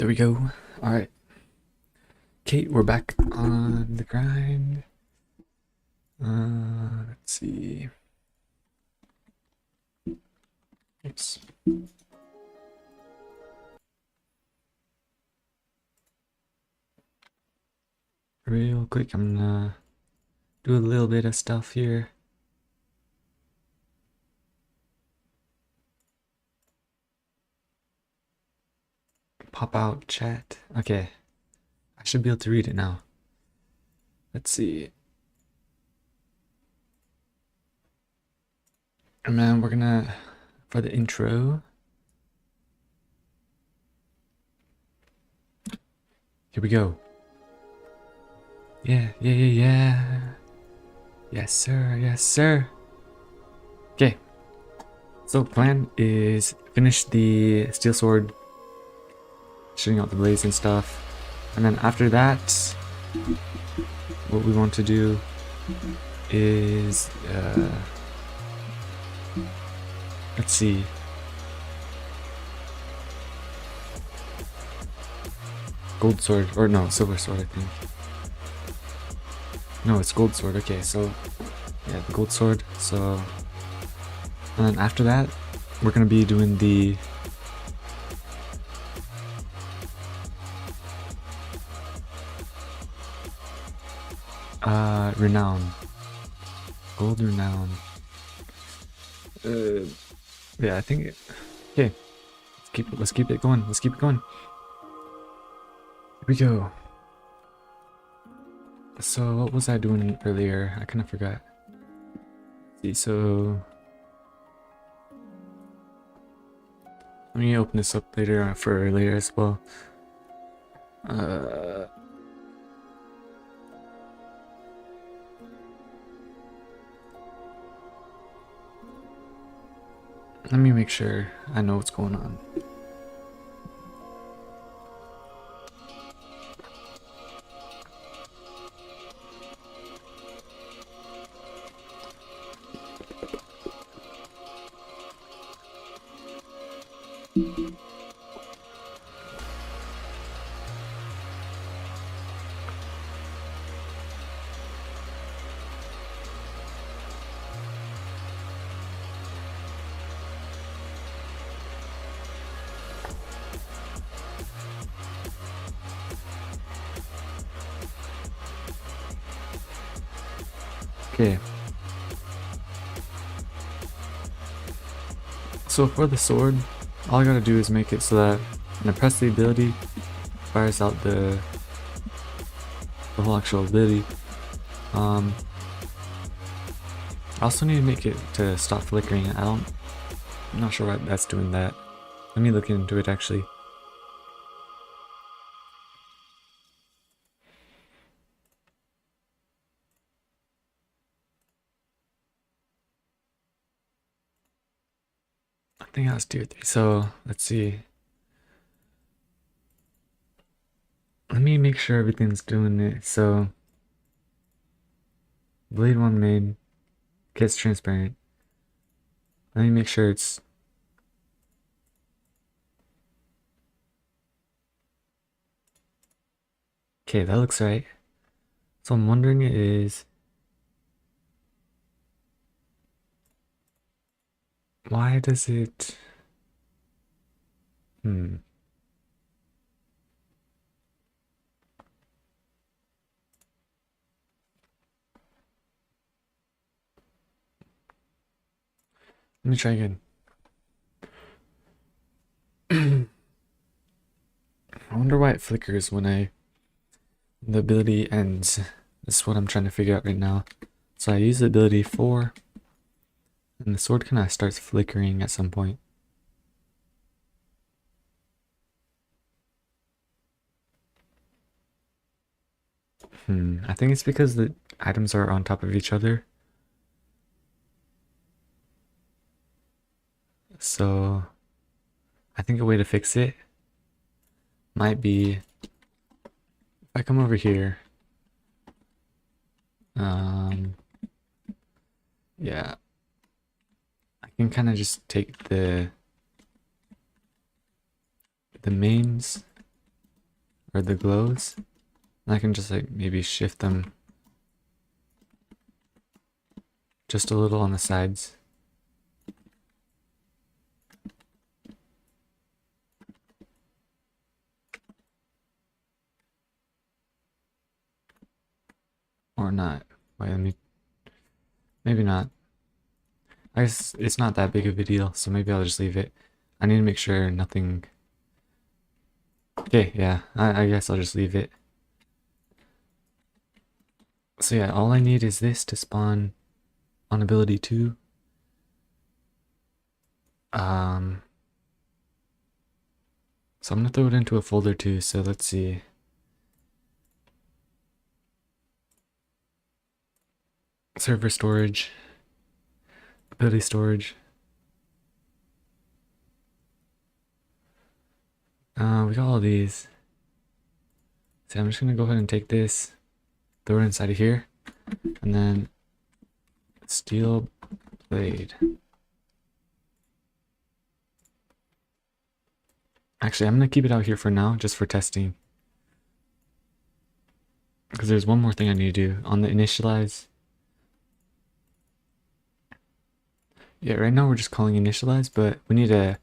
There we go. All right. Kate, we're back on the grind. Let's see. Oops. Real quick, I'm gonna do a little bit of stuff here. Pop out chat. Okay. I should be able to read it now. Let's see. And then we're gonna, for the intro. Here we go. Yeah. Yes, sir. Yes, sir. Okay. So plan is finish the steel sword, shooting out the blades and stuff. And then after that, what we want to do is, let's see. Gold sword, or no, silver sword, I think. No, it's gold sword. Okay, so yeah, the gold sword. So, and then after that, we're gonna be doing the renown, gold renown. Yeah, I think. Okay, let's keep it going. Let's keep it going. Here we go. So what was I doing earlier? I kind of forgot. Let's see, so let me open this up later for later as well. Let me make sure I know what's going on. Okay. So for the sword, all I gotta do is make it so that when I press the ability, it fires out the whole actual ability. I also need to make it to stop flickering. I'm not sure why that's doing that. Let me look into it actually. I think I was tier 3, so let's see. Let me make sure everything's doing it. So blade 1 made, gets transparent. Let me make sure it's okay. That looks right. So I'm wondering is why does it let me try again. I wonder why it flickers when the ability ends. That's what I'm trying to figure out right now. So I use the ability 4, and the sword kind of starts flickering at some point. I think it's because the items are on top of each other. So I think a way to fix it might be if I come over here. Yeah, I can kind of just take the mains or the glows. And I can just like maybe shift them just a little on the sides. Or not. Wait, let me... Maybe not. I guess it's not that big of a deal, so maybe I'll just leave it. I need to make sure nothing... Okay, yeah, I guess I'll just leave it. So yeah, all I need is this to spawn on ability 2. So I'm gonna throw it into a folder too, so let's see. Server storage, ability storage. We got all these. So I'm just gonna go ahead and take this, throw it inside of here, and then steel blade. Actually, I'm gonna keep it out here for now, just for testing. Because there's one more thing I need to do on the initialize. Yeah, right now we're just calling initialize, but we need to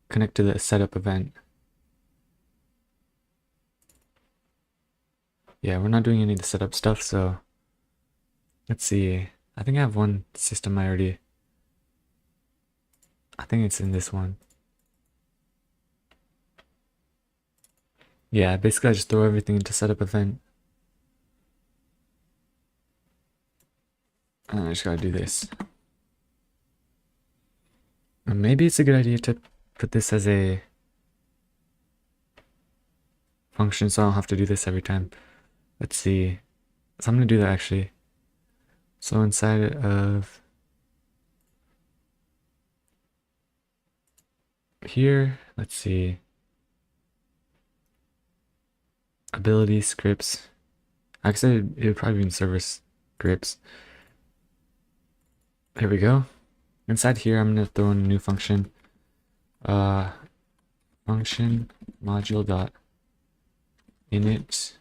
connect to the setup event. Yeah, we're not doing any of the setup stuff, so let's see. I think I have one system I think it's in this one. Yeah, basically I just throw everything into setup event. And I just gotta do this. And maybe it's a good idea to put this as a function so I don't have to do this every time. Let's see. So I'm gonna do that actually. So inside of here, let's see. Ability scripts. Actually, it would probably be in server scripts. There we go. Inside here, I'm gonna throw in a new function. Function module dot init.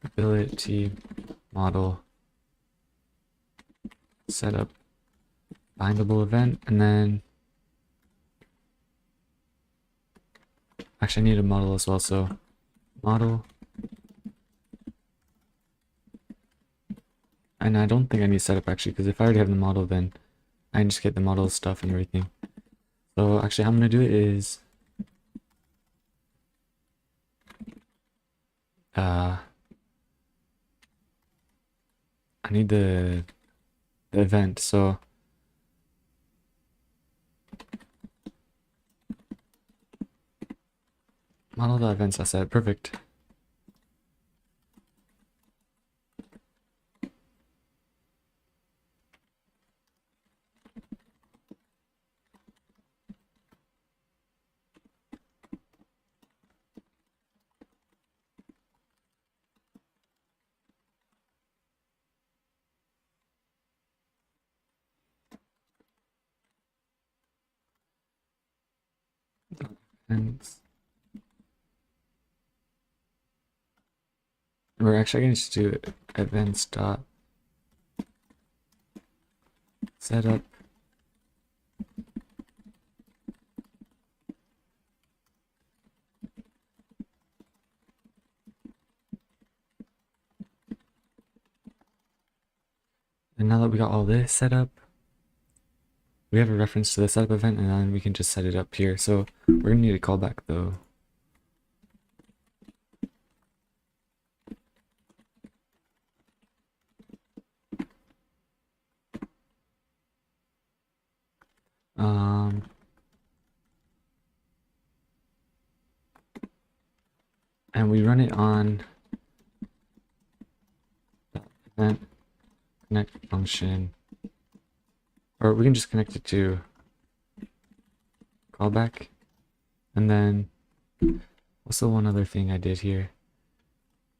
Ability model setup bindable event, and then actually I need a model as well, so model. And I don't think I need setup actually, because if I already have the model, then I can just get the model stuff and everything. So actually how I'm gonna do it is I need the event, so model.events asset, perfect. And we're actually going to do events dot setup and now that we got all this set up, we have a reference to the setup event, and then we can just set it up here. So we're going to need a callback though. And we run it on event connect function, or we can just connect it to callback. And then what's the one other thing I did here?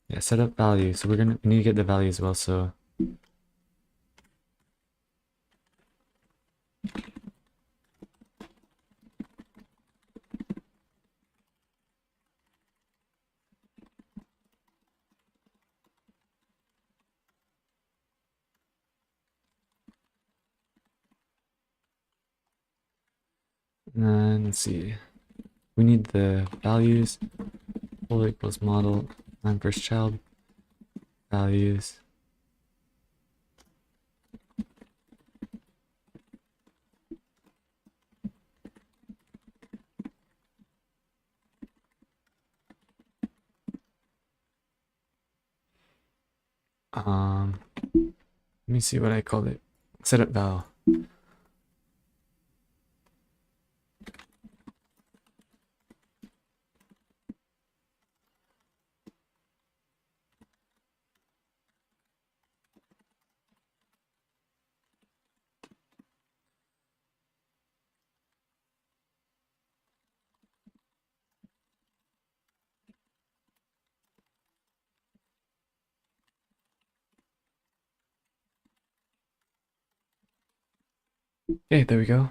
Yeah, set up value. So we need to get the value as well. So And then let's see. We need the values. Full equals model. I'm first child. Values. Let me see what I called it. Setup val. Okay, there we go.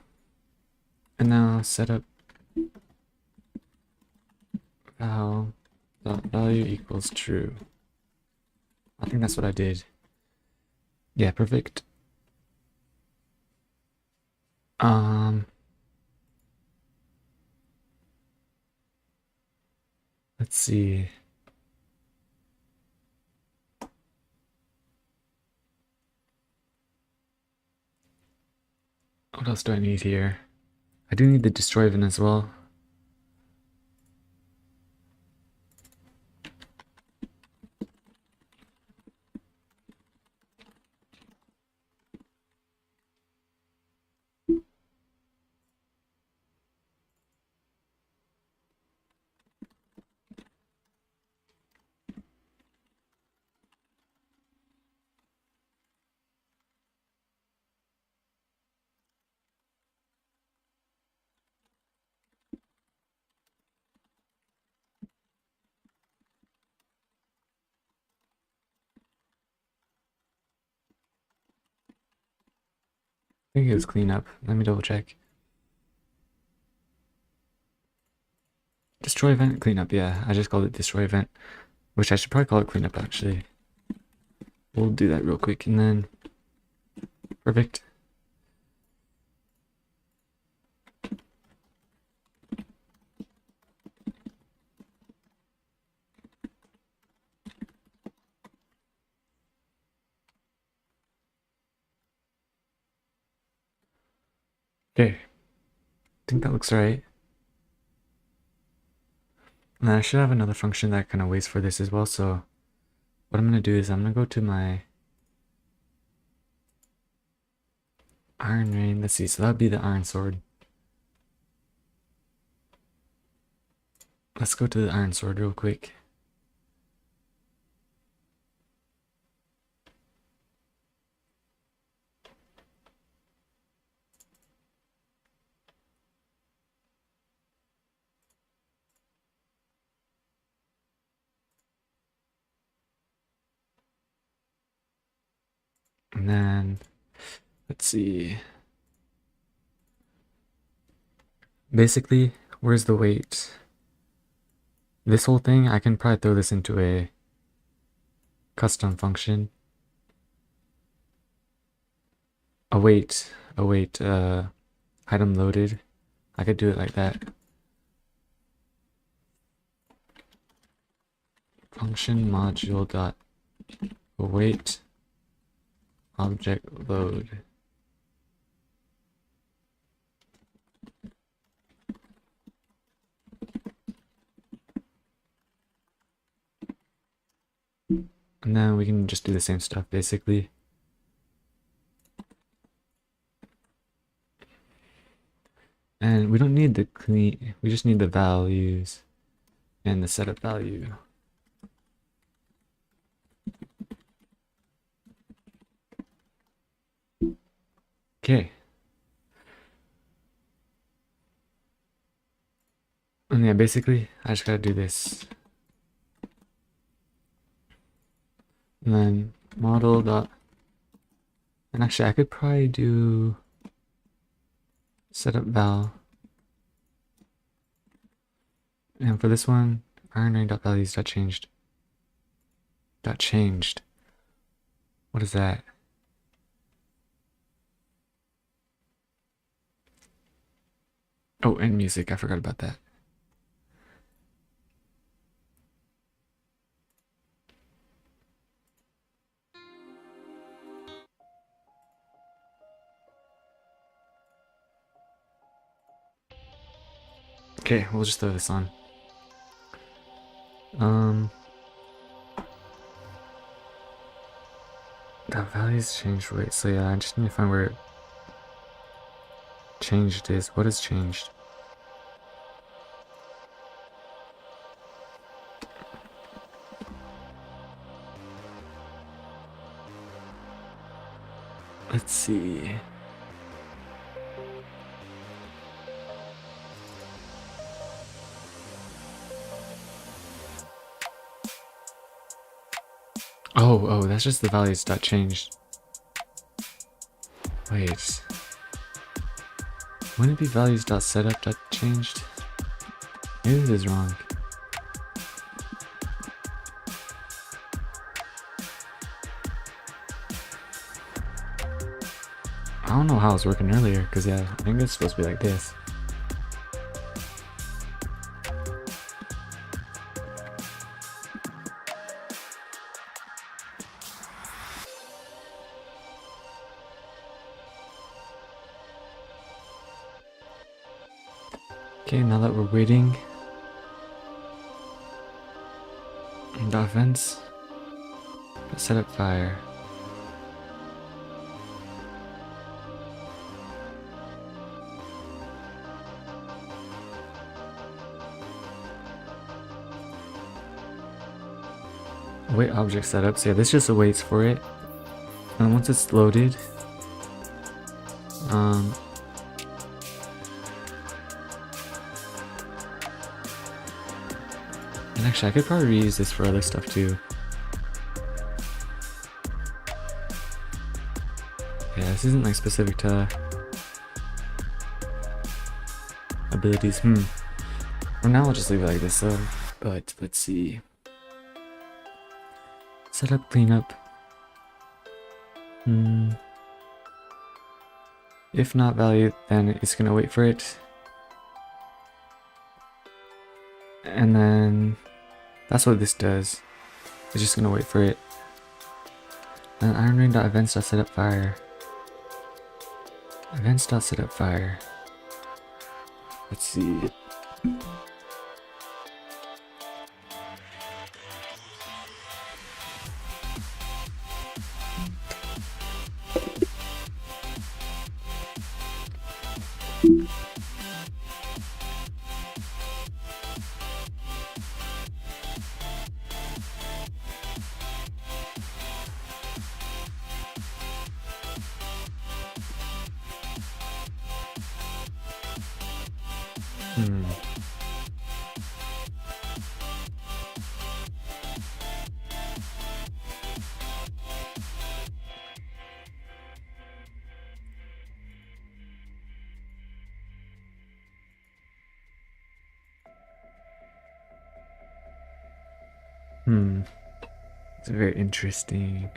And now setup val dot value equals true. I think that's what I did. Yeah, perfect. Let's see. What else do I need here? I do need the destroy event as well. I think it was cleanup. Let me double check. Destroy event, cleanup, yeah. I just called it destroy event, which I should probably call it cleanup actually. We'll do that real quick and then perfect. Okay. I think that looks right. And then I should have another function that kind of waits for this as well. So what I'm going to do is I'm going to go to my iron rain. Let's see. So that would be the iron sword. Let's go to the iron sword real quick. And then let's see. Basically, where's the weight? This whole thing, I can probably throw this into a custom function. Await, item loaded. I could do it like that. Function module dot await object load. And then we can just do the same stuff basically. And we don't need the clean, we just need the values and the setup value. Okay. And yeah, basically, I just gotta do this. And then model dot, and actually I could probably do setup val. And for this one, ironrain.values dot changed. Dot changed. What is that? Oh, and music. I forgot about that. Okay, we'll just throw this on. That value's changed. Wait, so yeah, I just need to find where it changed is. What has changed? Let's see. Oh, that's just the values that changed. Wait. Wouldn't it be values.setup that changed? Maybe this is wrong. I don't know how it was working earlier, because yeah, I think it's supposed to be like this. Okay, now that we're waiting, dot vents, set up fire. Wait object setup. So yeah, this just awaits for it, and once it's loaded, and actually I could probably reuse this for other stuff too. Yeah, this isn't like specific to abilities. For now, I'll just leave it like this though. But let's see. Setup cleanup. If not value, then it's gonna wait for it. And then that's what this does. It's just gonna wait for it. And ironring.events.setup fire. Events.setup fire. Let's see. It's very interesting.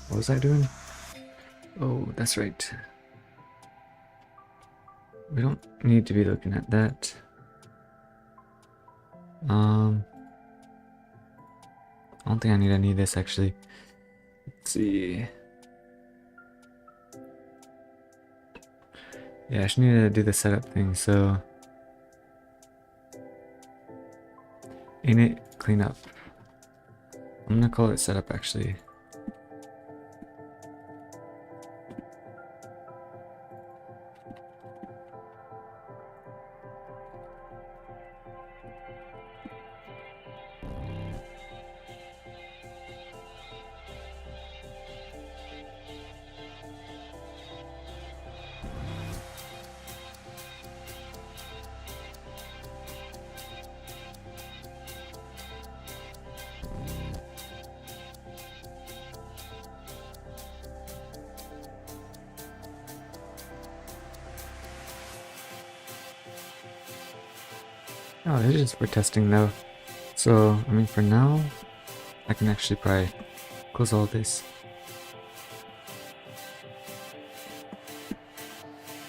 What was I doing? Oh, that's right. We don't need to be looking at that. I don't think I need any of this actually. Let's see. Yeah, I just need to do the setup thing, so init cleanup. I'm gonna call it setup actually. Oh, it is for testing though. So, I mean, for now, I can actually probably close all this.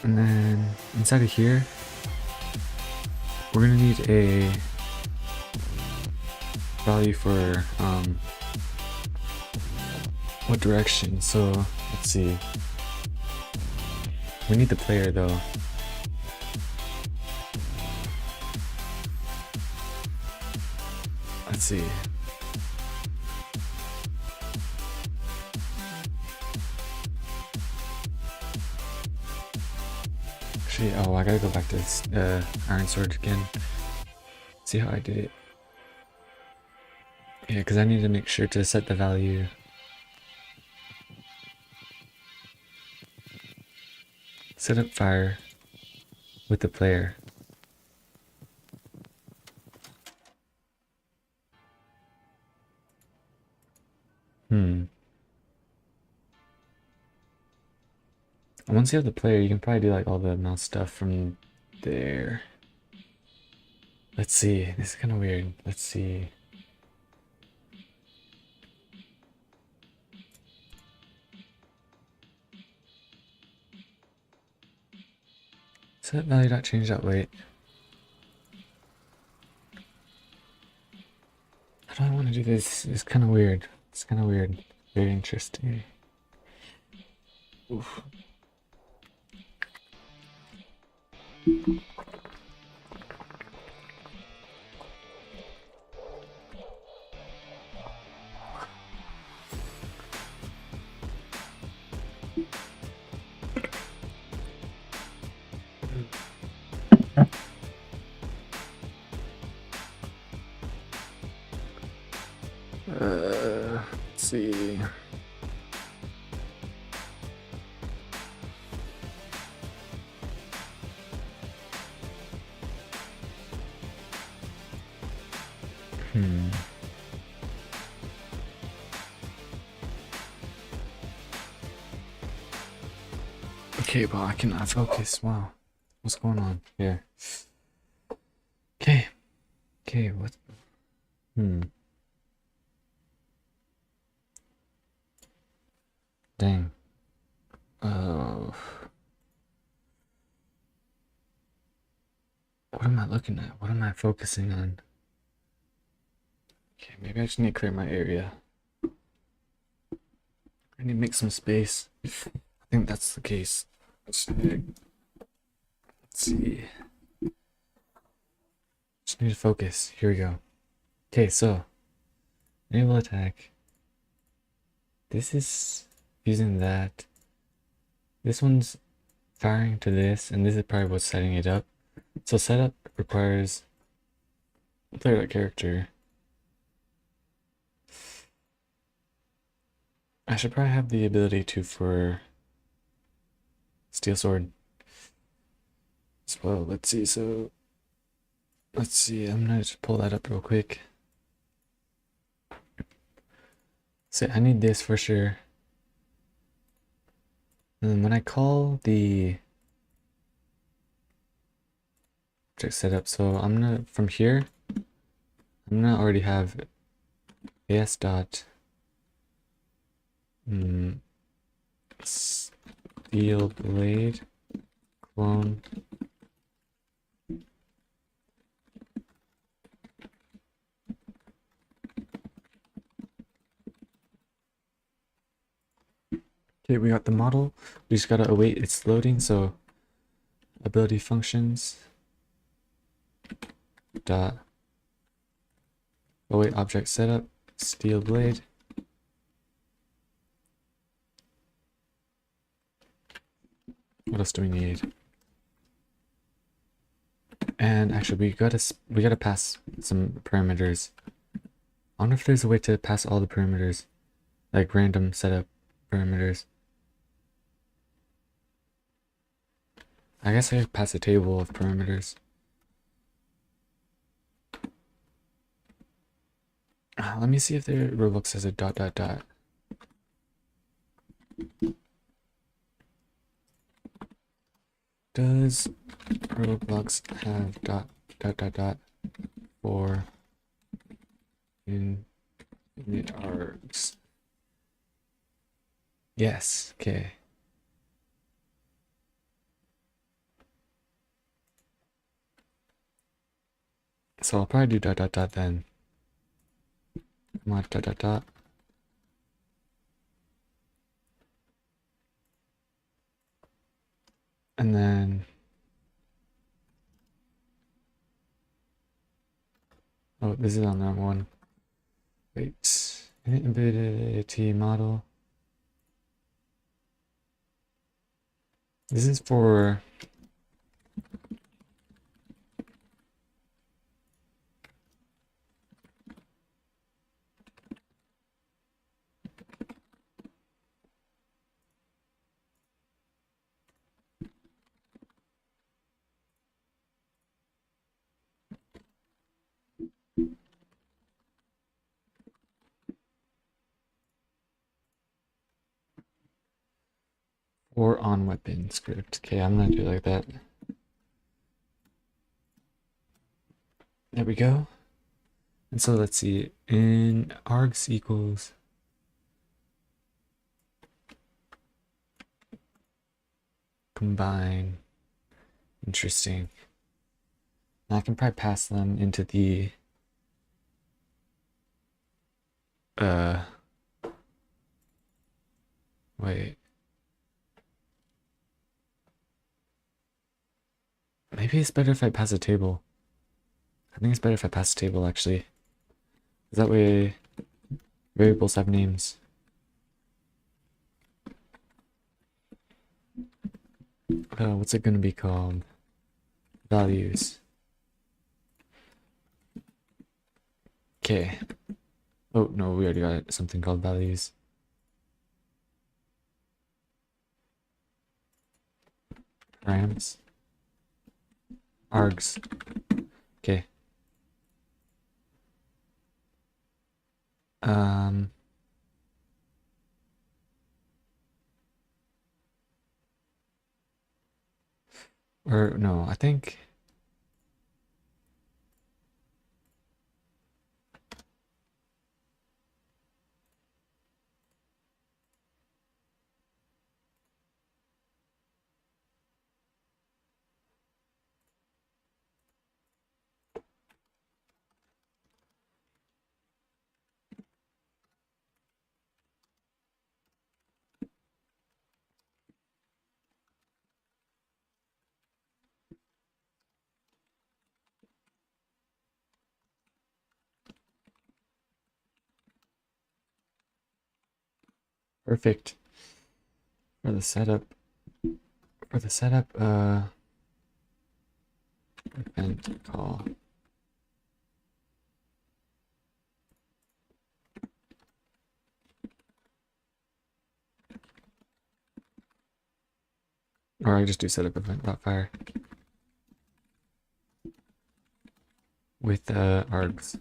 And then inside of here, we're gonna need a value for what direction. So let's see. We need the player though. Let's see. Actually, oh, I gotta go back to this iron sword again. See how I did it. Yeah, because I need to make sure to set the value. Set up fire with the player. Once you have the player, you can probably do like all the mouse stuff from there. Let's see. This is kind of weird. Let's see. Set value dot change dot weight. How do I want to do this? It's kind of weird. It's kind of weird. Very interesting. Oof. Let's see. Okay, but I cannot focus. Wow. What's going on here? Okay. Okay, what? Dang. What am I looking at? What am I focusing on? Okay, maybe I just need to clear my area. I need to make some space. I think that's the case. Let's see. Just need to focus. Here we go. Okay, so enable attack. This is using that. This one's firing to this, and this is probably what's setting it up. So setup requires player that character. I should probably have the ability to for steel sword as well. Let's see. So let's see. I'm gonna just pull that up real quick. So I need this for sure. And then when I call the object setup, so I'm gonna from here, I'm gonna already have as dot steel blade clone Okay, we got the model. We just gotta await its loading. So ability functions dot await object setup steel blade. What else do we need? And actually, we gotta pass some parameters. I wonder if there's a way to pass all the parameters, like random setup parameters. I guess I could pass a table of parameters. Let me see if the Roblox has a dot dot dot. Does Roblox have dot dot dot dot? for in the args. Yes, okay. So I'll probably do dot dot dot then. Come on, dot dot dot. And then, oh, this is on that one. Wait, embedded model. This is for on weapon script. Okay, I'm gonna do it like that. There we go. And so let's see, in args equals combine. Interesting. Now I can probably pass them into the wait. Maybe it's better if I pass a table. I think it's better if I pass a table actually. That way variables have names. What's it gonna be called? Values. Okay. Oh no, we already got something called values. Params. Args. Okay. Or no, I think perfect for the setup. For the setup, event call. Or I just do setup event.fire with args.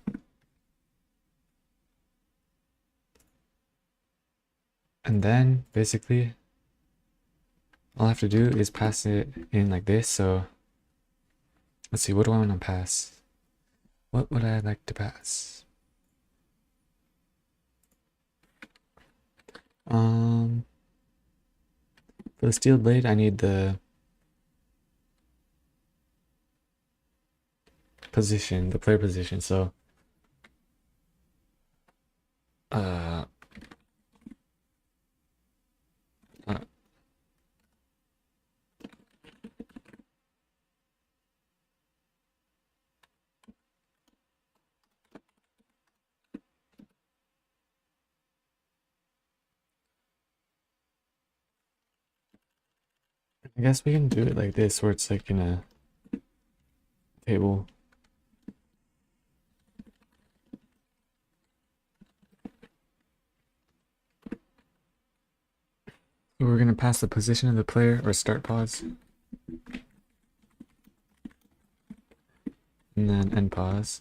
And then basically all I have to do is pass it in like this. So let's see, what do I want to pass? What would I like to pass? For the steel blade, I need the position, the player position. So uh, uh I guess we can do it like this, where it's like in a table. So we're gonna pass the position of the player or start pause, and then end pause.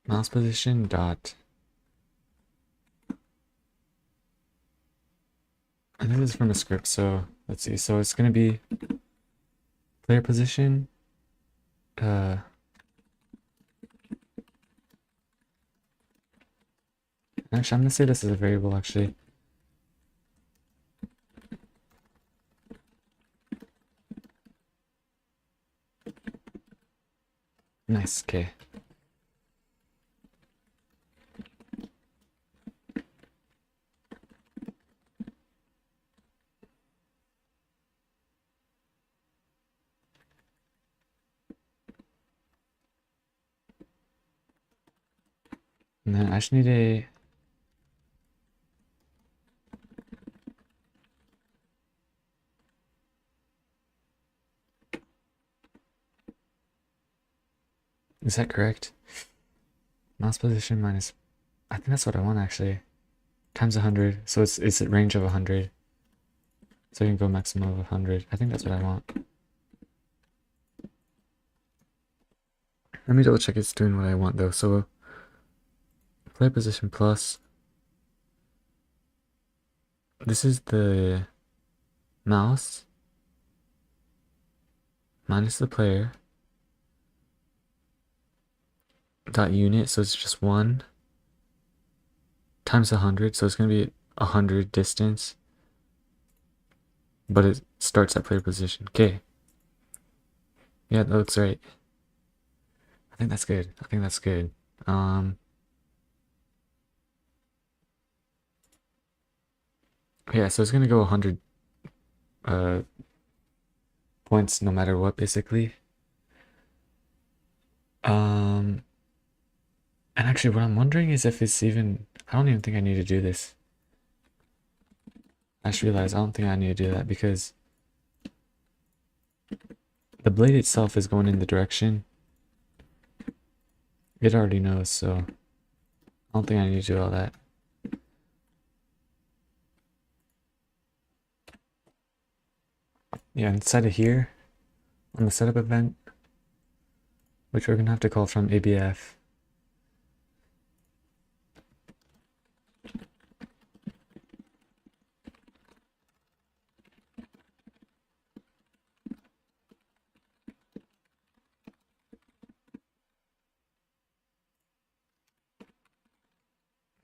Mouse position dot this is from a script, so let's see. So it's gonna be player position. Actually, I'm gonna say this is a variable. Actually, nice. Okay. And then I just need a. Is that correct? Mouse position minus. I think that's what I want actually. Times 100. So it's a range of 100. So you can go maximum of 100. I think that's what I want. Let me double check it's doing what I want though. So player position plus. This is the mouse minus the player dot unit, so it's just 1 times 100, so it's gonna be 100 distance, but it starts at player position. Okay. Yeah, that looks right. I think that's good. I think that's good. Yeah, so it's gonna go 100 points no matter what, basically. And actually, what I'm wondering is if it's even. I don't even think I need to do this. I just realized I don't think I need to do that because the blade itself is going in the direction it already knows, so I don't think I need to do all that. Yeah, inside of here, on the setup event, which we're gonna have to call from ABF.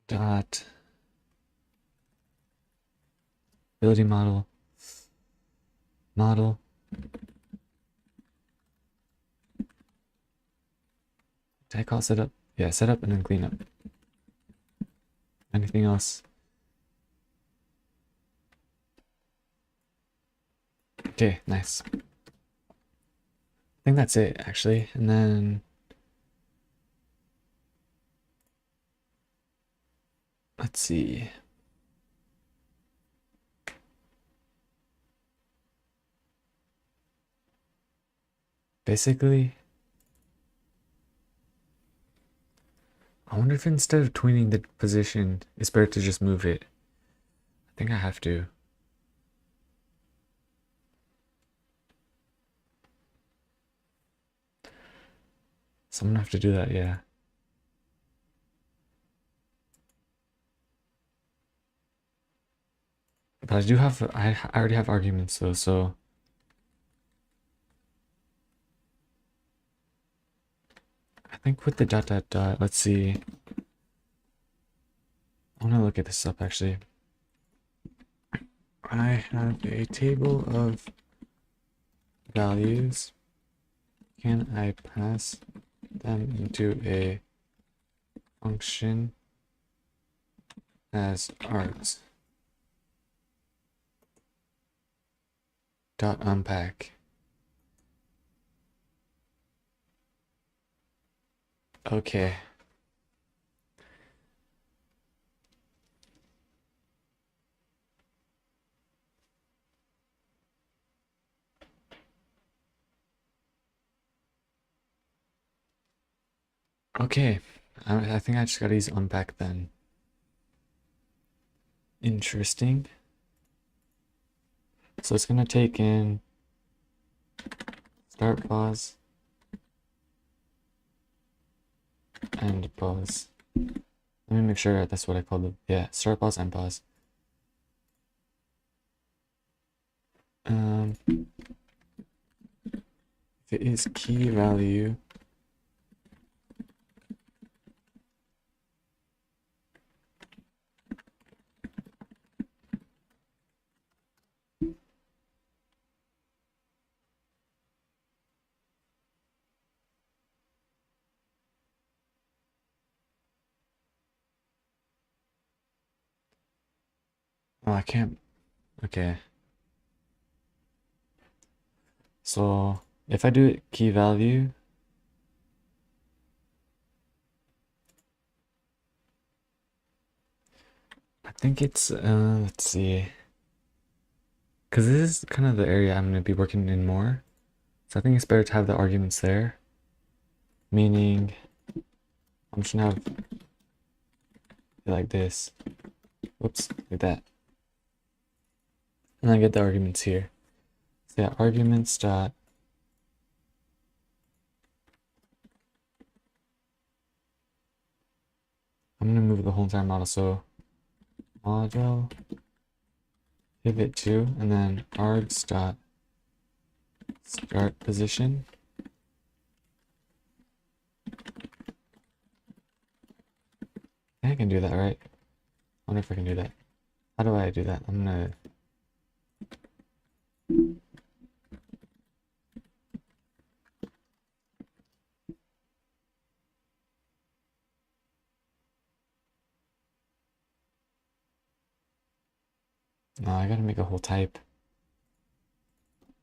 Dot ability model did I call setup? Yeah, setup and then cleanup. Anything else? Okay, nice. I think that's it actually. And then let's see. Basically, I wonder if instead of tweening the position, it's better to just move it. I think I have to. So I'm gonna have to do that, yeah. But I do have, I already have arguments though, so. I think with the dot dot dot, let's see. I wanna look at this up actually. I have a table of values. Can I pass them into a function as args dot unpack? Okay. Okay, I think I just gotta use unpack then. Interesting. So it's gonna take in start pause and pause. Let me make sure that's what I called it. Yeah, start pause and pause. if it is key value, oh, I can't. Okay. So if I do it key value, I think it's let's see, because this is kind of the area I'm going to be working in more, so I think it's better to have the arguments there, meaning I'm just gonna have it like this, whoops, like that, and I get the arguments here. So yeah, arguments dot I'm gonna move the whole entire model, so model pivot to, and then args dot start position. I think I can do that, right? I wonder if I can do that. How do I do that? I'm gonna no, I gotta make a whole type.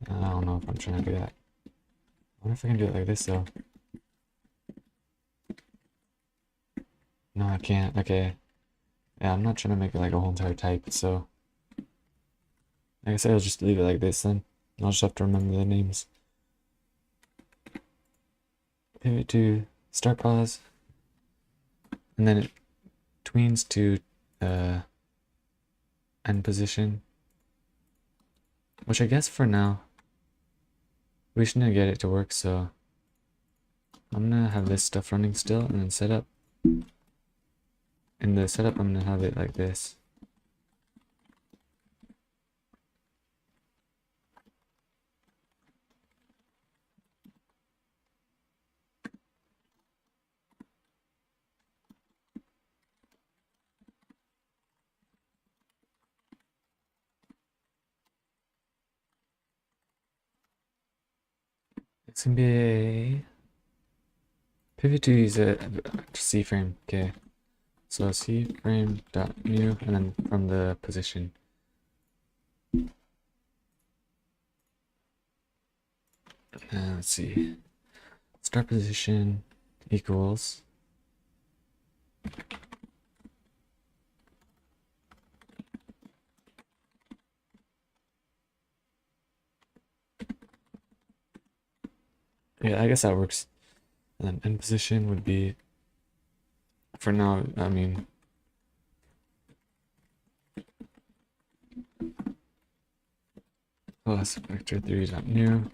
I don't know if I'm trying to do that. I wonder if I can do it like this though. No, I can't. Okay. Yeah, I'm not trying to make it like a whole entire type, so I guess I'll just leave it like this then. I'll just have to remember the names. Pivot to start pause, and then it tweens to end position, which I guess for now we should get it to work, so I'm gonna have this stuff running still, and then setup. In the setup, I'm gonna have it like this. It's gonna be a pivot to use a C frame. Okay, so C frame dot new, and then from the position. Let's see, start position equals yeah, I guess that works. And then end position would be, for now, I mean, plus vector 3 dot new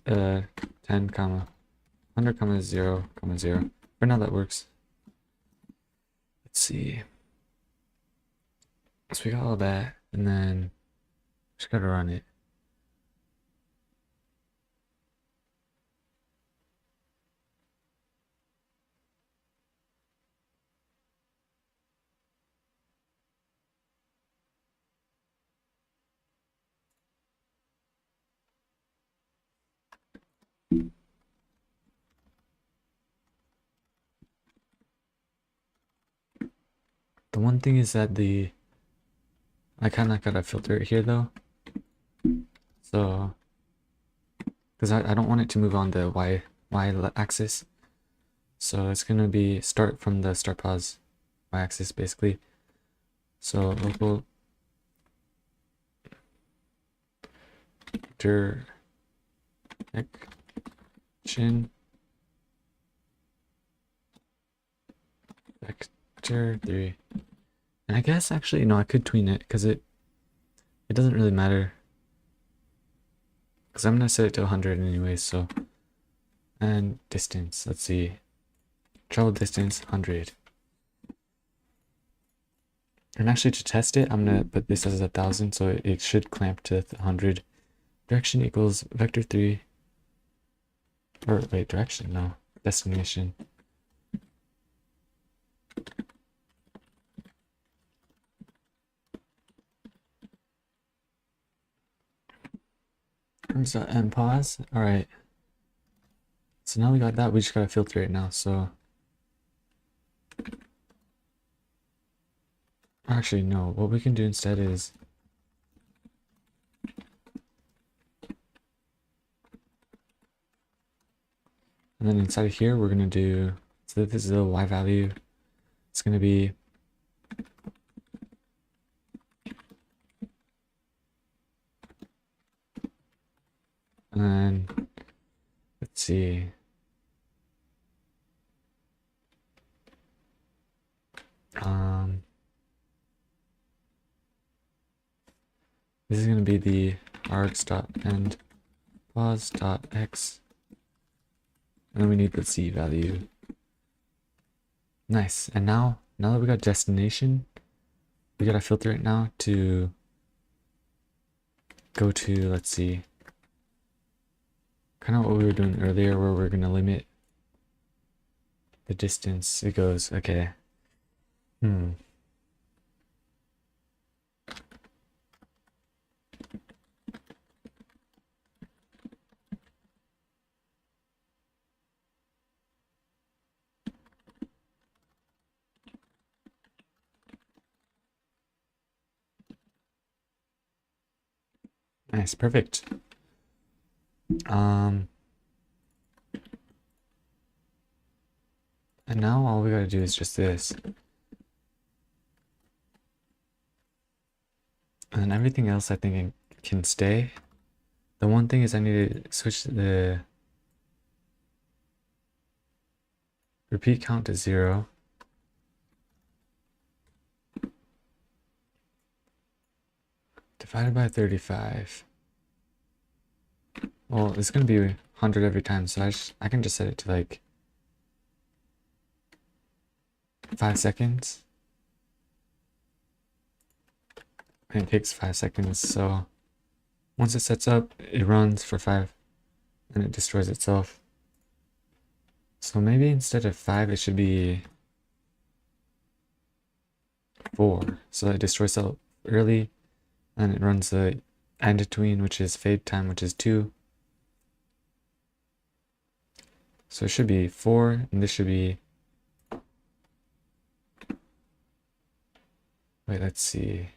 10 comma 100 comma 0 comma 0. For now that works. Let's see. So we got all that, and then just gotta run it. The one thing is that I kind of gotta filter it here though. So, because I don't want it to move on the y axis. So it's gonna be start from the start pause y axis basically. So local direction vector 3. And I guess actually no, I could tween it because it doesn't really matter. Because I'm gonna set it to 100 anyway, so. And distance, let's see. Travel distance 100. And actually to test it, I'm gonna put this as 1,000, so it should clamp to 100. Direction equals vector 3, or wait, direction, no, destination. And pause. All right. So now we got that. We just gotta filter it now. So actually, no. What we can do instead is and then inside of here we're gonna do. So this is the y value. It's gonna be and then let's see. This is gonna be the args.end pause.x, and then we need the z value. Nice. And now that we got destination, we gotta filter it now to go to, let's see, kind of what we were doing earlier, where we're gonna limit the distance. It goes, okay. Nice, perfect. And now all we gotta do is just this. And everything else I think it can stay. The one thing is I need to switch the repeat count to 0. Divided by 35. Well, it's gonna be 100 every time, so I can just set it to like 5 seconds. And it takes 5 seconds, so once it sets up, it runs for 5 and it destroys itself. So maybe instead of 5, it should be 4. So it destroys itself early, and it runs the in between, which is fade time, which is 2. So it should be 4, and this should be. Wait, let's see.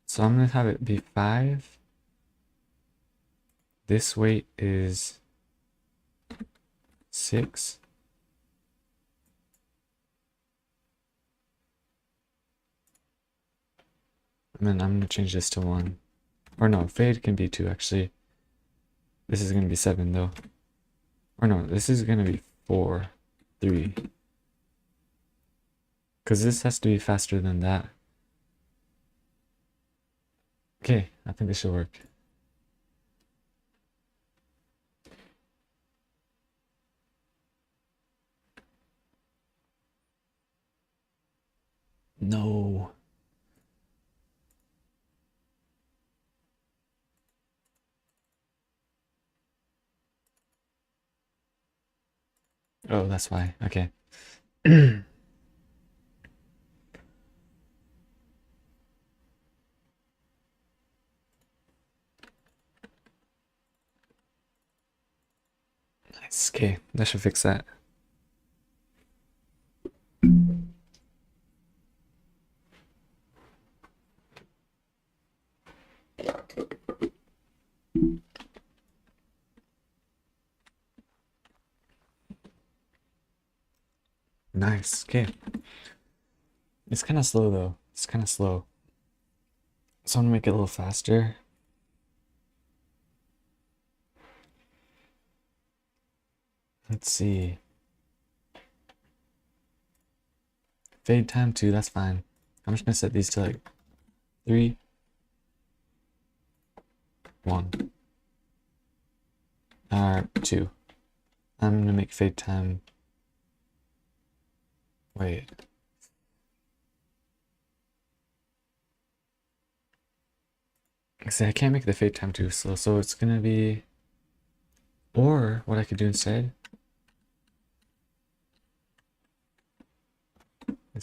So I'm gonna have it be 5. This weight is 6. And then I'm gonna change this to 1. Or no, fade can be 2 actually. This is gonna be 7 though. Or no, this is gonna be 4, 3. Because this has to be faster than that. Okay, I think this should work. No. Oh, that's why. Okay. Nice. Okay, that should fix that. Nice. Okay. It's kind of slow though. It's kind of slow. So I'm gonna make it a little faster. Let's see. Fade time 2, that's fine. I'm just gonna set these to like 3, 1. 2. I'm gonna make fade time. Wait. See, I can't make the fade time too slow, so it's gonna be, or what I could do instead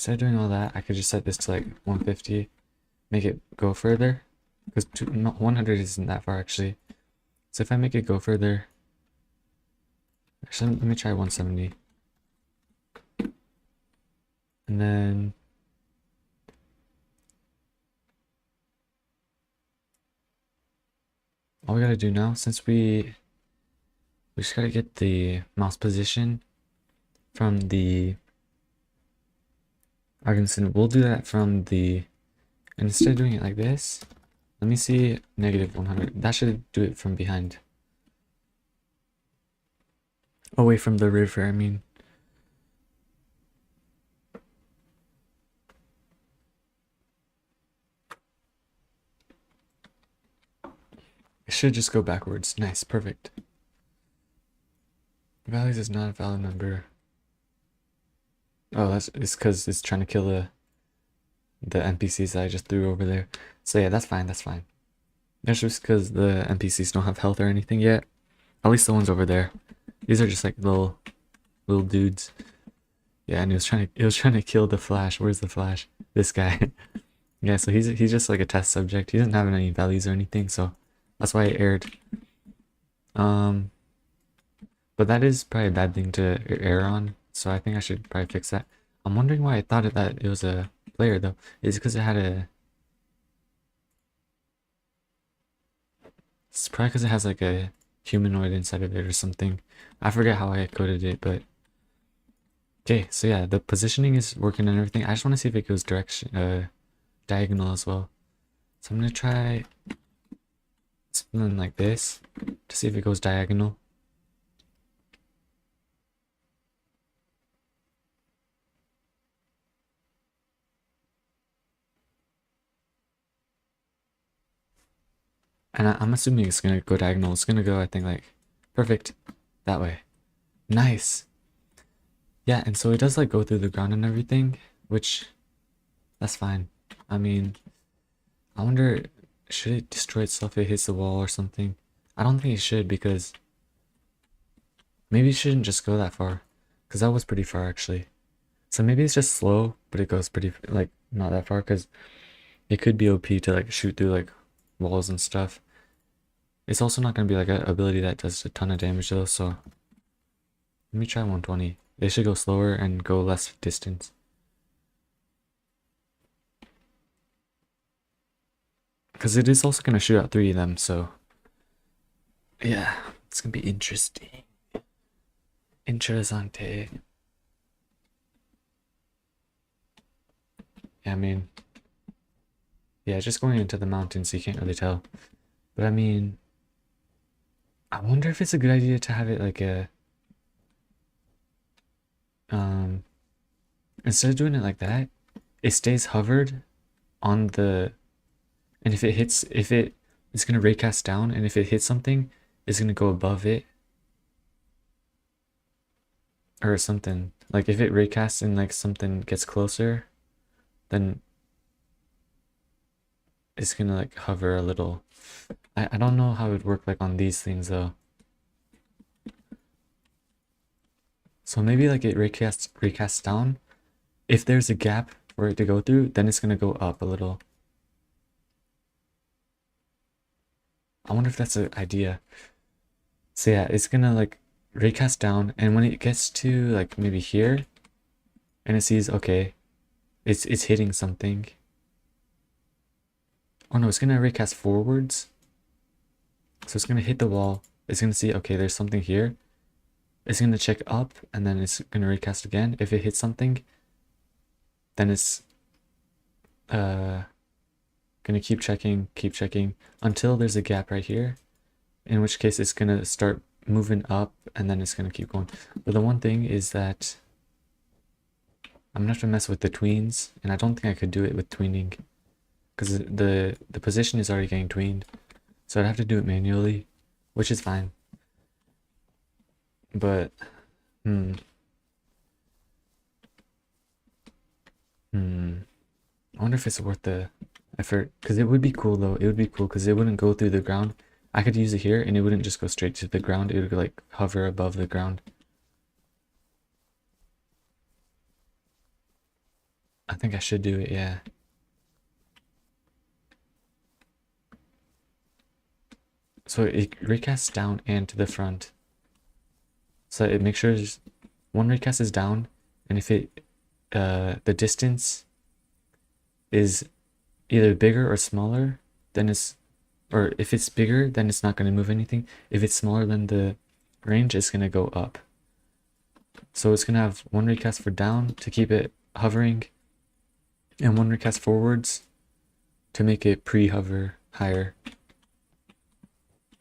of doing all that, I could just set this to like 150, make it go further, because 100 isn't that far actually. So if I make it go further, actually let me try 170, and then all we gotta do now, since we just gotta get the mouse position from the Argenson. We'll do that from the, and instead of doing it like this, let me see, -100. That should do it from behind. Away from the river, I mean. It should just go backwards. Nice, perfect. Values is not a valid number. Oh, it's because it's trying to kill the NPCs that I just threw over there. So yeah, that's fine, that's fine. That's just because the NPCs don't have health or anything yet. At least the ones over there. These are just like little dudes. Yeah, and it was trying to kill the Flash. Where's the Flash? This guy. Yeah, so he's just like a test subject. He doesn't have any values or anything, so that's why it erred. But that is probably a bad thing to err on, so I think I should probably fix that. I'm wondering why I thought that it was a player though. Is it because it had a... It's probably because it has like a humanoid inside of it or something. I forget how I coded it, but... Okay, so yeah, the positioning is working and everything. I just want to see if it goes diagonal as well. So I'm going to try something like this to see if it goes diagonal. And I'm assuming it's going to go diagonal. It's going to go, I think, like, perfect. That way. Nice. Yeah, and so it does, like, go through the ground and everything, which, that's fine. I mean, I wonder, should it destroy itself if it hits the wall or something? I don't think it should, because maybe it shouldn't just go that far, because that was pretty far, actually. So maybe it's just slow, but it goes pretty, like, not that far, because it could be OP to, like, shoot through, like, walls and stuff. It's also not going to be like an ability that does a ton of damage though, so let me try 120. They should go slower and go less distance. Because it is also going to shoot out 3 of them, so yeah, it's going to be interesting. Interessante. Yeah, I mean, yeah, just going into the mountains, so you can't really tell. But I mean, I wonder if it's a good idea to have it like a, instead of doing it like that, it stays hovered on the, and if it hits, it's gonna raycast down, and if it hits something, it's gonna go above it. Or something. Like if it raycasts and like something gets closer, then it's gonna like hover a little. I don't know how it would work like on these things though. So maybe like it raycasts down. If there's a gap for it to go through, then it's gonna go up a little. I wonder if that's an idea. So yeah, it's gonna like raycast down, and when it gets to like maybe here, and it sees, okay, it's hitting something. Oh no, it's gonna raycast forwards. So it's gonna hit the wall. It's gonna see, okay, there's something here. It's gonna check up, and then it's gonna raycast again. If it hits something, then it's gonna keep checking until there's a gap right here, in which case it's gonna start moving up, and then it's gonna keep going. But the one thing is that I'm gonna have to mess with the tweens, and I don't think I could do it with tweening, because the position is already getting tweened, so I'd have to do it manually, which is fine. But I wonder if it's worth the effort, because it would be cool though. It would be cool because it wouldn't go through the ground. I could use it here and it wouldn't just go straight to the ground. It would like hover above the ground. I think I should do it, yeah. So it recasts down and to the front. So it makes sure one recast is down, and if it the distance is either bigger or smaller, then it's, or if it's bigger, then it's not going to move anything. If it's smaller than the range, it's going to go up. So it's going to have one recast for down to keep it hovering, and one recast forwards to make it pre-hover higher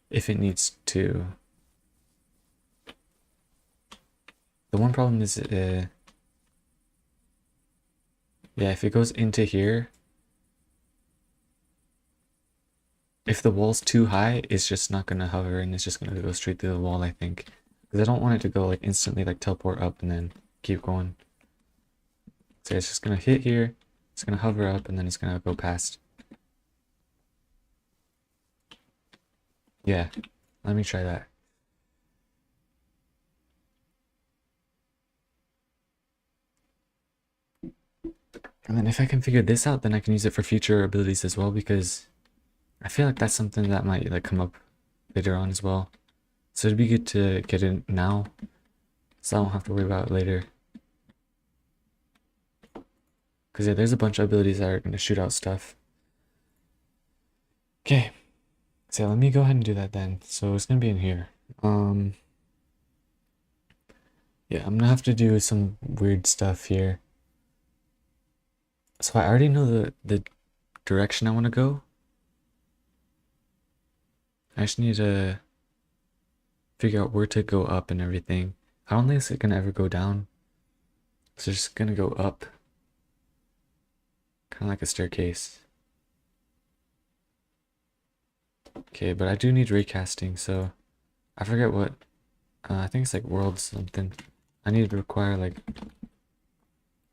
if it needs to. The one problem is, yeah, if it goes into here, if the wall's too high, it's just not gonna hover and it's just gonna go straight through the wall, I think. Because I don't want it to go like instantly like teleport up and then keep going. So it's just gonna hit here, it's gonna hover up, and then it's gonna go past. Yeah, let me try that. And then if I can figure this out, then I can use it for future abilities as well, because I feel like that's something that might like come up later on as well. So it'd be good to get it now, so I don't have to worry about it later. Because yeah, there's a bunch of abilities that are going to shoot out stuff. Okay, so let me go ahead and do that then. So it's going to be in here. Yeah, I'm going to have to do some weird stuff here. So I already know the direction I want to go. I just need to figure out where to go up and everything. I don't think it's going to ever go down. So it's just going to go up. Kind of like a staircase. Okay, but I do need raycasting, so I forget what. I think it's like world something. I need to require like.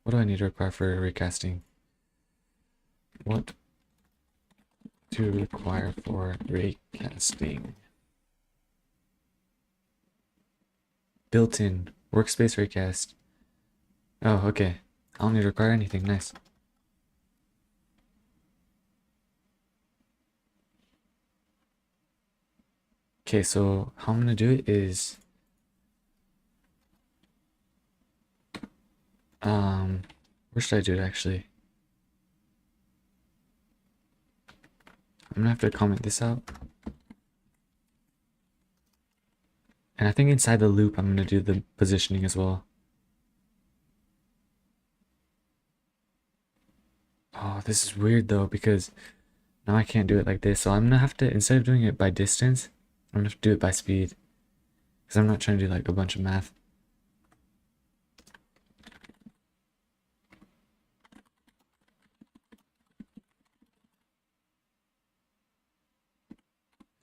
What do I need to require for raycasting? What to require for raycasting? Built-in workspace raycast. Oh, okay. I don't need to require anything. Nice. Okay, so how I'm gonna do it is where should I do it actually? I'm gonna have to comment this out. And I think inside the loop I'm gonna do the positioning as well. Oh, this is weird though, because now I can't do it like this. So I'm gonna have to, instead of doing it by distance, I'm gonna have to do it by speed. Because I'm not trying to do like a bunch of math.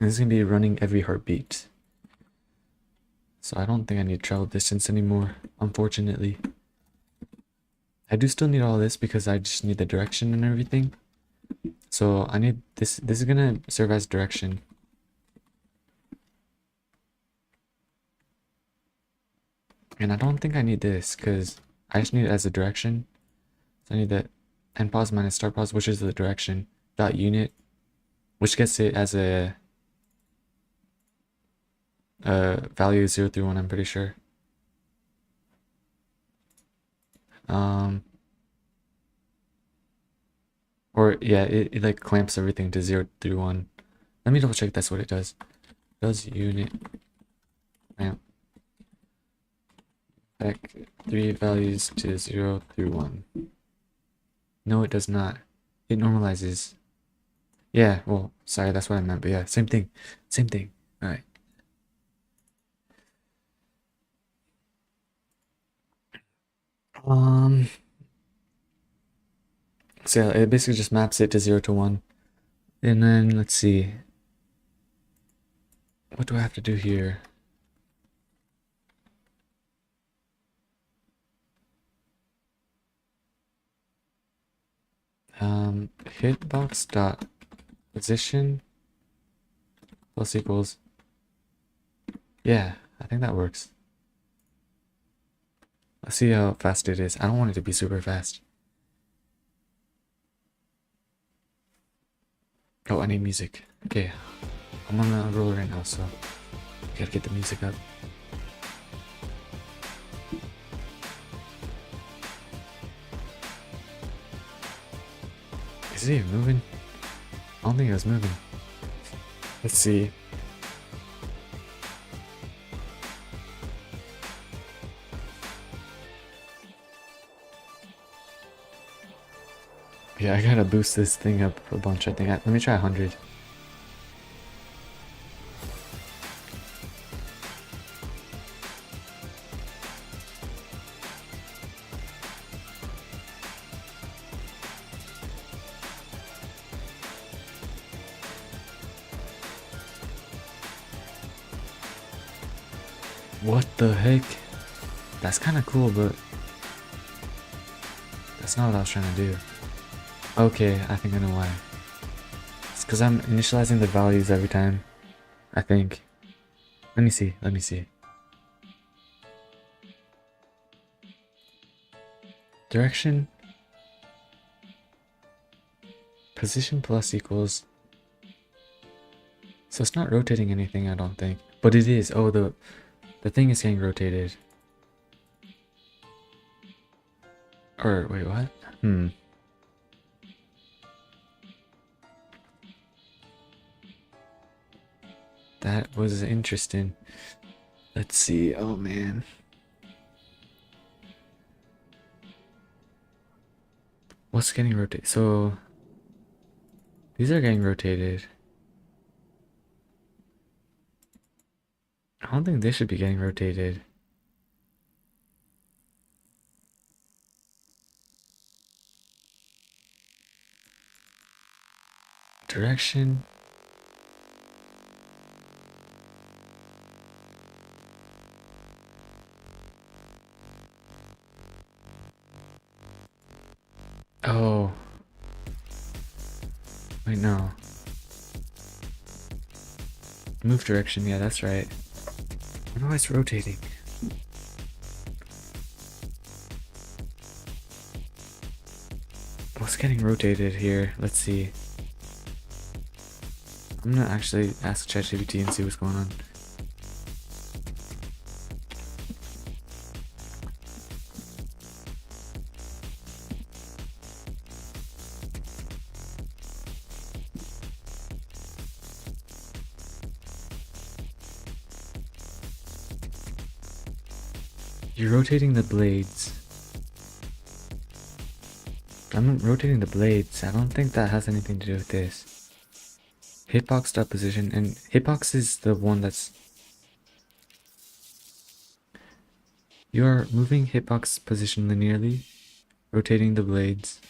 And this is gonna be running every heartbeat. So I don't think I need travel distance anymore, unfortunately. I do still need all this because I just need the direction and everything. So I need this. This is gonna serve as direction. And I don't think I need this because I just need it as a direction. So I need the end pause minus start pause, which is the direction, dot unit, which gets it as a value 0 through 1, I'm pretty sure. Or yeah, it like clamps everything to 0 through 1. Let me double check that's what it does. Does unit clamp back 3 values to 0 through 1. No, it does not. It normalizes. Yeah, well, sorry, that's what I meant, but yeah, same thing. Same thing. Alright. So yeah, it basically just maps it to 0 to 1. And then let's see. What do I have to do here? Hitbox dot position plus equals. Yeah, I think that works. Let's see how fast it is. I don't want it to be super fast. Oh, I need music. Okay, I'm on a roll right now, so gotta get the music up. Is it even moving? I don't think it was moving. Let's see. Yeah, I gotta boost this thing up a bunch, I think. Let me try 100. What the heck? That's kind of cool, but that's not what I was trying to do. Okay, I think I know why. It's because I'm initializing the values every time, I think. Let me see, let me see. Direction. Position plus equals. So it's not rotating anything, I don't think. But it is. Oh, the thing is getting rotated. Or, wait, what? That was interesting. Let's see. Oh, man. What's getting rotated? So, these are getting rotated. I don't think they should be getting rotated. Direction. Oh. Wait, no. Move direction, yeah, that's right. I wonder why it's rotating. What's getting rotated here? Let's see. I'm gonna actually ask ChatGPT and see what's going on. You're rotating the blades. I'm rotating the blades. I don't think that has anything to do with this. Hitbox dot position, and hitbox is the one that's. You're moving hitbox position linearly, rotating the blades.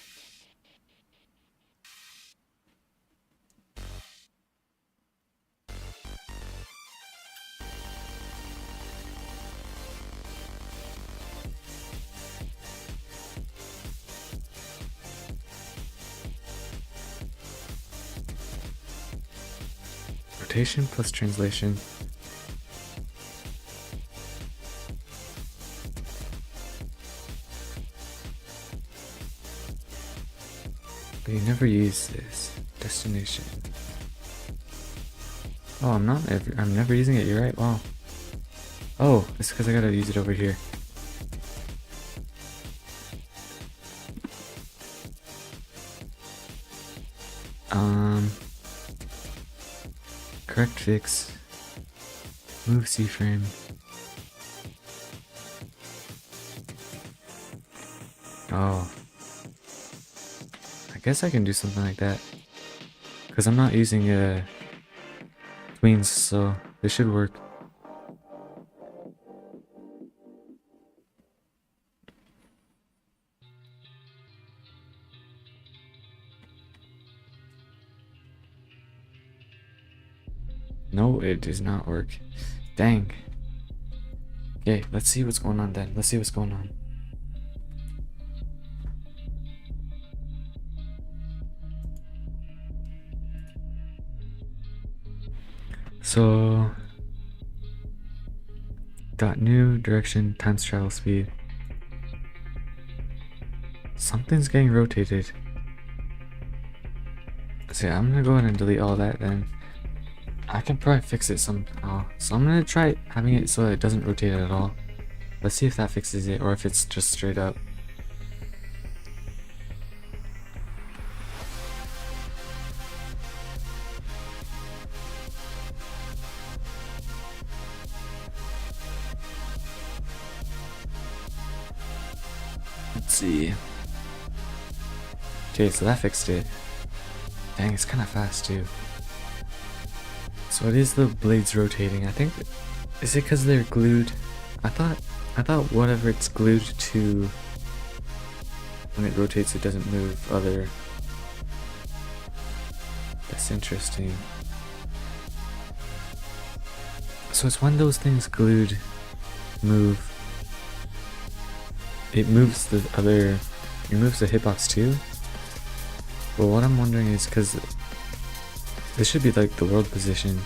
Rotation plus translation. But you never use this. Destination. Oh, I'm never using it, you're right, wow. Oh, it's because I gotta use it over here. Correct fix. Move C-frame. Oh. I guess I can do something like that. Because I'm not using Queens, so this should work. No, it does not work. Dang. Okay, let's see what's going on then. Let's see what's going on. So got new direction times travel speed. Something's getting rotated. So yeah, I'm gonna go ahead and delete all that then. I can probably fix it somehow. So I'm gonna try having it so it doesn't rotate at all. Let's see if that fixes it or if it's just straight up. Let's see. Okay, so that fixed it. Dang, it's kind of fast too. So it is the blades rotating. I think, is it because they're glued? I thought whatever it's glued to, when it rotates, it doesn't move. Other. That's interesting. So it's when those things glued move. It moves the other. It moves the hitbox too. Well, what I'm wondering is because this should be like the world position.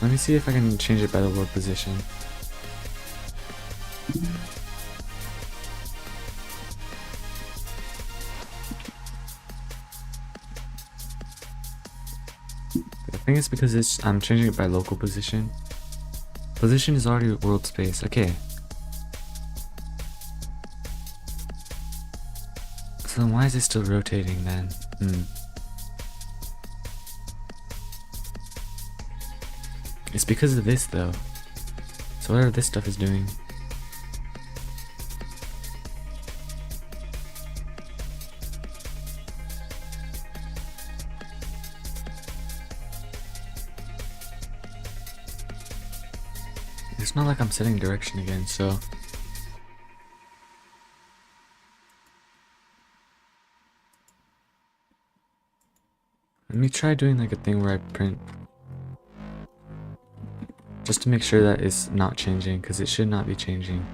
Let me see if I can change it by the world position. I think it's because I'm changing it by local position. Position is already world space. Okay. So then why is it still rotating then? It's because of this though. So whatever this stuff is doing. It's not like I'm setting direction again, so. Let me try doing like a thing where I print. Just to make sure that it's not changing, because it should not be changing.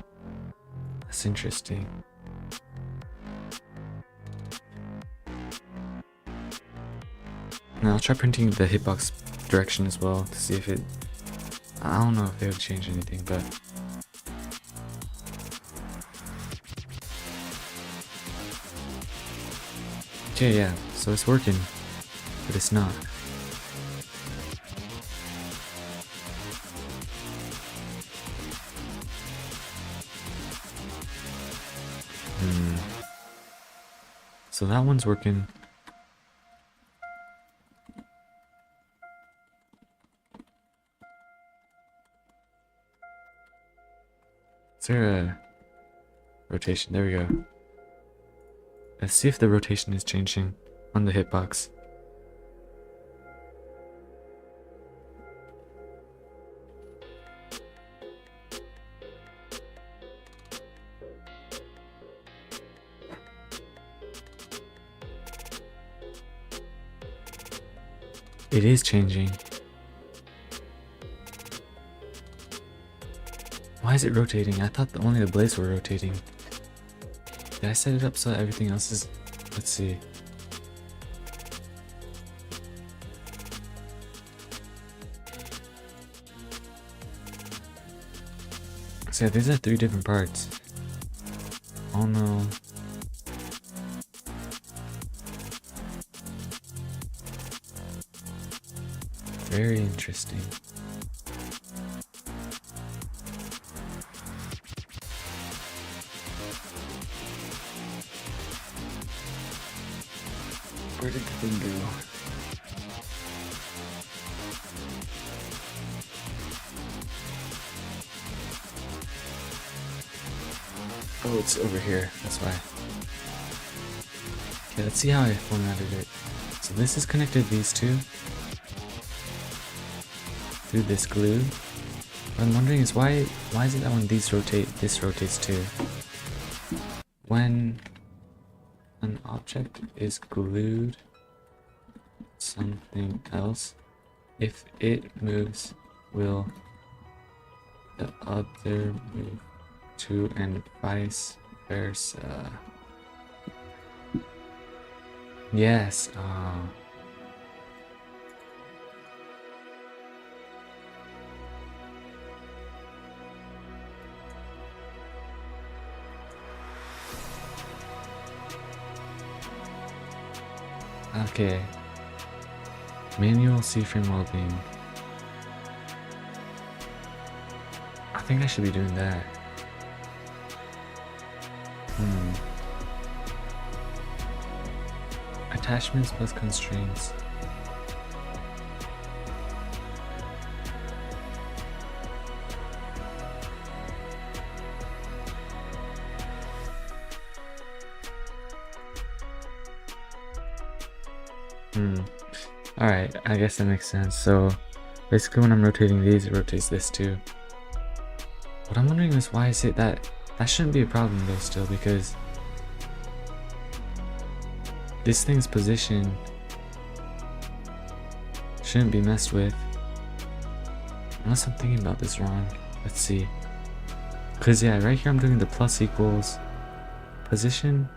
That's interesting. Now I'll try printing the hitbox direction as well to see if it. I don't know if they would change anything, but. Okay, yeah, so it's working, but it's not. So that one's working. Is there a rotation? There we go. Let's see if the rotation is changing on the hitbox. It is changing. Why is it rotating? I thought only the blades were rotating. Did I set it up so that everything else is... Let's see. So yeah, these are 3 different parts. Oh no. Very interesting. Where did the thing go? Oh, it's over here. That's why. Okay, let's see how I formatted it. So this is connected these two through this glue. What I'm wondering is why is it that when these rotate, this rotates too? When an object is glued to something else, if it moves, will the other move too, and vice versa. Yes. Okay. Manual C-frame welding. I think I should be doing that. Attachments plus constraints. Alright, I guess that makes sense. So basically when I'm rotating these, it rotates this too. What I'm wondering is why is it that shouldn't be a problem though still, because this thing's position shouldn't be messed with. Unless I'm thinking about this wrong. Let's see. Because yeah, right here I'm doing the plus equals position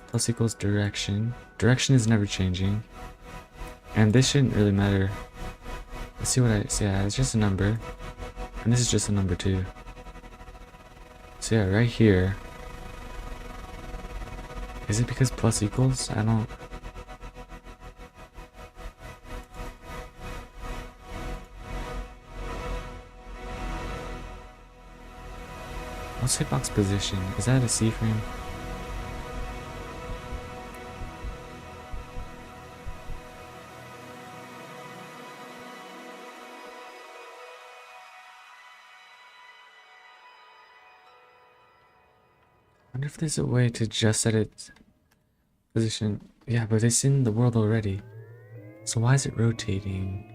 plus equals direction. Direction is never changing. And this shouldn't really matter. Let's see what I say. Yeah, it's just a number. And this is just a number too. So yeah, right here. Is it because plus equals? I don't. What's hitbox position? Is that a C-frame? I wonder if there's a way to just set its position. Yeah, but it's in the world already. So why is it rotating?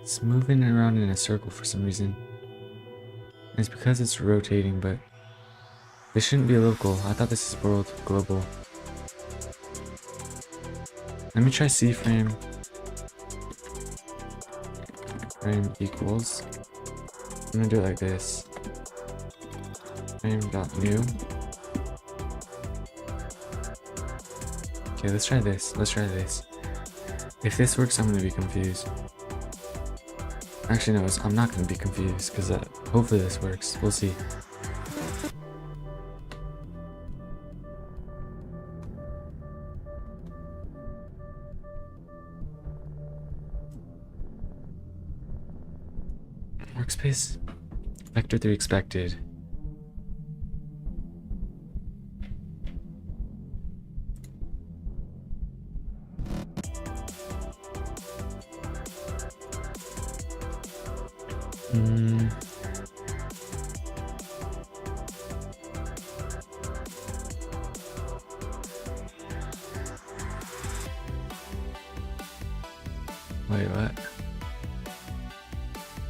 It's moving around in a circle for some reason. And it's because it's rotating, but this shouldn't be local. I thought this is world global. Let me try C-frame. Frame equals. I'm gonna do it like this. Frame.new. Okay, let's try this. Let's try this. If this works, I'm gonna be confused. Actually, no, I'm not gonna be confused because hopefully this works. We'll see. Workspace. Vector 3 expected. Wait, what?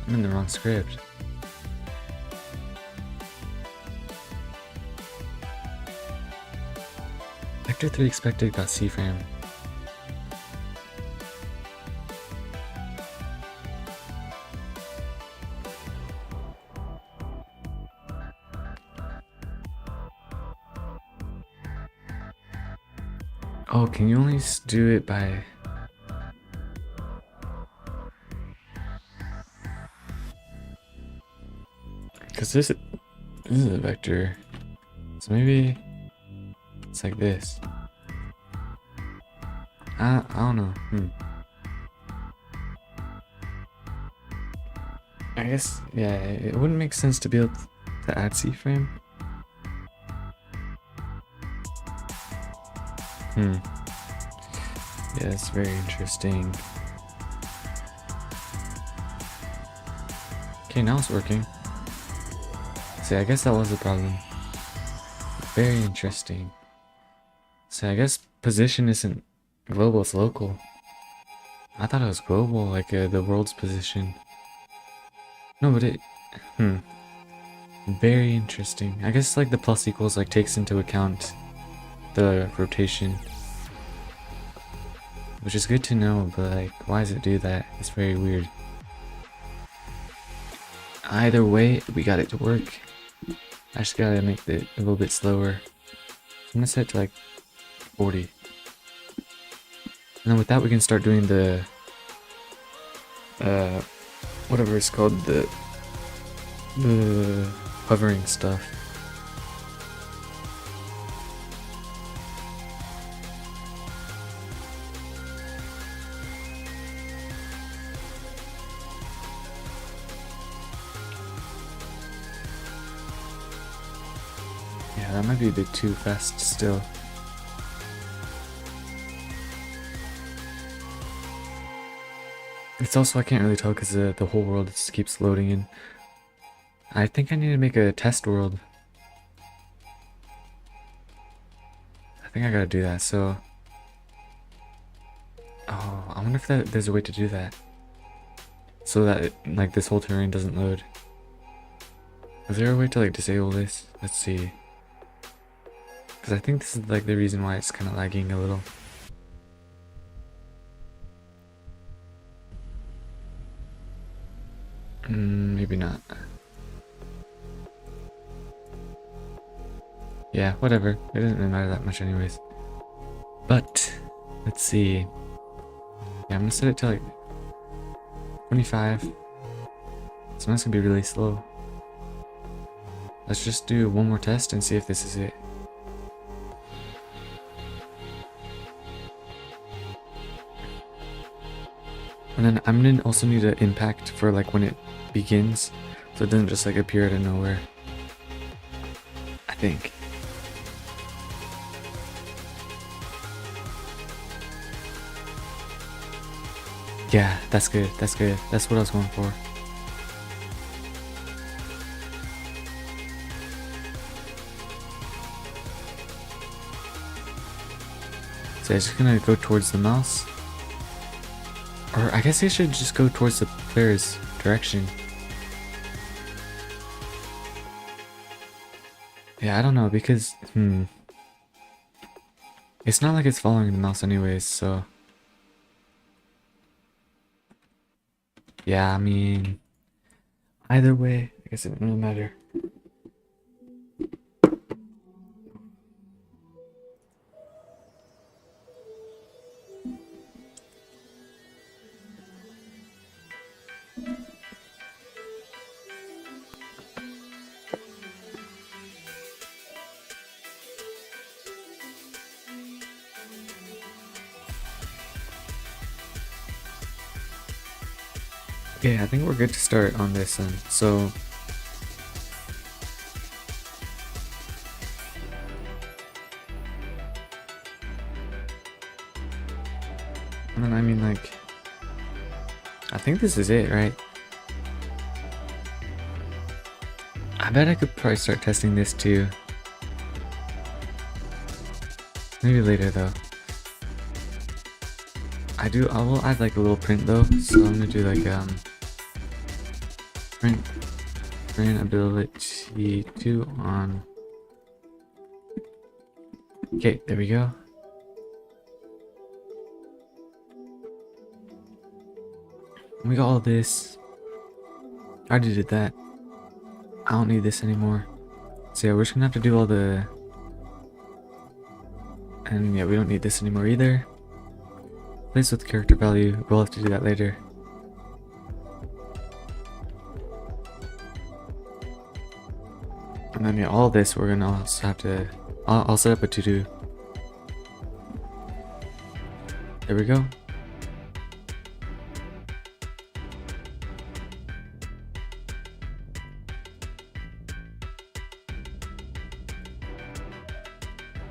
I'm in the wrong script. Vector 3 expected got C-frame. Oh, can you only do it by... Because this is a vector. So maybe it's like this. I don't know. I guess, yeah, it wouldn't make sense to be able to add C-frame. Yeah, it's very interesting. Okay, now it's working. See, I guess that was the problem. Very interesting. So I guess position isn't global, it's local. I thought it was global, like the world's position. No, but it... Very interesting. I guess like the plus equals like takes into account the rotation. Which is good to know, but like, why does it do that? It's very weird. Either way, we got it to work. I just gotta make it a little bit slower. I'm gonna set it to like 40. And then with that we can start doing the whatever it's called, the hovering stuff. that might be a bit too fast still. It's also, I can't really tell because the whole world just keeps loading in. I think I need to make a test world. I think I gotta do that, so... Oh, I wonder if there's a way to do that. So that, like, this whole terrain doesn't load. Is there a way to, like, disable this? Let's see. Because I think this is, like, the reason why it's kind of lagging a little. Maybe not. Yeah, whatever. It doesn't really matter that much anyways. But, let's see. Yeah, I'm gonna set it to like 25. So that's gonna be really slow. Let's just do one more test and see if this is it. And then I'm gonna also need an impact for like when it begins, so it doesn't just like appear out of nowhere. I think. Yeah, that's good. That's good. That's what I was going for. So I'm just gonna go towards the mouse. Or I guess I should just go towards the player's direction. Yeah, I don't know because, it's not like it's following the mouse anyways, so... Yeah, I mean... Either way, I guess it doesn't matter. Okay, I think we're good to start on this then. So... And then I mean like... I think this is it, right? I bet I could probably start testing this too. Maybe later though. I will add like a little print though, so I'm gonna do like print ability 2 on. Okay, there we go. We got all this. I already did that. I don't need this anymore. So yeah, we're just gonna have to do all the... And yeah, we don't need this anymore either. Place with character value, we'll have to do that later. And then yeah, all this we're gonna also have to... I'll set up a to-do. There we go.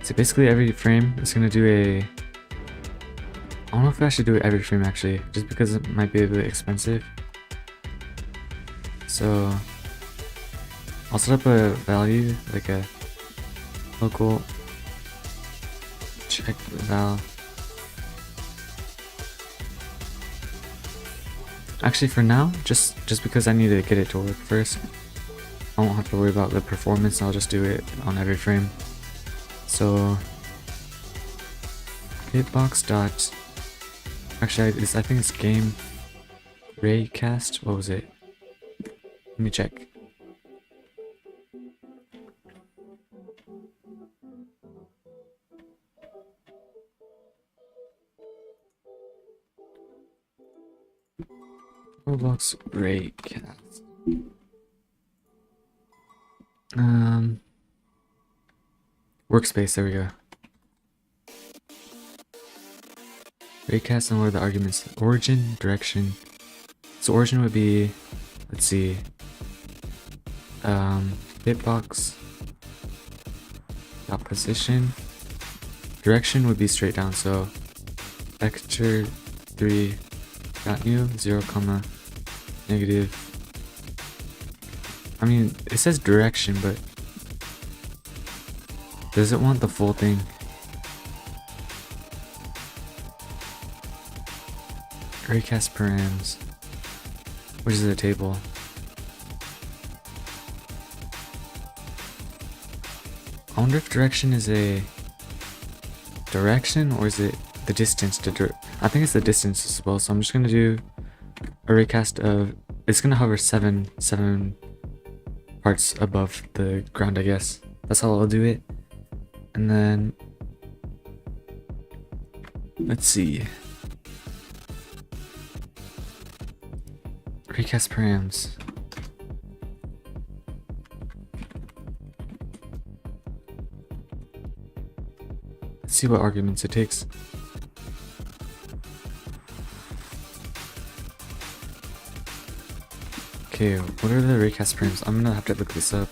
So basically every frame is going to do a... I don't know if I should do it every frame actually, just because it might be a bit expensive. So I'll set up a value, like a local check val. Actually for now, just because I need to get it to work first, I won't have to worry about the performance, I'll just do it on every frame. So hitbox dot, actually I think it's game raycast. What was it? Let me check. Roblox raycast. Workspace, there we go. Raycast and what are the arguments? Origin, direction. So origin would be, let's see, hitbox dot position. Direction would be straight down, so vector 3 dot new 0 comma negative. I mean, it says direction, but does it want the full thing? Raycast params, which is a table. I wonder if direction is a direction or is it the distance to I think it's the distance as well, so I'm just gonna do a raycast of, it's gonna hover seven parts above the ground, I guess. That's how I'll do it. And then let's see. Raycast params. Let's see what arguments it takes. Okay, what are the raycast params? I'm gonna have to look this up.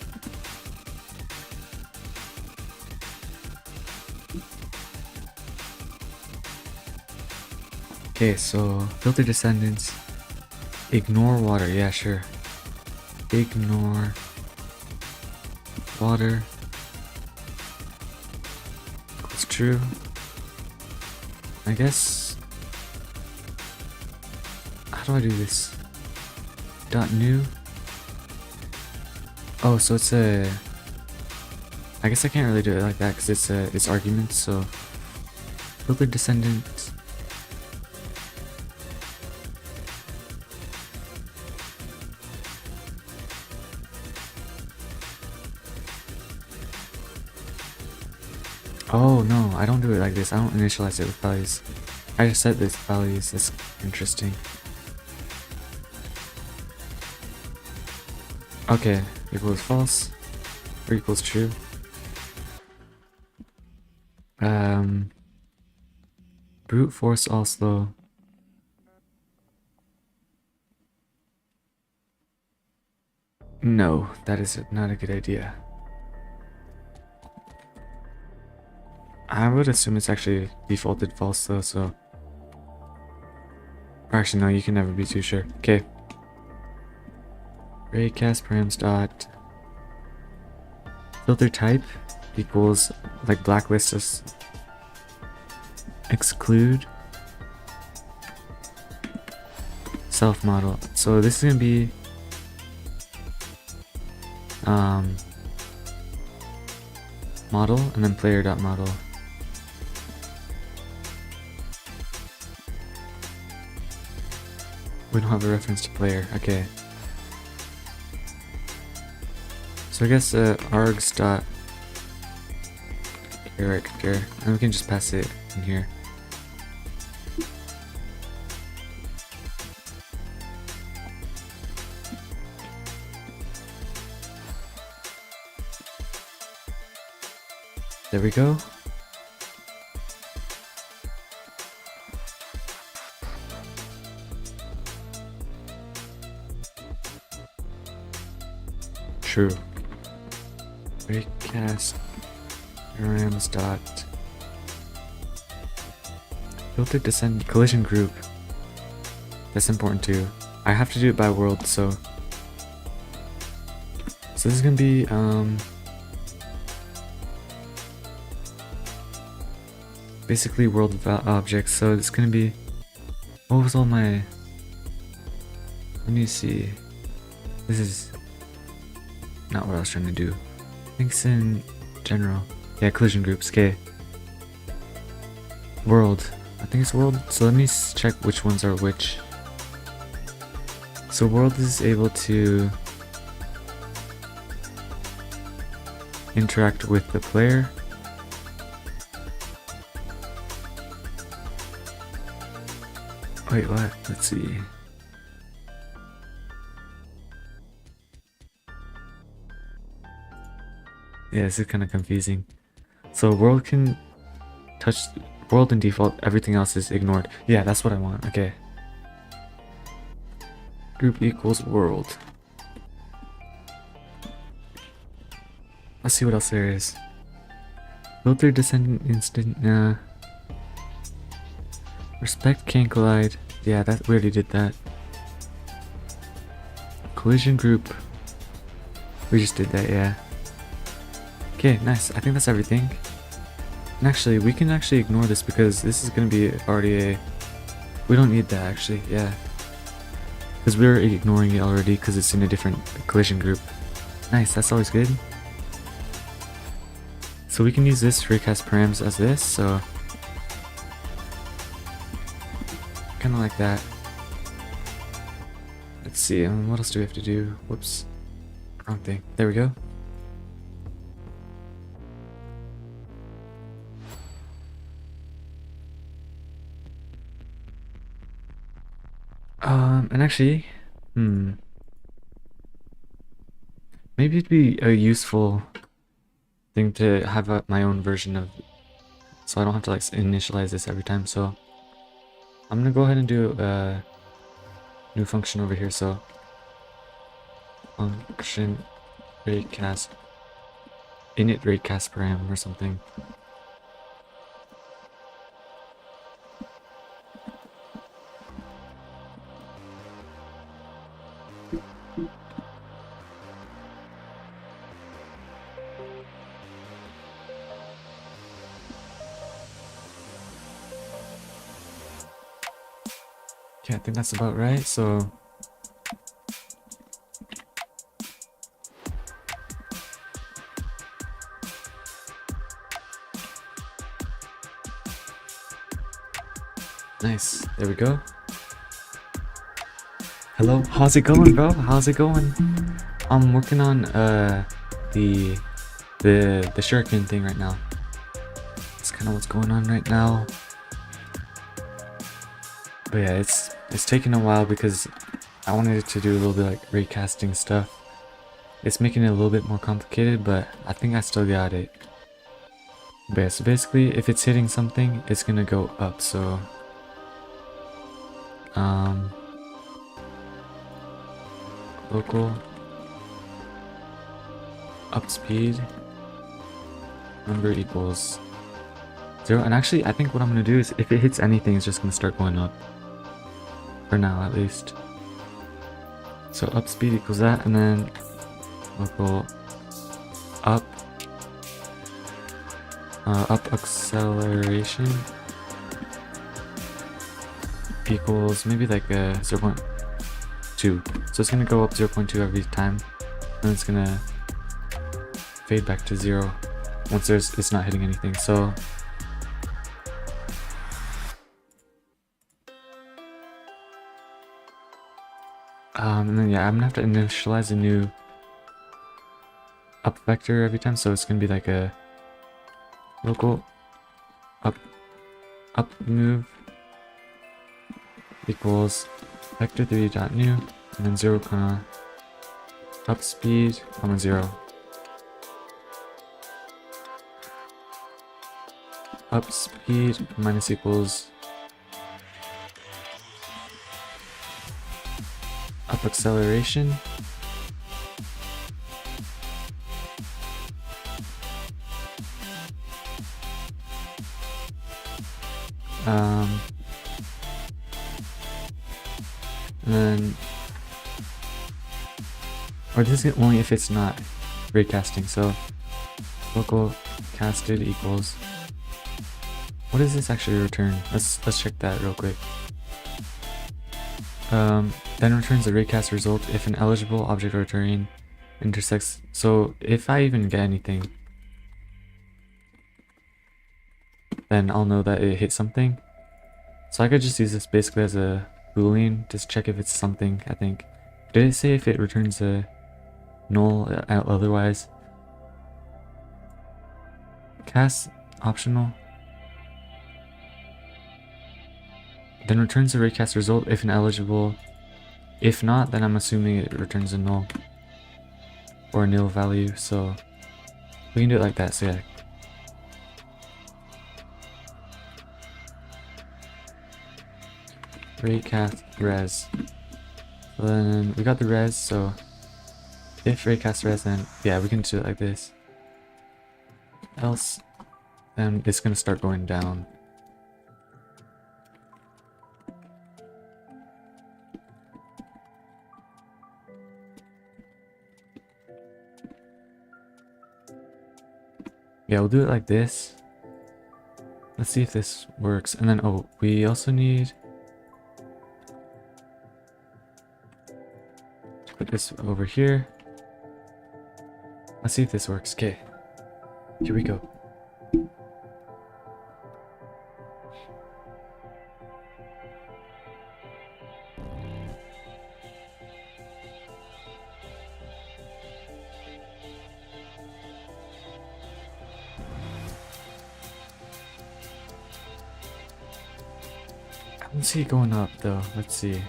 Okay, so filter descendants. Ignore water, yeah, sure. Ignore water. It's true. I guess. How do I do this? Dot new. Oh, so it's a. I guess I can't really do it like that because it's arguments. So filter descendants. Oh no, I don't do it like this. I don't initialize it with values. I just set this values. That's interesting. Okay, equals false or equals true. Brute force all slow. No, that is not a good idea. I would assume it's actually defaulted false though, so. Or actually, no, you can never be too sure. Okay. Raycast params dot filter type equals like blacklist us exclude self model. So this is gonna be model and then player dot model. We don't have a reference to player. Okay. So I guess args dot character, and we can just pass it in here. There we go. True. Raycast params dot filter descend collision group. That's important too. I have to do it by world, so this is gonna be basically world objects. So it's gonna be, what was all my, let me see, this is not what I was trying to do. I think it's in general. Yeah, collision groups. Okay. World. I think it's world. So let me check which ones are which. So world is able to interact with the player. Wait, what? Let's see. Yeah, this is kind of confusing. So world can touch world and default, everything else is ignored. Yeah, that's what I want. Okay. Group equals world. Let's see what else there is. Filter descendant instant. Respect can't collide. Yeah, that we already did that. Collision group. We just did that, yeah. Okay, nice. I think that's everything. And actually, we can actually ignore this because this is gonna be already a... We don't need that actually, yeah. Because we're ignoring it already because it's in a different collision group. Nice, that's always good. So we can use this recast params as this, so... Kinda like that. Let's see, what else do we have to do? Whoops. Wrong thing. There we go. And actually, maybe it'd be a useful thing to have my own version of, so I don't have to like initialize this every time. So I'm gonna go ahead and do a new function over here. So function ratecast init ratecast param or something. Okay, I think that's about right. So nice. There we go. Hello, how's it going, bro? How's it going? I'm working on the shuriken thing right now. That's kind of what's going on right now. But yeah, it's taking a while because I wanted it to do a little bit like recasting stuff. It's making it a little bit more complicated, but I think I still got it. But yeah, so basically if it's hitting something, it's gonna go up. So local up speed number equals 0. And actually I think what I'm gonna do is if it hits anything, it's just gonna start going up. For now at least. So up speed equals that, and then local up up acceleration equals maybe like a 0.2. So it's gonna go up 0.2 every time, and it's gonna fade back to 0 once it's not hitting anything. So and then yeah, I'm gonna have to initialize a new up vector every time, so it's gonna be like a local up move equals vector3.new and then 0, up speed, 0. Up speed minus equals up acceleration and then, or this is only if it's not recasting. So local casted equals, what does this actually return? Let's check that real quick. Then returns the raycast result if an eligible object or terrain intersects. So if I even get anything, then I'll know that it hit something. So I could just use this basically as a boolean, just check if it's something, I think. Did it say if it returns a null otherwise? Cast optional. Then returns the raycast result if an eligible. If not, then I'm assuming it returns a null or a nil value. So we can do it like that. So yeah. Raycast res. So then we got the res. So if raycast res, then yeah, we can do it like this. Else then it's gonna start going down. Yeah, we'll do it like this. Let's see if this works. And then, oh, we also need to put this over here. Let's see if this works. Okay, here we go. I don't see it going up though. Let's see.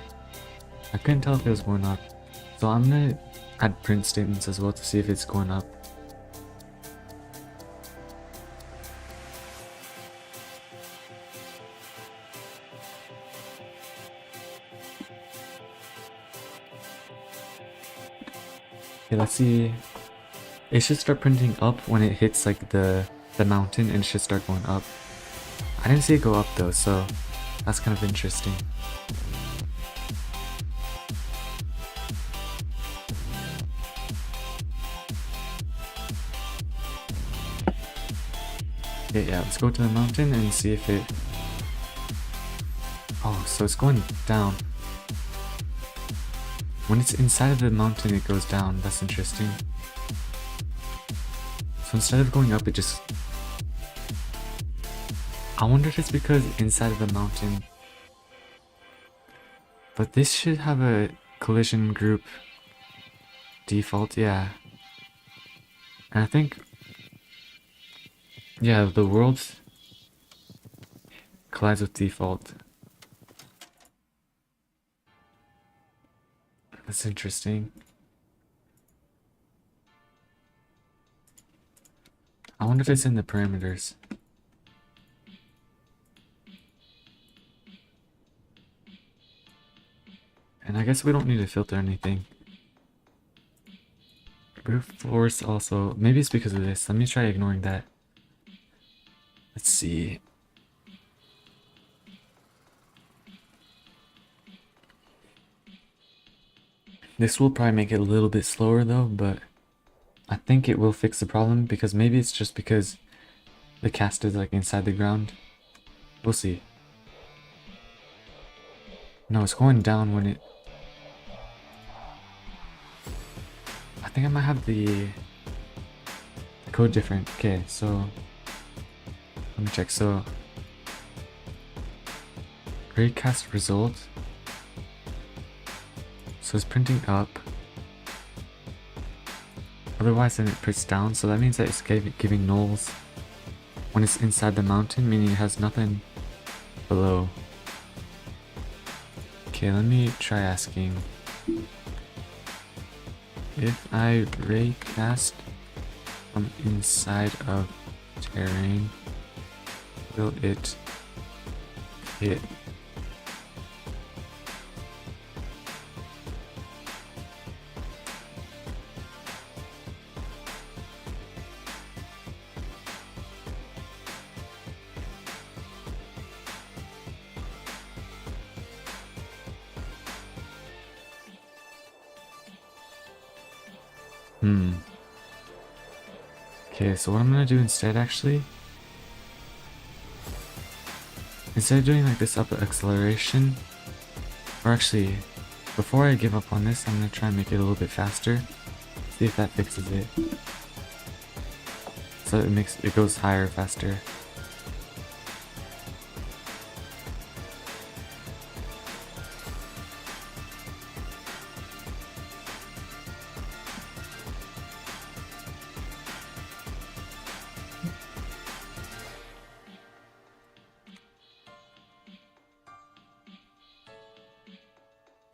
I couldn't tell if it was going up. So I'm gonna add print statements as well to see if it's going up. Okay, let's see. It should start printing up when it hits like the mountain, and it should start going up. I didn't see it go up though, so that's kind of interesting. Okay, yeah, let's go to the mountain and see if it... Oh, so it's going down. When it's inside of the mountain, it goes down. That's interesting. So instead of going up, it just... I wonder if it's because inside of the mountain... But this should have a collision group default, yeah. And I think... Yeah, the world collides with default. That's interesting. I wonder if it's in the parameters. And I guess we don't need to filter anything. Brute force also, maybe it's because of this. Let me try ignoring that. Let's see. This will probably make it a little bit slower though, but I think it will fix the problem, because maybe it's just because the cast is like inside the ground. We'll see. No, it's going down when it... I think I might have the code different. Okay, so let me check. So raycast result. So it's printing up. Otherwise then it prints down. So that means that it's giving nulls when it's inside the mountain, meaning it has nothing below. Okay, let me try asking. If I raycast from inside of terrain, will it hit? Okay, so what I'm gonna do instead, actually, instead of doing like this up acceleration, or actually, before I give up on this, I'm gonna try and make it a little bit faster. See if that fixes it. So it goes higher faster.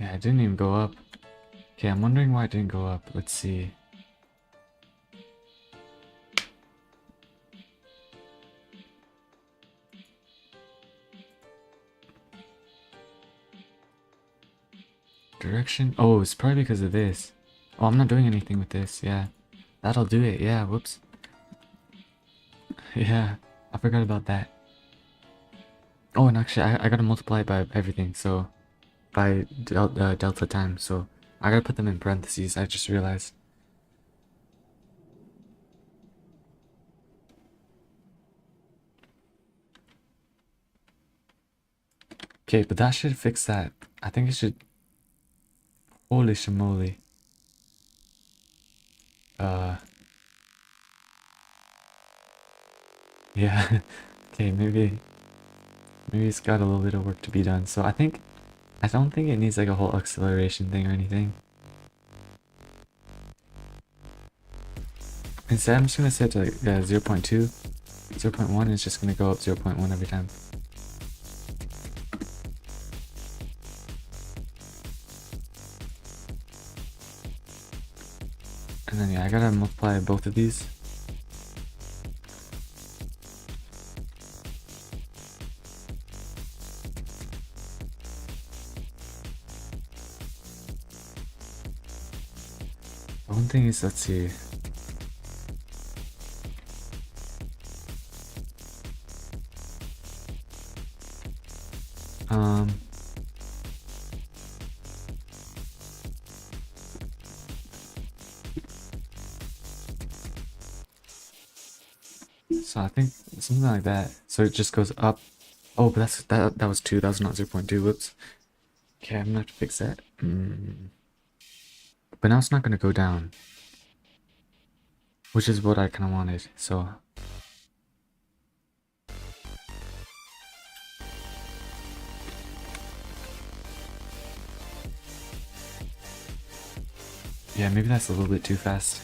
Yeah, it didn't even go up. Okay, I'm wondering why it didn't go up. Let's see. Direction? Oh, it's probably because of this. Oh, I'm not doing anything with this. Yeah, that'll do it. Yeah, whoops. Yeah, I forgot about that. Oh, and actually, I gotta multiply by everything, so by delta time, so I gotta put them in parentheses, I just realized. Okay, but that should fix that. I think it should... Holy shimoly. Yeah. Okay, maybe it's got a little bit of work to be done. So I don't think it needs like a whole acceleration thing or anything. Instead, I'm just gonna set to like 0.2. 0.1 is just gonna go up 0.1 every time. And then yeah, I gotta multiply both of these. One thing is, let's see. So I think something like that. So it just goes up. Oh, but that was 2. That was not 0.2. Whoops. Okay, I'm gonna have to fix that. But now it's not gonna go down, which is what I kind of wanted. So yeah, maybe that's a little bit too fast.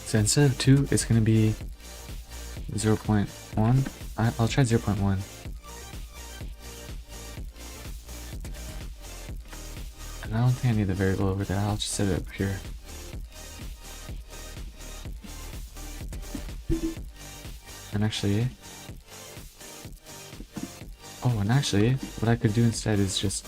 So instead of 2, it's gonna be 0.1. I'll try 0.1. And I don't think I need the variable over there. I'll just set it up here. And actually, what I could do instead is just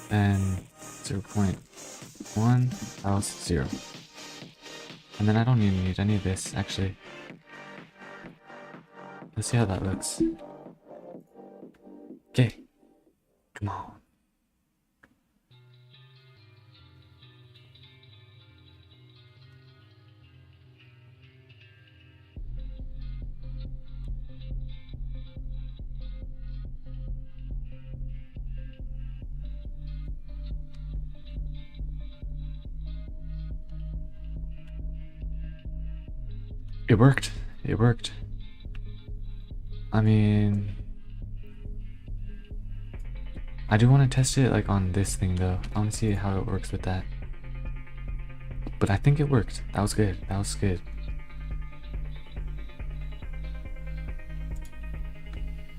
and 0.1 else 0. And then I don't even need any of this, actually. Let's see how that looks. Okay. Come on. It worked. It worked. I mean, I do want to test it like on this thing though. I want to see how it works with that. But I think it worked. That was good. That was good.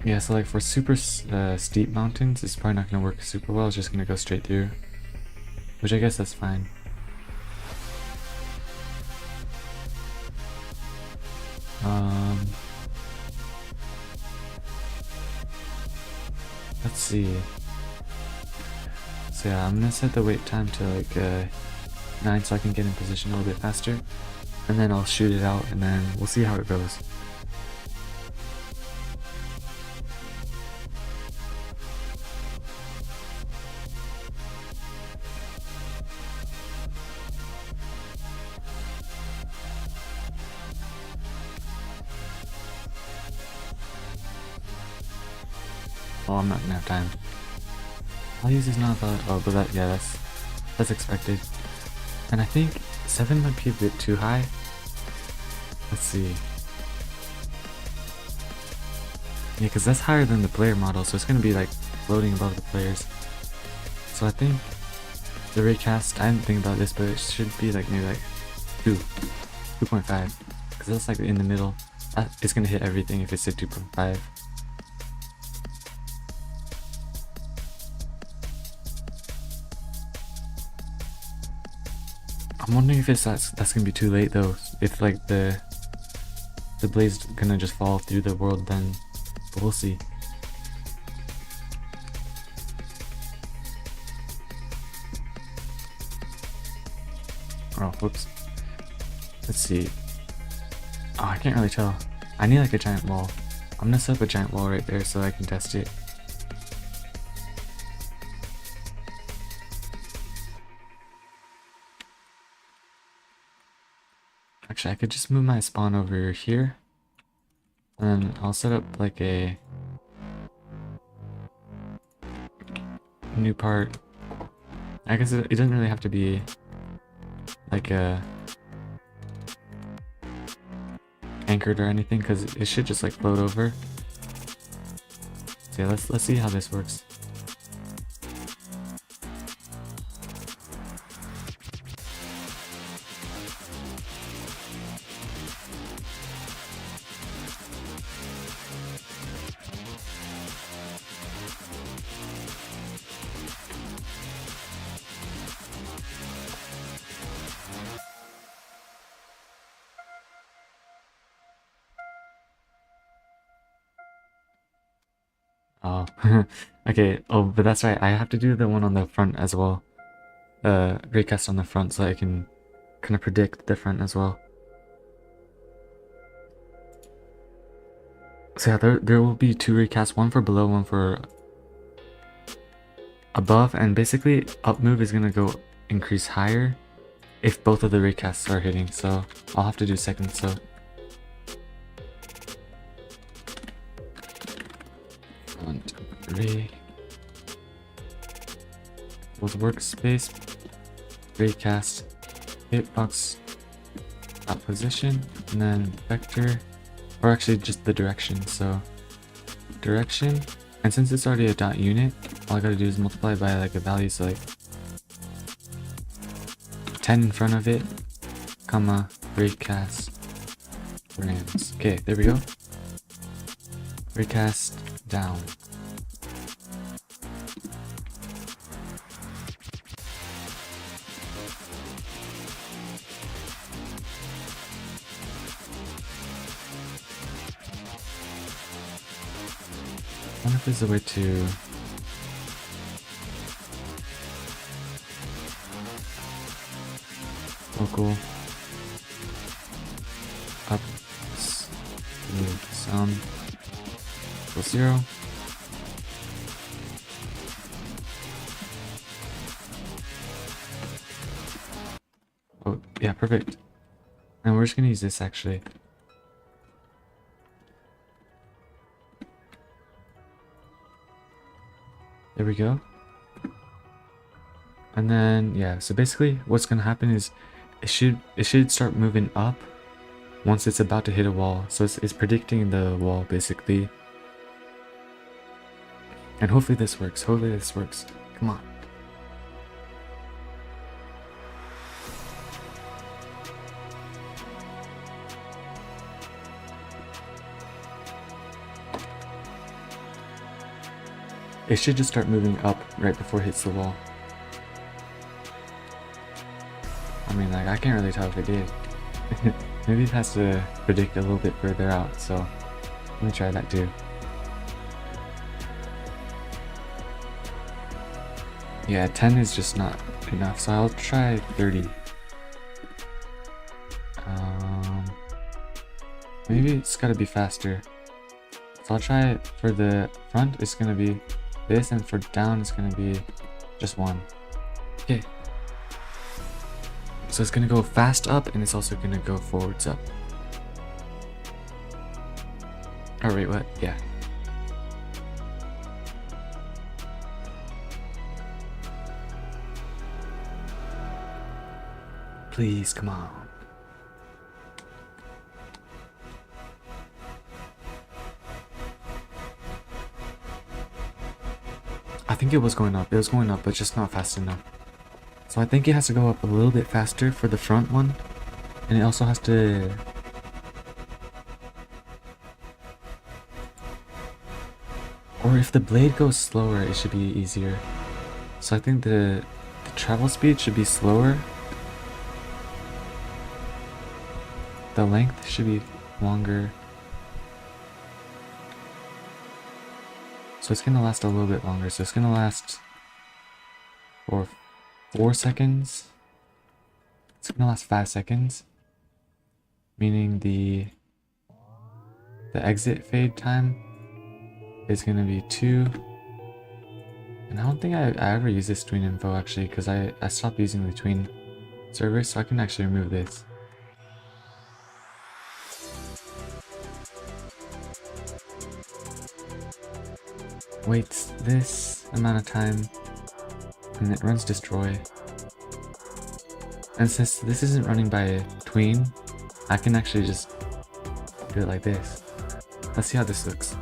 Yeah, so like for super steep mountains, it's probably not going to work super well. It's just going to go straight through. Which I guess that's fine. Let's see. So yeah, I'm gonna set the wait time to like 9 so I can get in position a little bit faster. And then I'll shoot it out and then we'll see how it goes. Oh, I'm not gonna have time. I'll use these not valid. Oh, but that, yeah, that's expected. And I think 7 might be a bit too high. Let's see. Yeah, because that's higher than the player model, so it's gonna be like floating above the players. So I think the raycast, I didn't think about this, but it should be like maybe like 2.5, because that's like in the middle. It's gonna hit everything if it's at 2.5. I'm wondering if that's gonna be too late though. If like the the blade's gonna just fall through the world then, but we'll see. Oh, whoops. Let's see. Oh, I can't really tell. I need like a giant wall. I'm gonna set up a giant wall right there so I can test it. Actually, I could just move my spawn over here. And I'll set up like a new part. I guess it doesn't really have to be like a anchored or anything, because it should just like float over. So yeah, let's see how this works. Oh, okay. Oh, but that's right. I have to do the one on the front as well. Raycast on the front so I can kind of predict the front as well. So yeah, there will be two raycasts, one for below, one for above, and basically up move is gonna go increase higher if both of the raycasts are hitting. So I'll have to do second. So. Ray with workspace, raycast, hitbox, position, and then vector, or actually just the direction. So direction, and since it's already a dot unit, all I gotta do is multiply by like a value, so like 10 in front of it, comma, raycast, rams. Okay, there we go. Raycast down. I wonder if there's a way to local up sound equals 0. Oh yeah, perfect. And we're just gonna use this actually. There we go. And then yeah, so basically what's gonna happen is it should start moving up once it's about to hit a wall. So it's predicting the wall basically. And hopefully this works. Hopefully this works. Come on. It should just start moving up right before it hits the wall. I mean, like, I can't really tell if it did. Maybe it has to predict a little bit further out, so let me try that too. Yeah, 10 is just not enough, so I'll try 30. Maybe it's gotta be faster. So I'll try it for the front, it's gonna be this, and for down, it's gonna be just 1. Okay. So it's gonna go fast up, and it's also gonna go forwards up. Oh wait, what? Yeah. Please, come on. I think it was going up. It was going up, but just not fast enough. So I think it has to go up a little bit faster for the front one. And it also has to... Or if the blade goes slower, it should be easier. So I think the travel speed should be slower. The length should be longer. So it's gonna last a little bit longer. So it's gonna last for 4 seconds. It's gonna last 5 seconds. Meaning the exit fade time is gonna be 2. And I don't think I ever use this tween info actually, because I stopped using the tween server, so I can actually remove this. Waits this amount of time, and it runs destroy. And since this isn't running by tween, I can actually just do it like this. Let's see how this looks.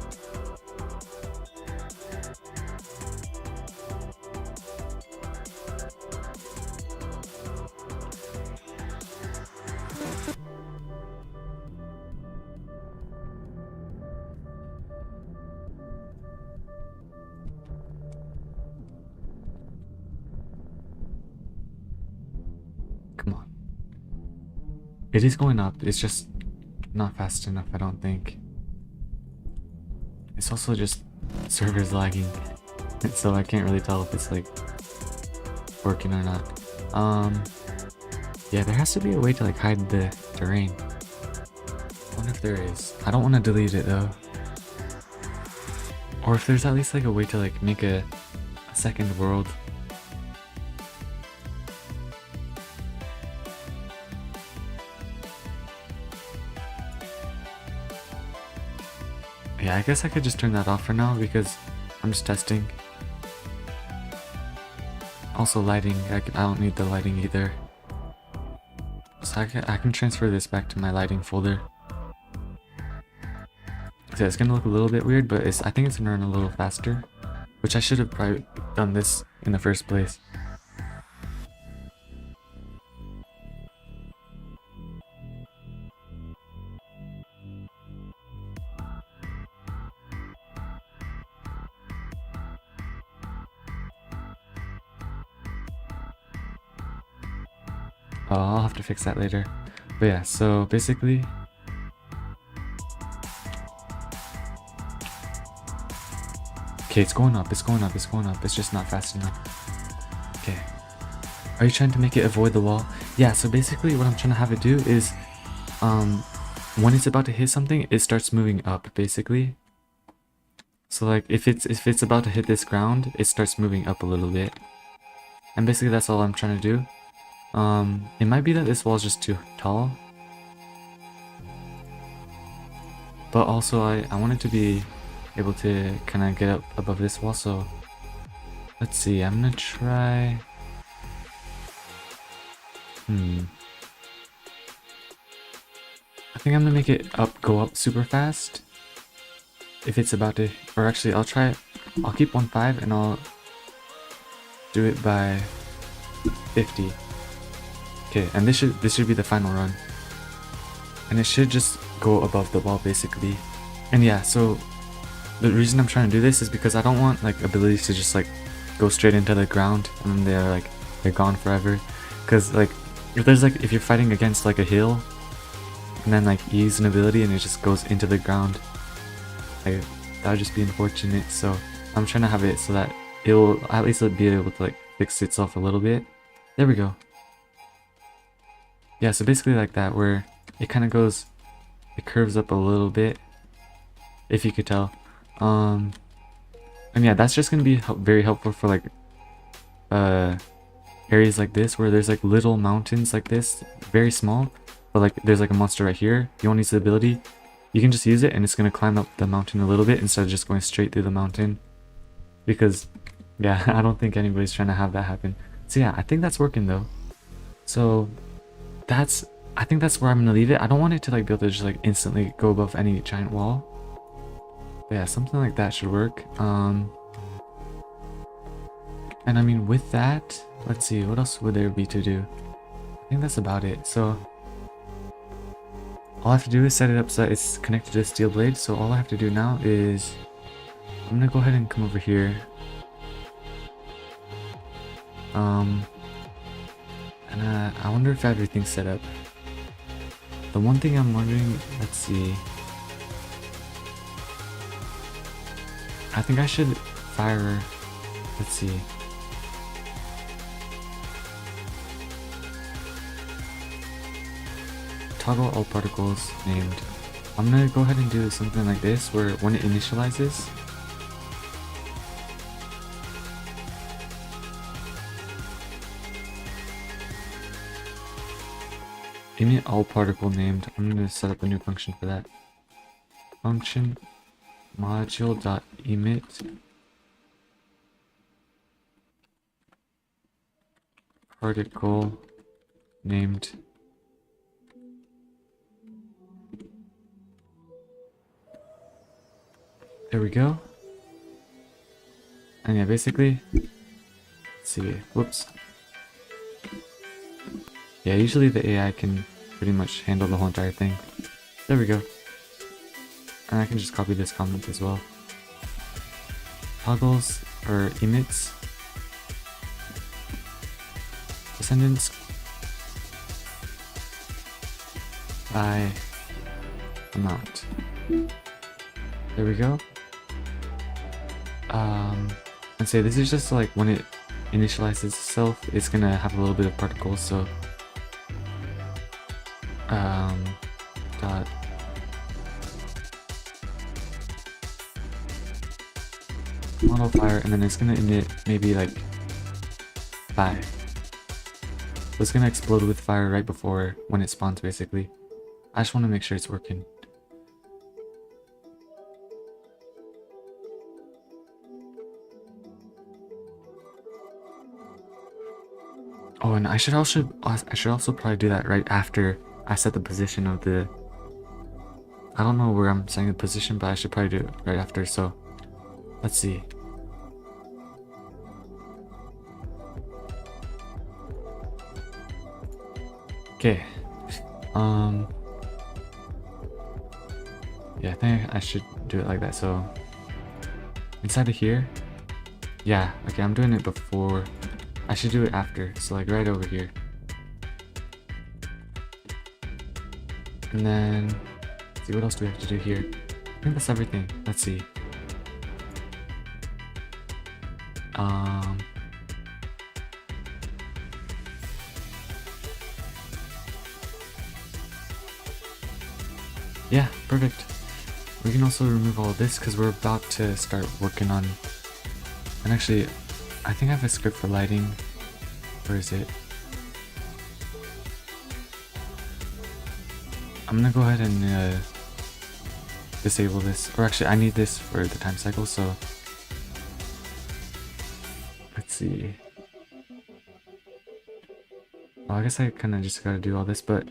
Come on. It is going up, it's just not fast enough, I don't think. It's also just server's lagging, so I can't really tell if it's like working or not. Yeah, there has to be a way to like hide the terrain. I wonder if there is. I don't want to delete it though. Or if there's at least like a way to like make a second world. Yeah, I guess I could just turn that off for now because I'm just testing. Also lighting, I don't need the lighting either. So I can transfer this back to my lighting folder. So it's gonna look a little bit weird, but I think it's gonna run a little faster. Which I should have probably done this in the first place. Oh, I'll have to fix that later. But yeah, so basically, okay, it's going up, it's going up, it's going up. It's just not fast enough. Okay. Are you trying to make it avoid the wall? Yeah, so basically what I'm trying to have it do is, when it's about to hit something, it starts moving up, basically. So like, if it's about to hit this ground, it starts moving up a little bit. And basically that's all I'm trying to do. It might be that this wall is just too tall. But also I want it to be able to kind of get up above this wall, so let's see, I'm gonna try... I think I'm gonna make it go up super fast. If it's about to, or actually I'll keep 1.5 and I'll do it by 50. Okay, and this should be the final run. And it should just go above the wall basically. And yeah, so the reason I'm trying to do this is because I don't want like abilities to just like go straight into the ground and then they're gone forever. Cause like if you're fighting against like a hill and then like you use an ability and it just goes into the ground, like that would just be unfortunate. So I'm trying to have it so that it will at least be able to like fix itself a little bit. There we go. Yeah, so basically like that, where it kind of goes, it curves up a little bit, if you could tell. And yeah, that's just gonna be very helpful for like areas like this where there's like little mountains like this, very small, but like there's like a monster right here. You won't use the ability, you can just use it and it's gonna climb up the mountain a little bit instead of just going straight through the mountain. Because yeah, I don't think anybody's trying to have that happen. So yeah, I think that's working though. So I think that's where I'm gonna leave it. I don't want it to like be able to just like instantly go above any giant wall. But yeah, something like that should work. And I mean with that, let's see, what else would there be to do? I think that's about it. So all I have to do is set it up so that it's connected to the steel blade. So all I have to do now is I'm gonna go ahead and come over here. And I wonder if everything's set up. The one thing I'm wondering, let's see. I think I should fire, let's see. Toggle all particles named. I'm gonna go ahead and do something like this where when it initializes, init all particle named. I'm gonna set up a new function for that. Function module.emit particle named. There we go. And yeah, basically, let's see, whoops. Yeah, usually the AI can pretty much handle the whole entire thing. There we go. And I can just copy this comment as well. Toggles or emits descendants by amount. There we go. And say this is just like when it initializes itself, it's gonna have a little bit of particles, so dot model fire, and then it's gonna init maybe like 5. So it's gonna explode with fire right before when it spawns basically. I just want to make sure it's working. Oh, and I should also probably do that right after I set the position of the. I don't know where I'm setting the position, but I should probably do it right after. So, let's see. Okay. Yeah, I think I should do it like that. So, inside of here. Yeah. Okay, I'm doing it before. I should do it after, so like right over here. And then, let's see, what else do we have to do here? I think that's everything. Let's see. Yeah, perfect. We can also remove all of this because we're about to start working on, and actually, I think I have a script for lighting. Where is it? I'm gonna go ahead and disable this. Or actually, I need this for the time cycle, so let's see. Well, I guess I kind of just gotta do all this, but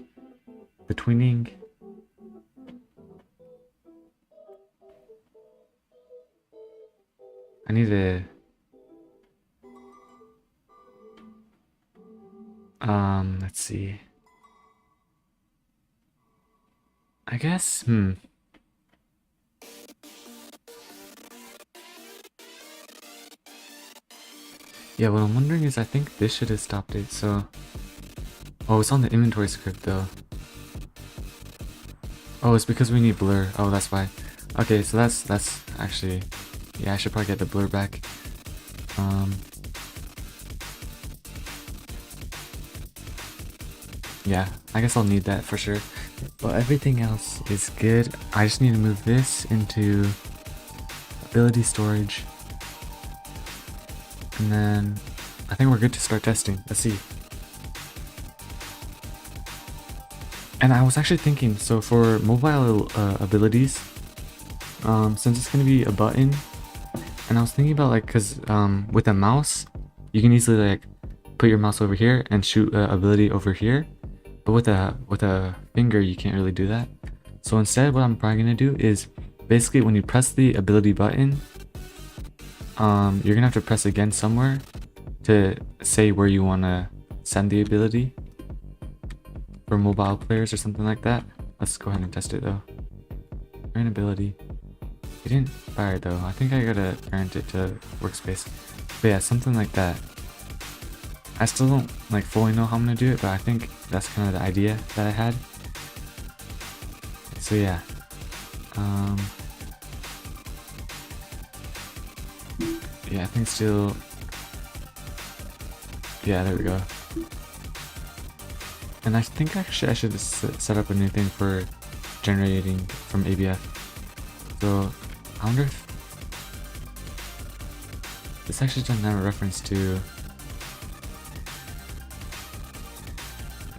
the tweening. I need to. Let's see. I guess, Yeah, what I'm wondering is I think this should have stopped it, so. Oh, it's on the inventory script though. Oh, it's because we need blur. Oh, that's why. Okay, so that's actually. Yeah, I should probably get the blur back. Yeah, I guess I'll need that for sure. But everything else is good. I just need to move this into ability storage. And then I think we're good to start testing. Let's see. And I was actually thinking, so for mobile abilities, since it's going to be a button, and I was thinking about like, cause with a mouse, you can easily like put your mouse over here and shoot an ability over here. But with a finger, you can't really do that. So instead, what I'm probably gonna do is basically when you press the ability button, you're gonna have to press again somewhere to say where you wanna send the ability for mobile players or something like that. Let's go ahead and test it though. Parent ability. It didn't fire though. I think I gotta parent it to workspace. But yeah, something like that. I still don't like fully know how I'm gonna do it, but I think that's kind of the idea that I had. So yeah. Yeah, I think still. Yeah, there we go. And I think actually I should set up a new thing for generating from ABF. So I wonder if this actually doesn't have a reference to.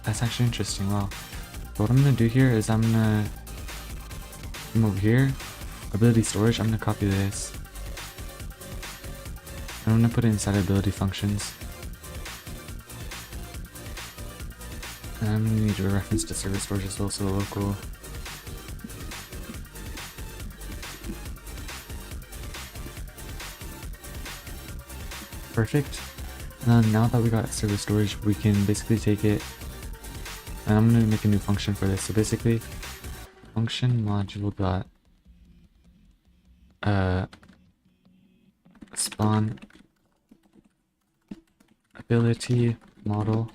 That's actually interesting. Wow. So what I'm gonna do here is I'm gonna come over here, ability storage. I'm gonna copy this. And I'm gonna put it inside ability functions. And I'm gonna need a reference to server storage as well, so local. Perfect. And then now that we got server storage, we can basically take it, and I'm gonna make a new function for this. So basically, function module dot spawn ability model,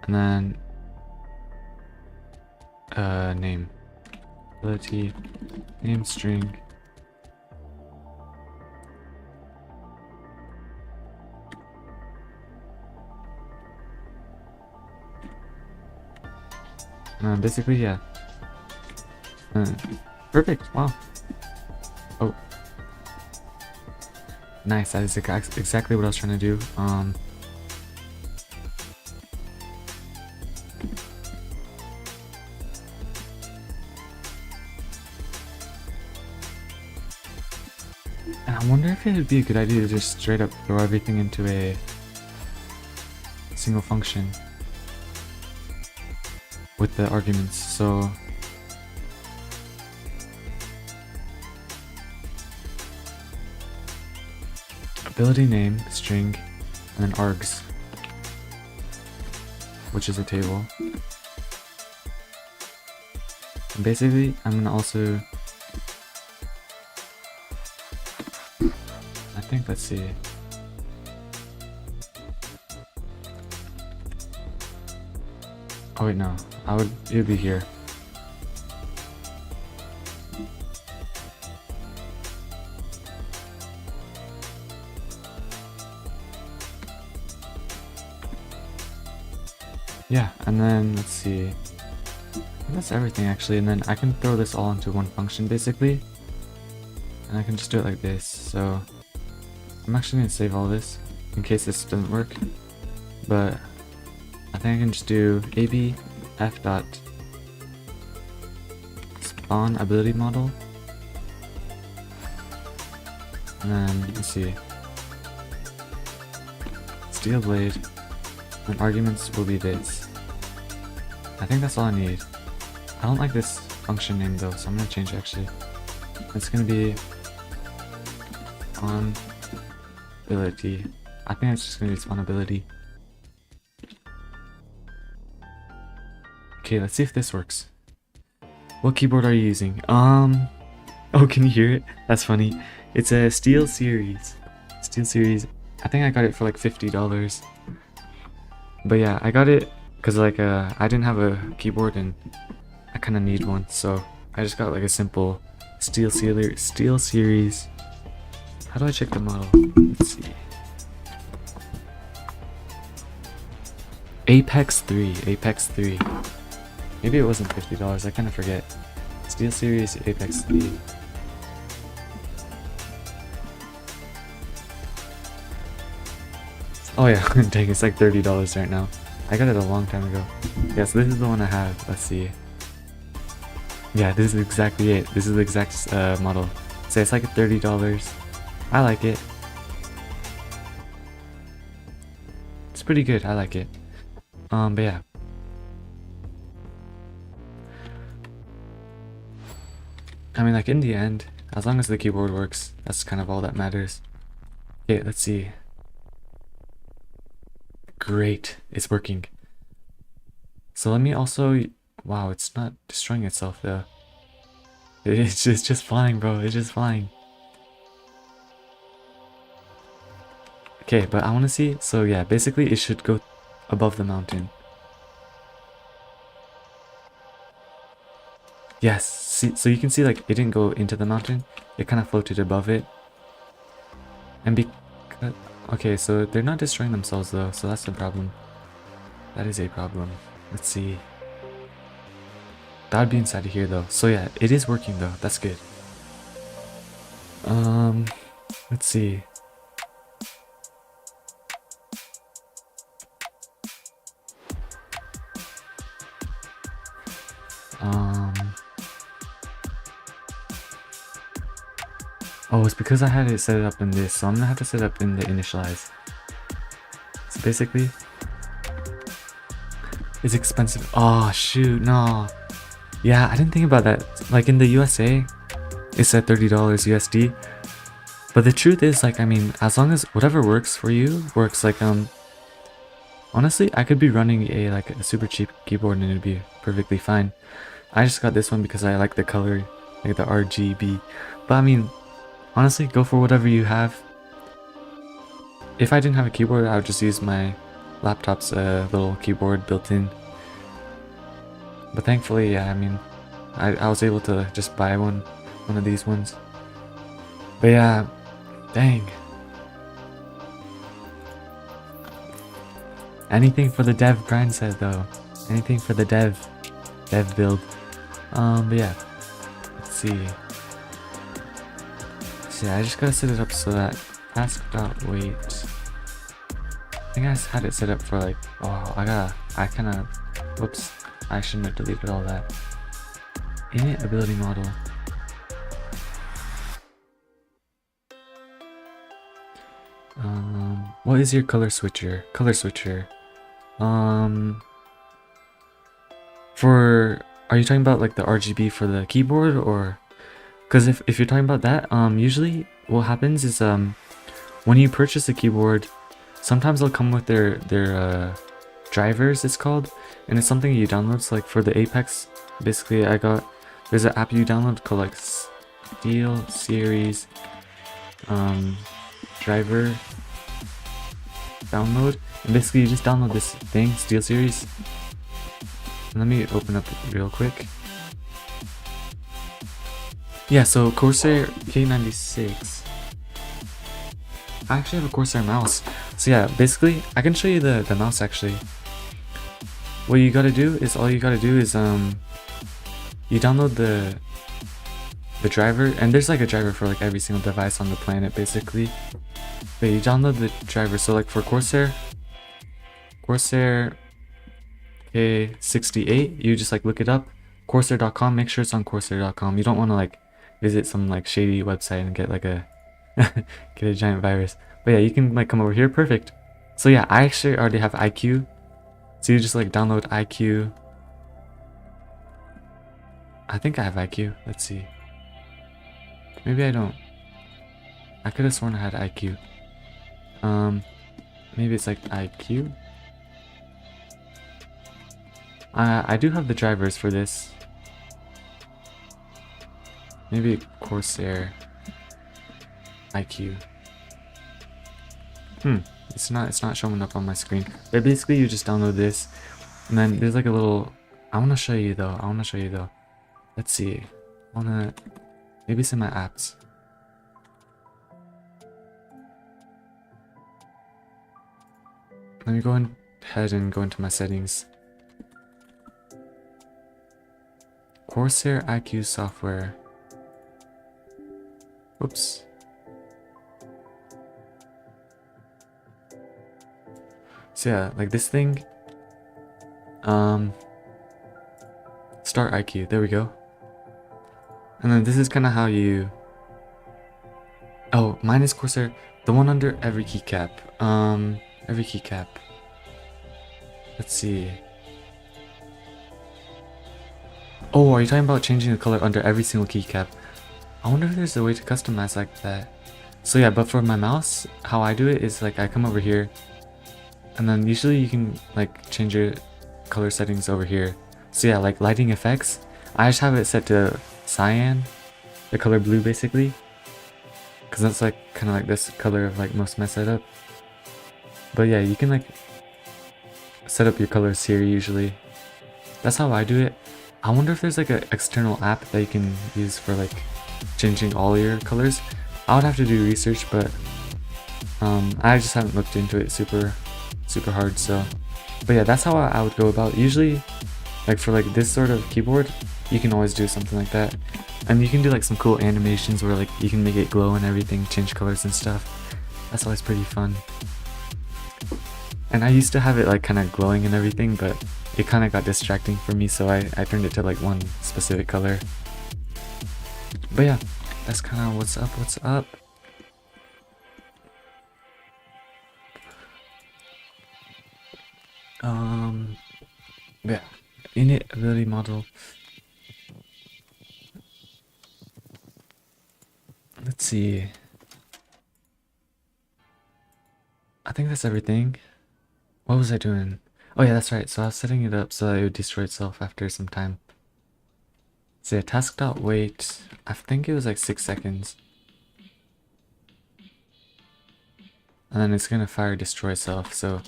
and then name ability name string basically, yeah. Perfect. Wow. Oh, nice. That is exactly what I was trying to do. And I wonder if it would be a good idea to just straight up throw everything into a single function with the arguments. So ability name string and then args, which is a table. And basically, I'm gonna also, I think, let's see. Oh wait, no. It would be here. Yeah, and then let's see. I think that's everything actually, and then I can throw this all into one function basically. And I can just do it like this. So I'm actually gonna save all this in case this doesn't work. But I think I can just do ab f dot spawn ability model, and then let's see, steel blade, and arguments will be this. I think that's all I need. I don't like this function name though, so I'm gonna change it actually. It's gonna be spawn ability. I think it's just gonna be spawn ability. Okay, let's see if this works. What keyboard are you using? Oh, can you hear it? That's funny. It's a SteelSeries. SteelSeries. I think I got it for like $50. But yeah, I got it because like I didn't have a keyboard and I kind of need one, so I just got like a simple SteelSeries. How do I check the model? Let's see. Apex 3. Maybe it wasn't $50, I kind of forget. SteelSeries Apex 3. Oh yeah, dang, it's like $30 right now. I got it a long time ago. Yeah, so this is the one I have. Let's see. Yeah, this is exactly it. This is the exact model. So it's like $30. I like it. It's pretty good. I like it. But yeah. I mean, like in the end, as long as the keyboard works, that's kind of all that matters. Okay, let's see. Great, it's working. So let me also, wow, it's not destroying itself though. It's just flying, bro. It's just flying. Okay, but I want to see. So yeah, basically it should go above the mountain. Yes, see, so you can see like it didn't go into the mountain, it kind of floated above it. And because, okay, so they're not destroying themselves though, so that's the problem. That is a problem. Let's see. That would be inside of here though. So yeah, it is working though, that's good. Let's see. Oh, it's because I had it set up in this, so I'm gonna have to set it up in the initialize. So basically, it's expensive. Oh shoot, no. Yeah, I didn't think about that. Like in the USA, it's at $30 USD. But the truth is, like, I mean, as long as whatever works for you works. Like, honestly, I could be running a super cheap keyboard and it'd be perfectly fine. I just got this one because I like the color, like the RGB. But I mean, honestly, go for whatever you have. If I didn't have a keyboard, I would just use my laptop's little keyboard built in. But thankfully, yeah, I mean, I was able to just buy one of these ones. But yeah, dang. Anything for the dev, Brian said though. Anything for the dev build. But yeah, let's see. So yeah, I just gotta set it up so that task.wait. I think I just had it set up for like, oh, I kinda, whoops, I shouldn't have deleted all that. Init ability model. What is your color switcher? Color switcher. Are you talking about like the RGB for the keyboard, or? Because if you're talking about that, usually what happens is when you purchase a keyboard, sometimes they'll come with their drivers, it's called, and it's something you download. So like for the Apex, basically there's an app you download called like SteelSeries driver download, and basically you just download this thing, SteelSeries. Let me open up real quick. Yeah, so Corsair K96. I actually have a Corsair mouse. So yeah, basically, I can show you the mouse actually. What you gotta do is, you download the driver, and there's like a driver for like every single device on the planet basically. But you download the driver, so like for Corsair K68, you just like look it up, Corsair.com, make sure it's on Corsair.com. You don't want to like visit some like shady website and get like a get a giant virus. But yeah, you can like come over here, perfect. So yeah, I actually already have iCUE, so you just like download iCUE. I think I have iCUE, let's see, maybe I don't. I could have sworn I had iCUE. Maybe it's like iCUE. I do have the drivers for this. Maybe Corsair iCUE. It's not showing up on my screen. But basically you just download this, and then there's like a little, I wanna show you though. Let's see. Maybe it's in my apps. Let me go ahead and go into my settings. Corsair iCUE software. Oops. So yeah, like this thing. Start iCUE. There we go. And then this is kind of how you. Oh, mine is Corsair. The one under every keycap. Every keycap. Let's see. Oh, are you talking about changing the color under every single keycap? I wonder if there's a way to customize like that. So yeah, but for my mouse, how I do it is like I come over here, and then usually you can like change your color settings over here. So yeah, like lighting effects, I just have it set to cyan, the color blue basically, because that's like kind of like this color of like most of my setup. But yeah, you can like set up your colors here usually. That's how I do it. I wonder if there's like an external app that you can use for like changing all your colors. I would have to do research, but I just haven't looked into it super hard. So, but yeah, that's how I would go about it. Usually, like for like this sort of keyboard, you can always do something like that, and you can do like some cool animations where like you can make it glow and everything, change colors and stuff. That's always pretty fun. And I used to have it like kind of glowing and everything, but it kind of got distracting for me, so I turned it to like one specific color. But yeah, that's kind of what's up. Yeah, init ability model. Let's see. I think that's everything. What was I doing? Oh yeah, that's right. So I was setting it up so that it would destroy itself after some time. So yeah, task.wait. I think it was like 6 seconds. And then it's gonna fire destroy itself, so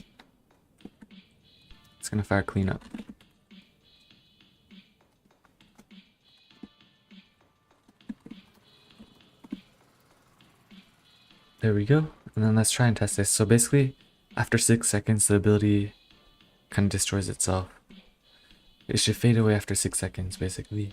it's gonna fire cleanup. There we go. And then let's try and test this. So basically, after 6 seconds, the ability kind of destroys itself. It should fade away after 6 seconds, basically.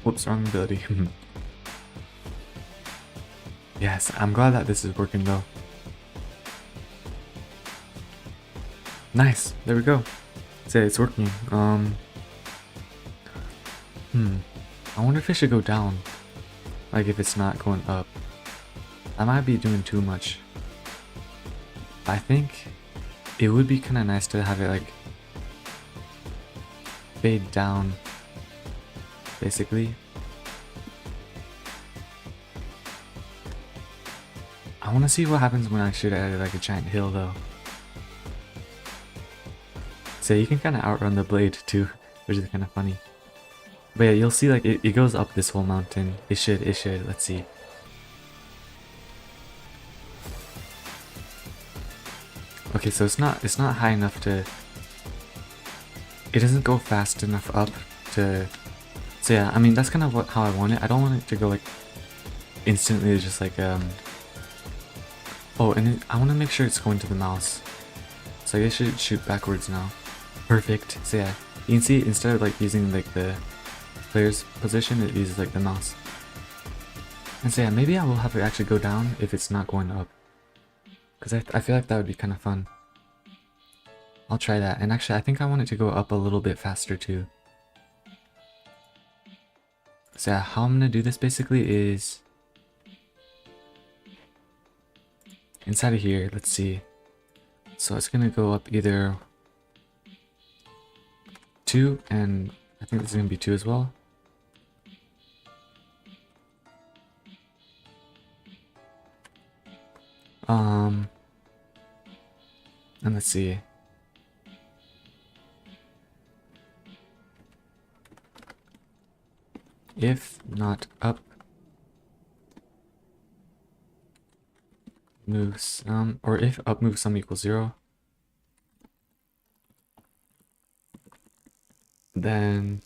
Whoops, wrong ability. Yes, I'm glad that this is working though. Nice, there we go. Say it's working. I wonder if it should go down. Like if it's not going up. I might be doing too much. I think it would be kind of nice to have it like fade down, basically. I want to see what happens when I shoot at like a giant hill though. So you can kind of outrun the blade too, which is kind of funny. But yeah, you'll see like it goes up this whole mountain. It should, let's see. Okay, so it's not high enough to, it doesn't go fast enough up to, so yeah, I mean that's kind of how I want it. I don't want it to go like instantly just like oh, and I want to make sure it's going to the mouse. So I guess it should shoot backwards now. Perfect. So yeah, you can see instead of like using like the player's position, it uses like the mouse. And so yeah, maybe I will have it actually go down if it's not going up. Because I feel like that would be kind of fun. I'll try that. And actually, I think I want it to go up a little bit faster too. So yeah, how I'm going to do this basically is... inside of here, let's see. So it's going to go up either 2, and I think this is going to be 2 as well. And let's see. If not up, move some, or if up move sum equals 0, then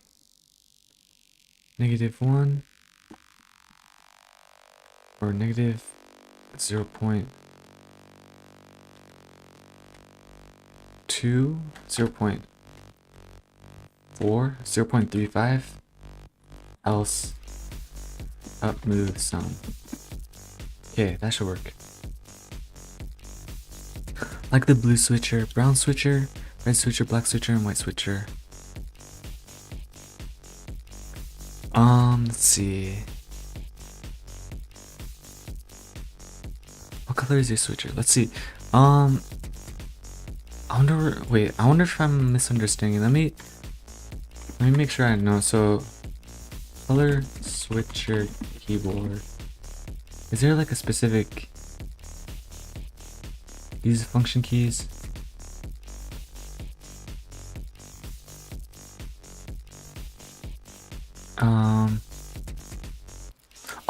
-1 or negative 0.2, 0.4, 0.35, else up move sum. Okay, that should work. Like the blue switcher, brown switcher, red switcher, black switcher, and white switcher. Let's see. What color is your switcher? Let's see. I wonder. Wait, I wonder if I'm misunderstanding. Let me make sure I know. So, color switcher keyboard. Is there like a specific... These function keys?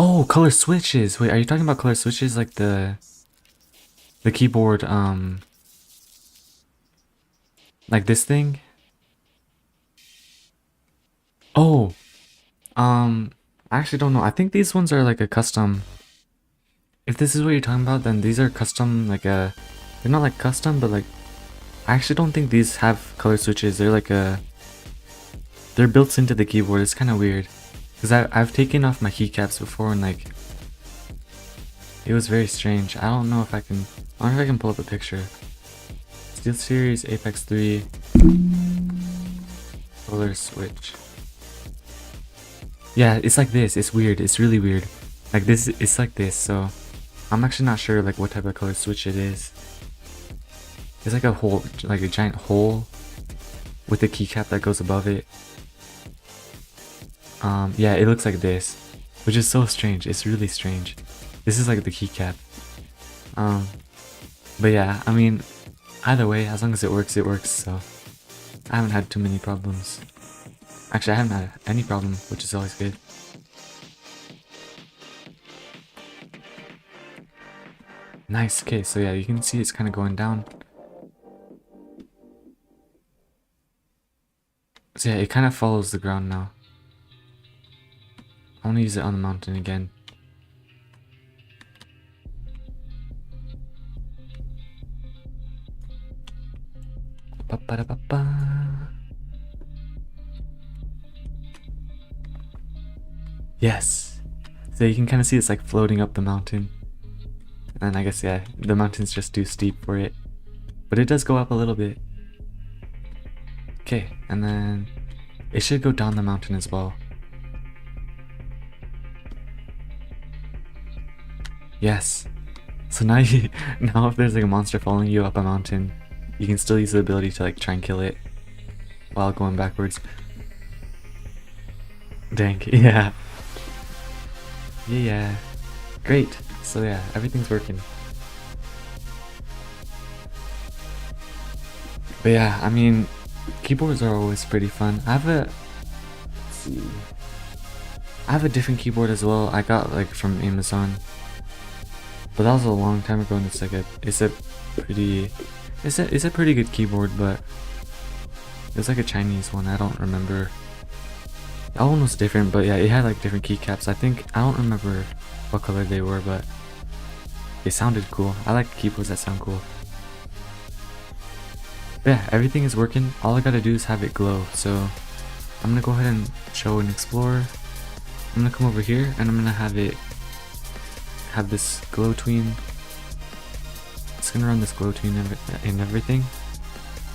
Oh, color switches. Wait, are you talking about color switches like the keyboard, like this thing? Oh, I actually don't know. I think these ones are like a custom. If this is what you're talking about, then these are custom, like they're not like custom, but like, I actually don't think these have color switches. They're like they're built into the keyboard. It's kind of weird. Because I've taken off my keycaps before and like, it was very strange. I don't know if I can, I wonder if I can pull up a picture. SteelSeries Apex 3 color switch. Yeah, it's like this. It's weird. It's really weird. Like this, it's like this. So I'm actually not sure like what type of color switch it is. It's like a hole, like a giant hole with a keycap that goes above it. Yeah, it looks like this, which is so strange. It's really strange. This is like the keycap. But yeah, I mean, either way, as long as it works, so I haven't had too many problems. Actually, I haven't had any problem, which is always good. Nice, okay, so yeah, you can see it's kind of going down. So yeah, it kind of follows the ground now. I want to use it on the mountain again. Ba-ba-da-ba-ba. Yes. So you can kind of see it's like floating up the mountain. And I guess, yeah, the mountain's just too steep for it. But it does go up a little bit. Okay, and then it should go down the mountain as well. Yes. So now now if there's like a monster following you up a mountain, you can still use the ability to like try and kill it while going backwards. Dang, yeah. Yeah. Great. So yeah, everything's working. But yeah, I mean, keyboards are always pretty fun. I have a, let's see, I have a different keyboard as well. I got like from Amazon, but that was a long time ago, and it's like it's a pretty good keyboard, but it's like a Chinese one. I don't remember. That one was different, but yeah, it had like different keycaps. I don't remember what color they were, but they sounded cool. I like keyboards that sound cool. But yeah, everything is working. All I gotta do is have it glow. So I'm gonna go ahead and show and explore. I'm gonna come over here and I'm gonna have this glow tween. It's gonna run this glow tween and everything.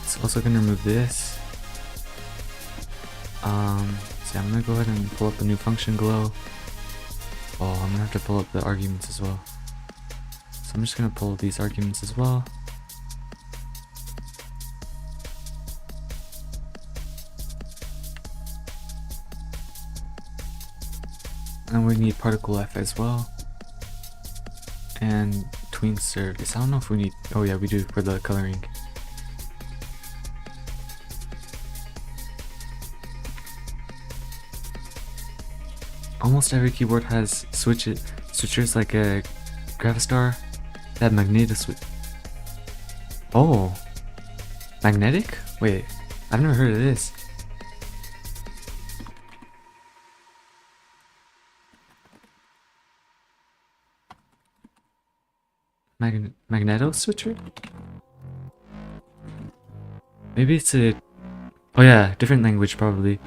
It's also gonna remove this. So I'm gonna go ahead and pull up the new function glow. Oh, I'm gonna have to pull up the arguments as well. So I'm just gonna pull these arguments as well. And we need particle F as well. And tween service. I don't know if we need, oh yeah, we do for the coloring. Almost every keyboard has switchers like a Gravistar. That magnetic switch. Oh, magnetic? Wait, I've never heard of this. Magneto switcher? Maybe it's a, oh yeah, different language probably.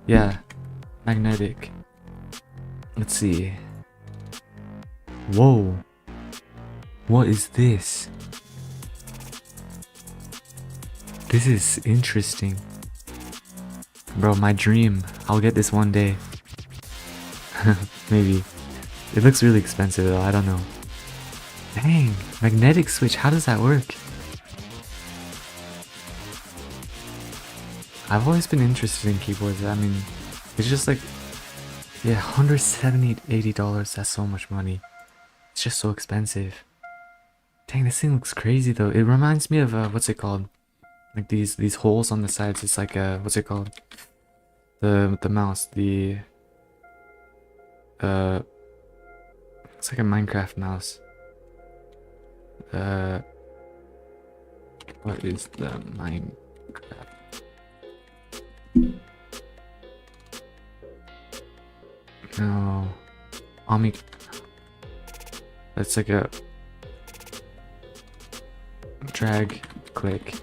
Yeah, magnetic. Let's see. Whoa. What is this? This is interesting. Bro, my dream. I'll get this one day. Maybe. It looks really expensive though, I don't know. Dang, magnetic switch, how does that work? I've always been interested in keyboards. I mean, it's just like, yeah, $170, $80, that's so much money. It's just so expensive. Dang, this thing looks crazy though. It reminds me of what's it called? Like these holes on the sides. It's like what's it called? The mouse. The it's like a Minecraft mouse. What is the Minecraft? No, Omni. That's like a drag, click.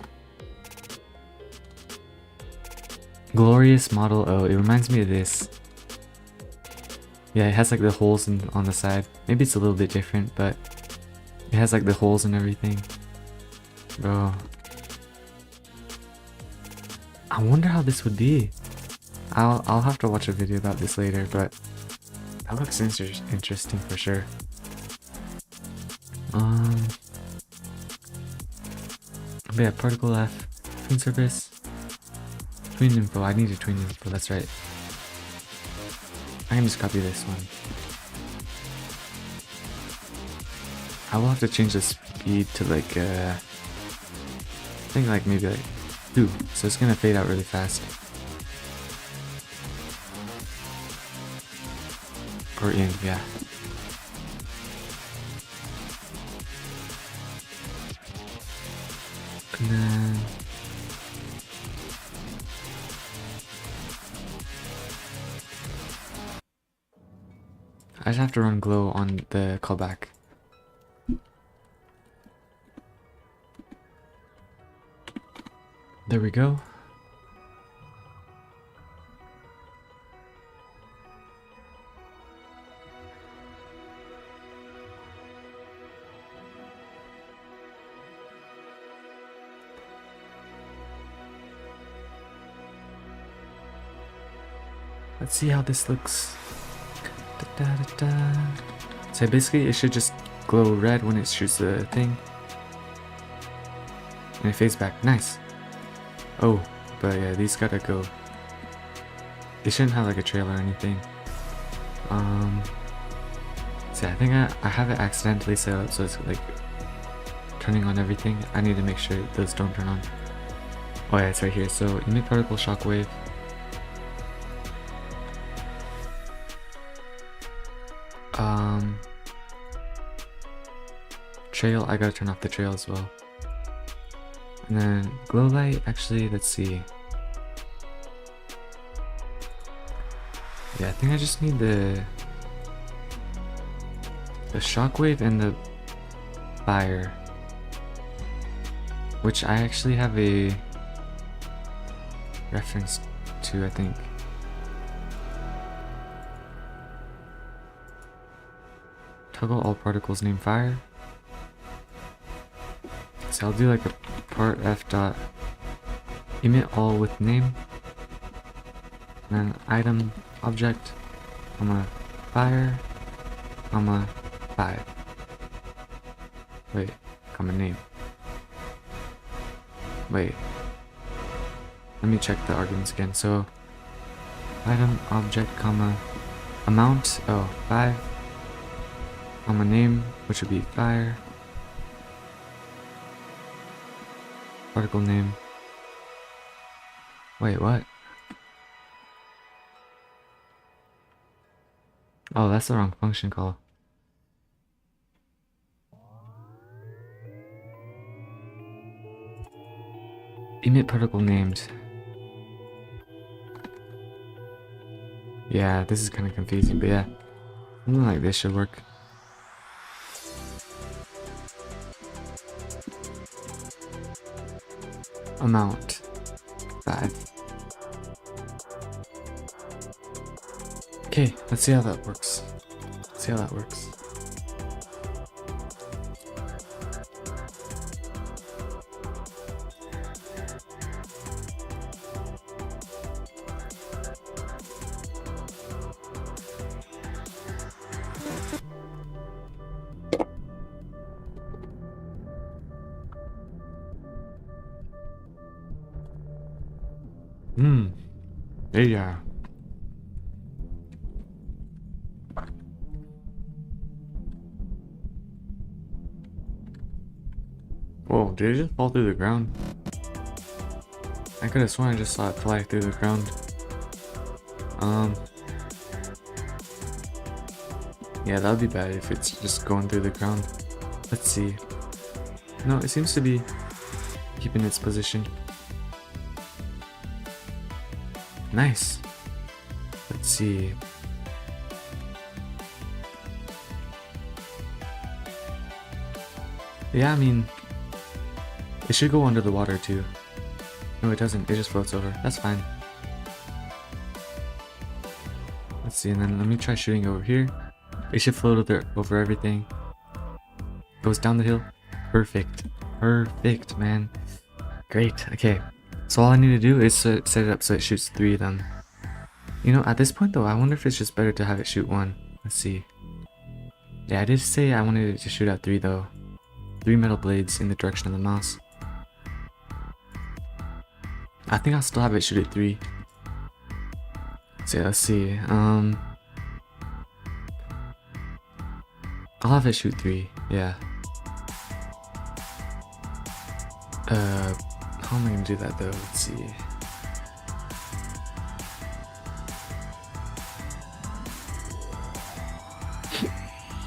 Glorious Model O. It reminds me of this. Yeah, it has like the holes on the side. Maybe it's a little bit different, but it has like the holes and everything. Bro, I wonder how this would be. I'll have to watch a video about this later, but that looks interesting for sure. But yeah, Particle F, Twin Surface, Twin Info. I need a Twin Info, that's right. I can just copy this one. I will have to change the speed to like, I think like maybe like 2, so it's gonna fade out really fast. Or in, yeah. And then I just have to run glow on the callback. There we go. Let's see how this looks. Da, da, da, da. So basically it should just glow red when it shoots the thing. And it fades back. Nice. Oh, but yeah, these gotta go. They shouldn't have like a trail or anything. So I think I have it accidentally set up so it's like turning on everything. I need to make sure those don't turn on. Oh yeah, it's right here. So emit particle shockwave. Trail, I gotta turn off the trail as well. And then glow light, actually, let's see. Yeah, I think I just need the shockwave and the fire, which I actually have a reference to, I think. Toggle all particles name fire. So I'll do like a part f dot emit all with name, and then item object, comma fire, comma 5. Wait, comma name. Wait. Let me check the arguments again. So item object, comma amount, 5, comma name, which would be fire. Particle name. Wait, what? Oh, that's the wrong function call. Emit particle named. Yeah, this is kind of confusing, but yeah. Something like this should work. Amount 5. Okay, let's see how that works. Let's see how that works. Yeah. did it just fall through the ground? I could have sworn I just saw it fly through the ground. Yeah, that would be bad if it's just going through the ground. Let's see. No, it seems to be keeping its position. Nice. Let's see. Yeah, I mean, it should go under the water too. No, it doesn't. It just floats over. That's fine. Let's see, and then let me try shooting over here. It should float over everything. Goes down the hill. Perfect. Perfect, man. Great. Okay. So all I need to do is set it up so it shoots 3 of them. You know, at this point though, I wonder if it's just better to have it shoot 1. Let's see. Yeah, I did say I wanted it to shoot at 3 though. 3 metal blades in the direction of the mouse. I think I'll still have it shoot at 3. So yeah, let's see. I'll have it shoot 3. Yeah. How am I gonna do that though? Let's see.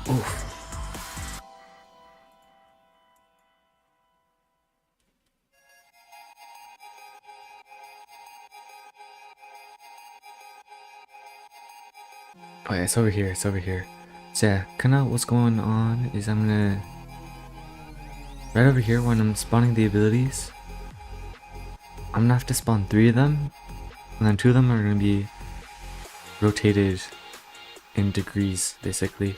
Oof. Oh yeah, it's over here, it's over here. So yeah, kinda what's going on is I'm gonna... Right over here when I'm spawning the abilities, I'm gonna have to spawn 3 of them, and then 2 of them are gonna be rotated in degrees, basically.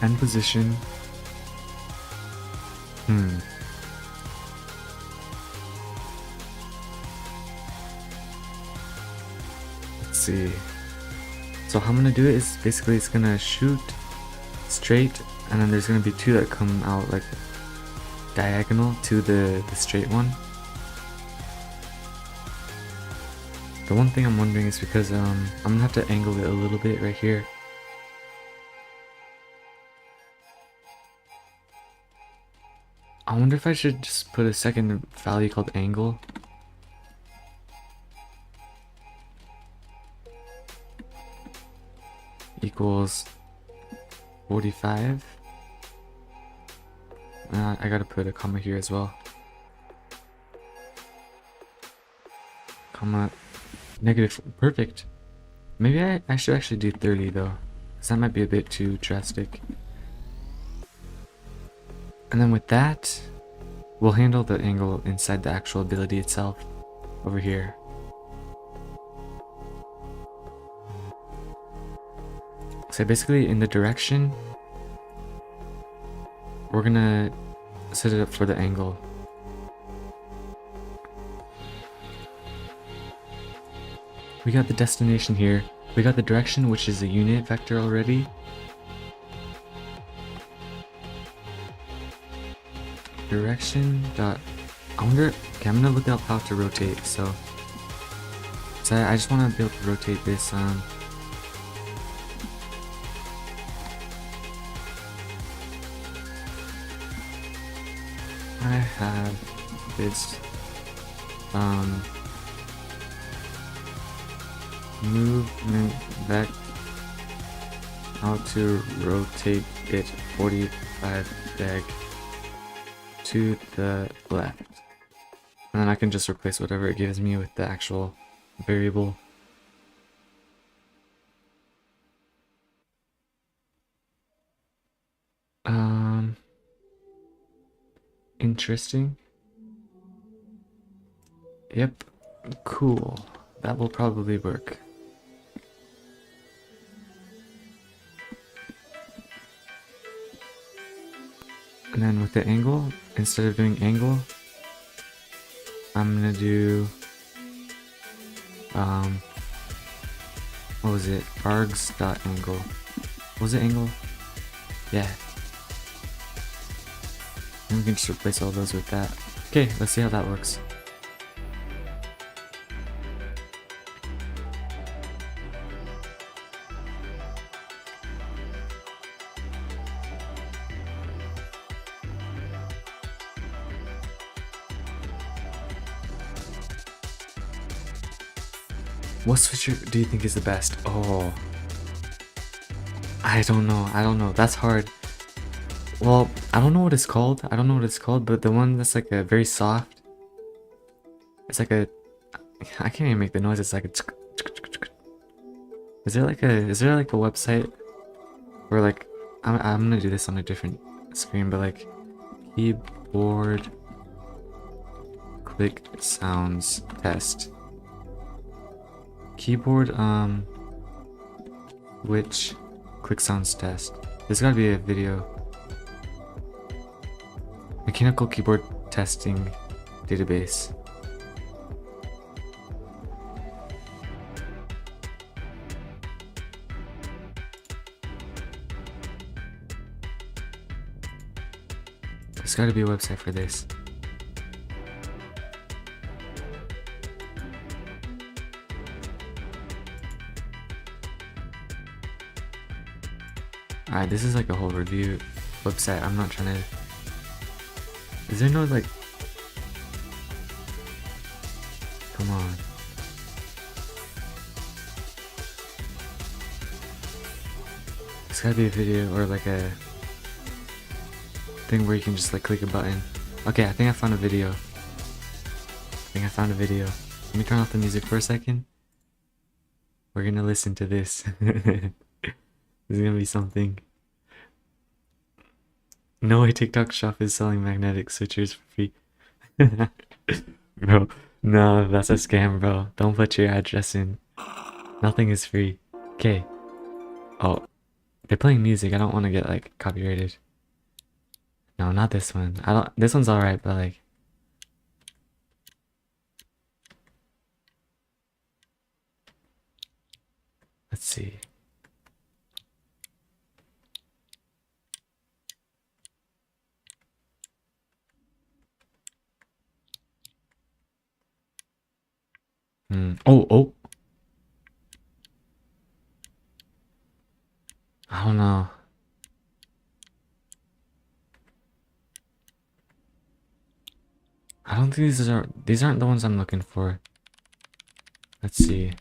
End position. Let's see. So how I'm gonna do it is basically it's gonna shoot straight, and then there's gonna be 2 that come out like diagonal to the straight one. The one thing I'm wondering is because I'm gonna have to angle it a little bit right here. I wonder if I should just put a second value called angle. Equals 45. I gotta put a comma here as well. Comma negative. Perfect. Maybe I should actually do 30 though, because that might be a bit too drastic. And then with that, we'll handle the angle inside the actual ability itself over here. So basically in the direction, we're gonna set it up for the angle. We got the destination here. We got the direction, which is a unit vector already. Direction dot, I wonder, okay, I'm gonna look up how to rotate, so I just want to be able to rotate this, I have this, movement vector, how to rotate it 45 deg to the left, and then I can just replace whatever it gives me with the actual variable. Interesting. Yep, cool. That will probably work. And then with the angle, instead of doing angle, I'm gonna do what was it? args.angle. Was it angle? Yeah. And we can just replace all those with that. Okay, let's see how that works. What switcher do you think is the best? Oh, I don't know. I don't know. That's hard. Well, I don't know what it's called. I don't know what it's called, but the one that's like a very soft. It's like a. I can't even make the noise. It's like a. Is there like a website where like I'm gonna do this on a different screen, but like keyboard click sounds test. Keyboard which click sounds test. There's gotta be a video. Mechanical keyboard testing database. There's gotta be a website for this. Alright, this is like a whole review website. I'm not trying to. Is there no like. Come on. There's gotta be a video or like a thing where you can just like click a button. Okay, I think I found a video. Let me turn off the music for a second. We're gonna listen to this. This is gonna be something. No way TikTok shop is selling magnetic switchers for free. Bro, no, that's a scam, bro. Don't put your address in. Nothing is free. Okay. Oh, they're playing music. I don't want to get like copyrighted. No, not this one. I don't. This one's alright, but like. Let's see. Oh. I don't know. I don't think these aren't the ones I'm looking for. Let's see.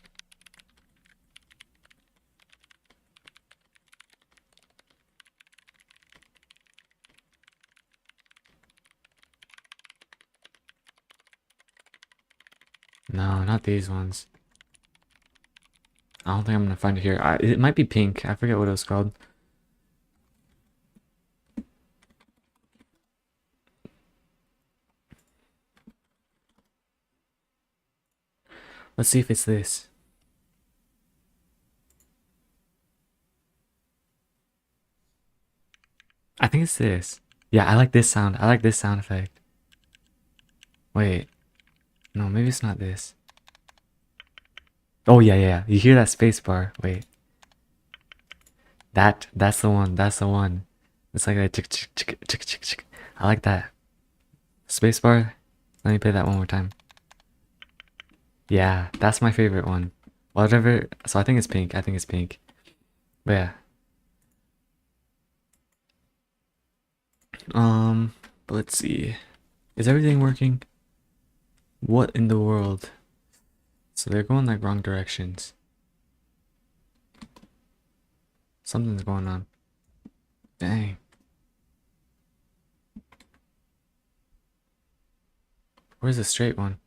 No, not these ones. I don't think I'm gonna find it here. It might be pink. I forget what it was called. Let's see if it's this. I think it's this. Yeah, I like this sound. I like this sound effect. Wait. No, maybe it's not this. Oh, yeah. You hear that space bar. Wait. That's the one. That's the one. It's like a chick chick chick chick chick chick. I like that. Space bar. Let me play that one more time. Yeah, that's my favorite one. Whatever. So I think it's pink. But yeah. But let's see. Is everything working? What in the world? So they're going like wrong directions. Something's going on. Dang. Where's the straight one?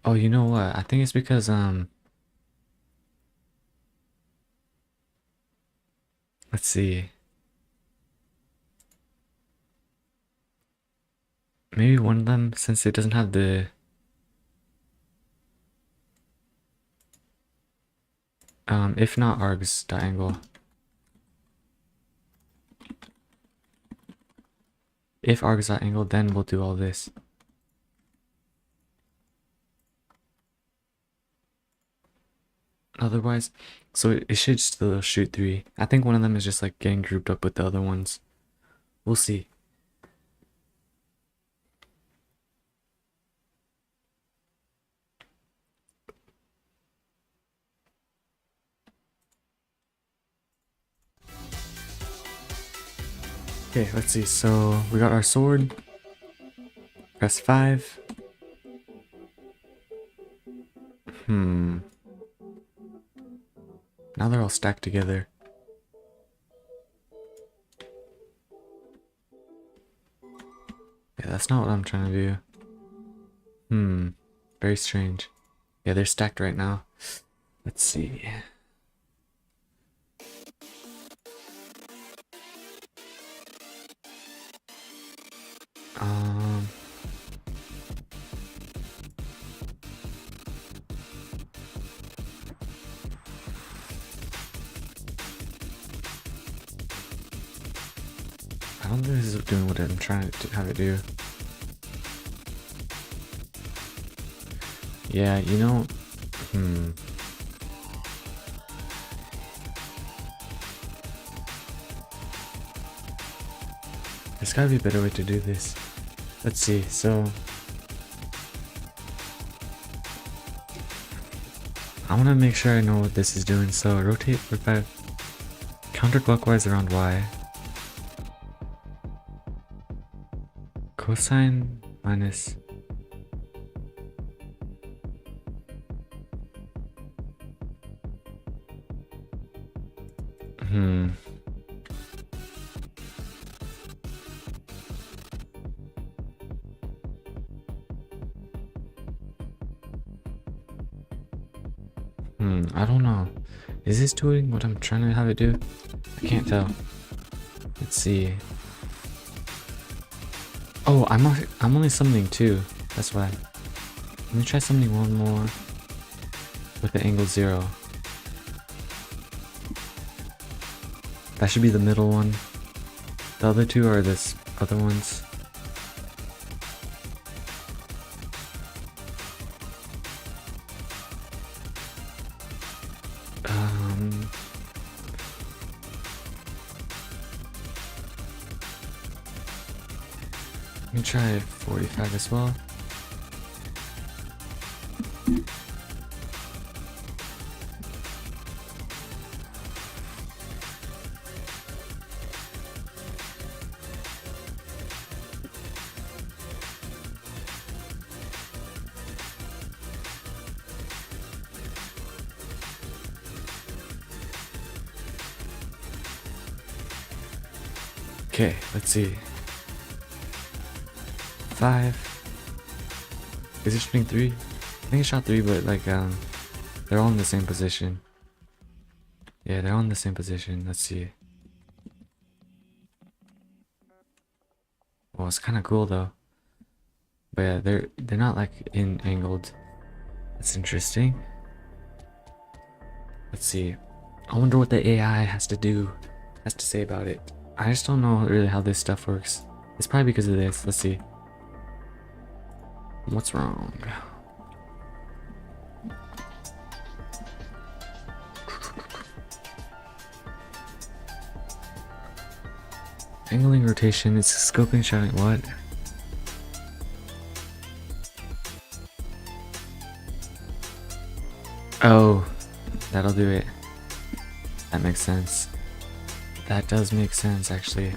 Oh, you know what? I think it's because let's see. Maybe one of them, since it doesn't have the if not args.angle. If args.angle, then we'll do all this. Otherwise, so it should still shoot 3. I think one of them is just like getting grouped up with the other ones. We'll see. Okay, let's see. So we got our sword. Press 5. Now they're all stacked together. Yeah, that's not what I'm trying to do. Very strange. Yeah, they're stacked right now. Let's see. I don't think this is doing what I'm trying to have it do. Yeah, you know, there's gotta be a better way to do this. Let's see, so I want to make sure I know what this is doing. So rotate counterclockwise around Y. Cosine minus I don't know. Is this doing what I'm trying to have it do? I can't tell. Let's see. Oh, I'm only summoning 2. That's why. Let me try summoning 1 more with the angle 0. That should be the middle one. The other 2 are this other ones. Let me try 45 as well. Okay, let's see. 5. Is it shooting 3? I think it shot 3, but like they're all in the same position. Yeah, they're all in the same position. Let's see. Well, it's kind of cool though. But yeah, they're not like angled. That's interesting. Let's see. I wonder what the AI has to say about it. I just don't know really how this stuff works. It's probably because of this. Let's see. What's wrong? Angling rotation, it's scoping, shouting, what? Oh, that'll do it. That makes sense. That does make sense, actually.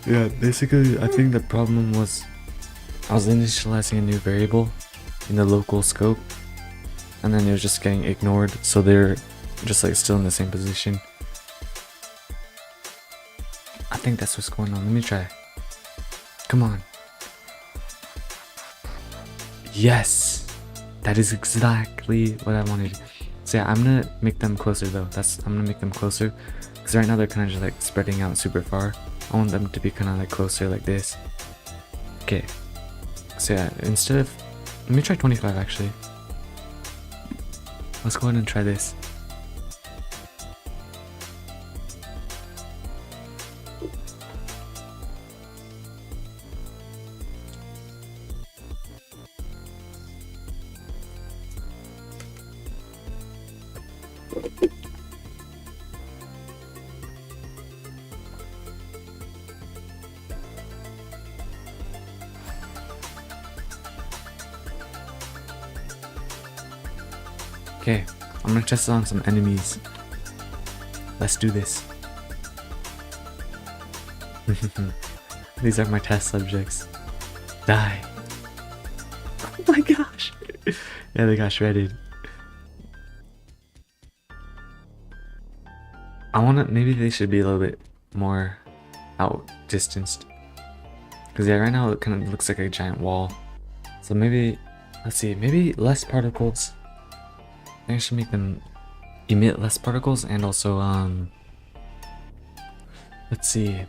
Yeah, basically, I think the problem was I was initializing a new variable in the local scope, and then it was just getting ignored, so they're just like still in the same position. I think that's what's going on. Let me try. Come on. Yes! That is exactly what I wanted. So yeah, I'm gonna make them closer though. I'm gonna make them closer, because right now they're kind of just like spreading out super far. I want them to be kind of like closer like this. Okay. So yeah, instead of... Let me try 25 actually. Let's go ahead and try this. Okay, I'm gonna test it on some enemies. Let's do this. These are my test subjects. Die. Oh my gosh. Yeah, they got shredded. I wanna, maybe they should be a little bit more out distanced. Cause yeah, right now it kind of looks like a giant wall. So maybe, let's see, maybe less particles. I think I should make them emit less particles, and also let's see.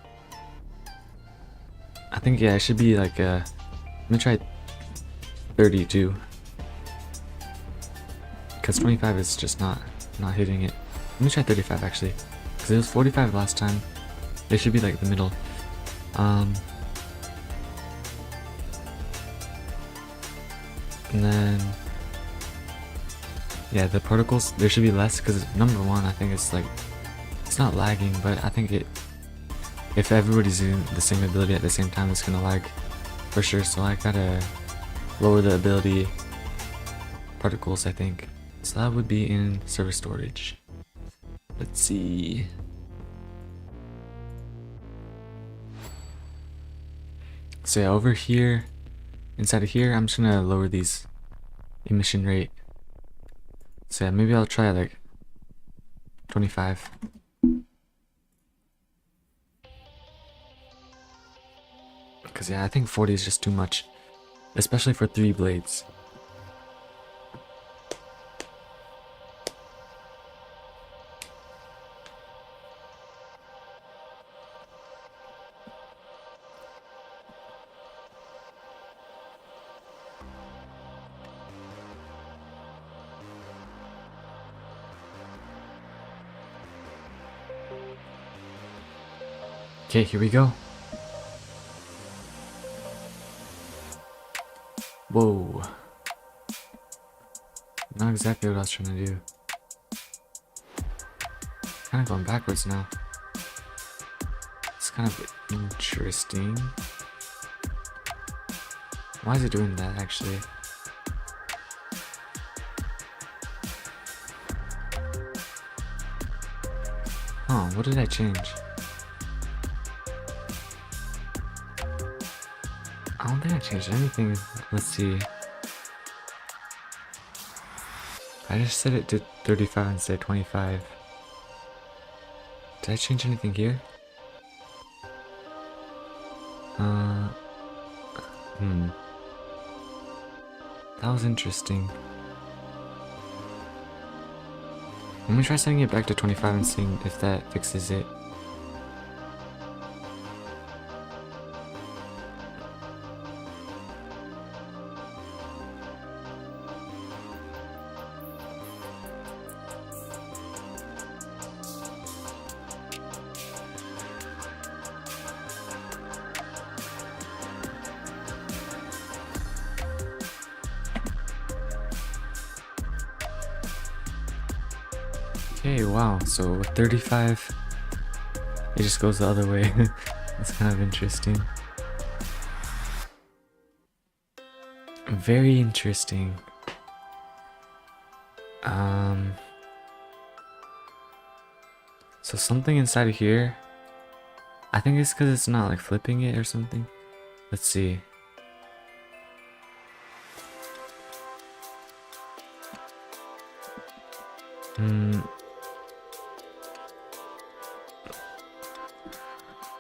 I think, yeah, it should be like I'm gonna try 32. Because 25 is just not hitting it. Let me try 35 actually. Because it was 45 last time. They should be like the middle. And then, yeah, the particles, there should be less, because number one, I think it's like, it's not lagging, but I think if everybody's using the same ability at the same time, it's gonna lag for sure. So I gotta lower the ability particles, I think. So that would be in server storage. Let's see. So yeah, over here, inside of here, I'm just gonna lower these emission rate. So yeah, maybe I'll try like 25. Because yeah, I think 40 is just too much, especially for 3 blades. Okay, here we go. Whoa. Not exactly what I was trying to do. Kind of going backwards now. It's kind of interesting. Why is it doing that actually? Huh, what did I change? I don't think I changed anything. Let's see. I just set it to 35 instead of 25. Did I change anything here? That was interesting. Let me try setting it back to 25 and seeing if that fixes it. Okay, wow, so with 35, it just goes the other way. That's kind of interesting. Very interesting. So something inside of here, I think it's because it's not like flipping it or something. Let's see.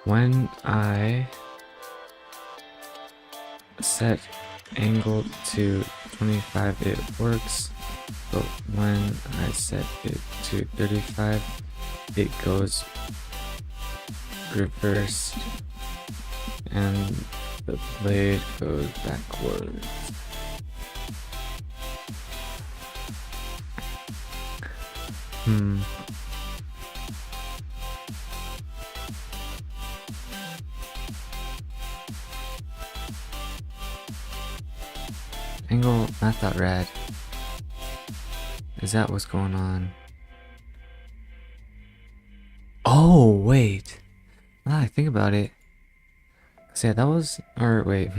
When I set angle to 25, it works, but when I set it to 35, it goes reverse and the blade goes backwards. Angle math.rad. Is that what's going on? Oh, wait. Now that I think about it. So yeah, that was, or wait,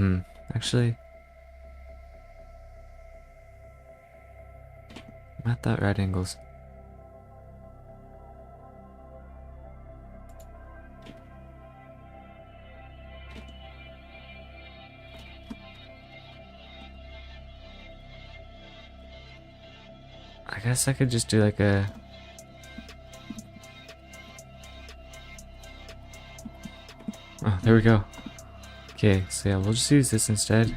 actually. Math.rad angles. guess I could just do like a... Oh, there we go. Okay, so yeah, we'll just use this instead.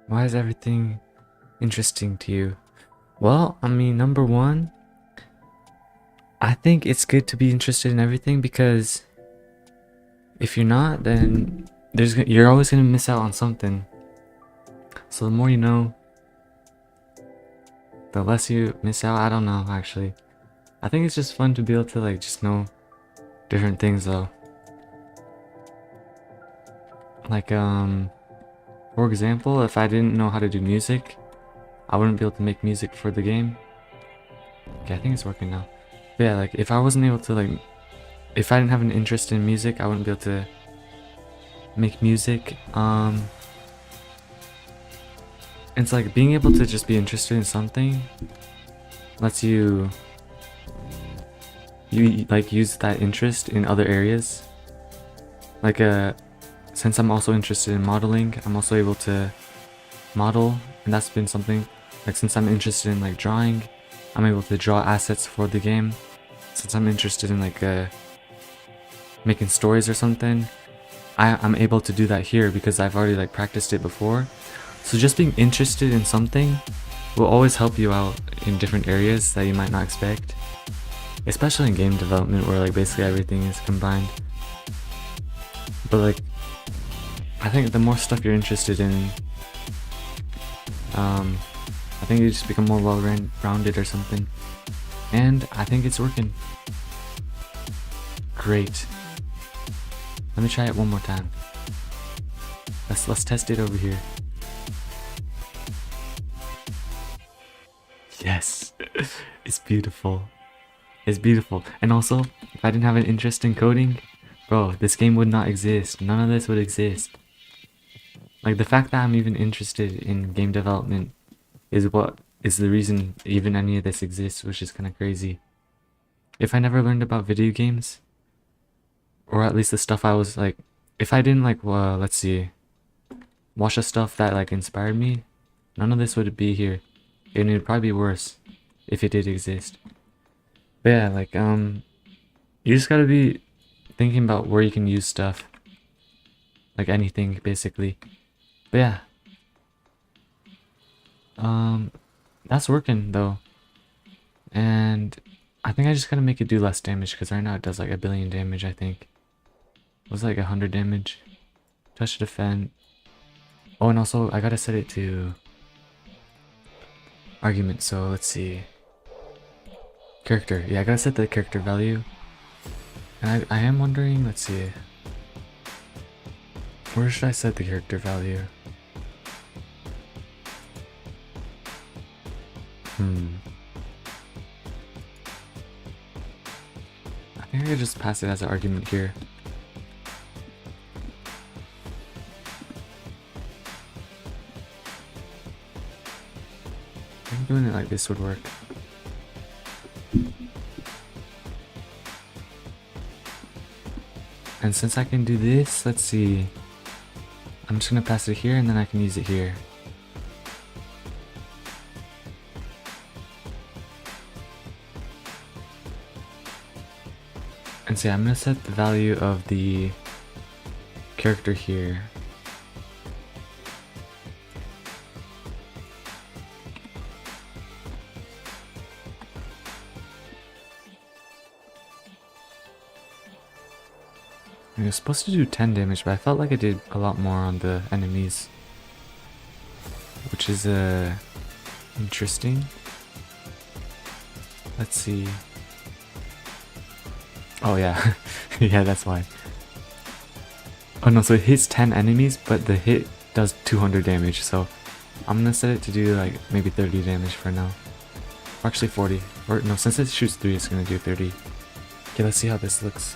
Why is everything interesting to you? Well, I mean, number one, I think it's good to be interested in everything, because if you're not, then you're always gonna miss out on something. So the more you know, the less you miss out. I don't know, actually. I think it's just fun to be able to like just know different things though. Like for example, if I didn't know how to do music, I wouldn't be able to make music for the game. Okay, I think it's working now. But yeah, like if I wasn't able to like, if I didn't have an interest in music, I wouldn't be able to make music. It's like being able to just be interested in something lets you like use that interest in other areas. Like since I'm also interested in modeling, I'm also able to model, and that's been something. Like since I'm interested in like drawing, I'm able to draw assets for the game. Since I'm interested in like making stories or something, I'm able to do that here because I've already like practiced it before. So just being interested in something will always help you out in different areas that you might not expect. Especially in game development where like basically everything is combined. But like, I think the more stuff you're interested in, I think you just become more well-rounded or something. And I think it's working. Great. Let me try it one more time. Let's test it over here. Yes. It's beautiful. It's beautiful. And also, if I didn't have an interest in coding, bro, this game would not exist. None of this would exist. Like the fact that I'm even interested in game development is what is the reason even any of this exists, which is kind of crazy. If I never learned about video games, or at least the stuff I was like, if I didn't like, let's see, watch the stuff that like inspired me, none of this would be here. And it'd probably be worse if it did exist. But yeah, like, you just gotta be thinking about where you can use stuff. Like anything, basically. But yeah. That's working, though. And I think I just gotta make it do less damage, because right now it does like 1 billion damage, I think. It was like 100 damage. Touch to defend. Oh, and also, I gotta set it to argument, so let's see. Character. Yeah, I gotta set the character value. And I am wondering, let's see. Where should I set the character value? I think I could just pass it as an argument here. I think doing it like this would work. And since I can do this, let's see. I'm just gonna pass it here and then I can use it here. And see, I'm gonna set the value of the character here. It was supposed to do 10 damage, but I felt like it did a lot more on the enemies. Which is interesting. Let's see. Oh yeah, yeah, that's why. Oh no, so it hits 10 enemies, but the hit does 200 damage, so I'm gonna set it to do like maybe 30 damage for now. Or actually 40. Or no, since it shoots 3, it's gonna do 30. Okay, let's see how this looks.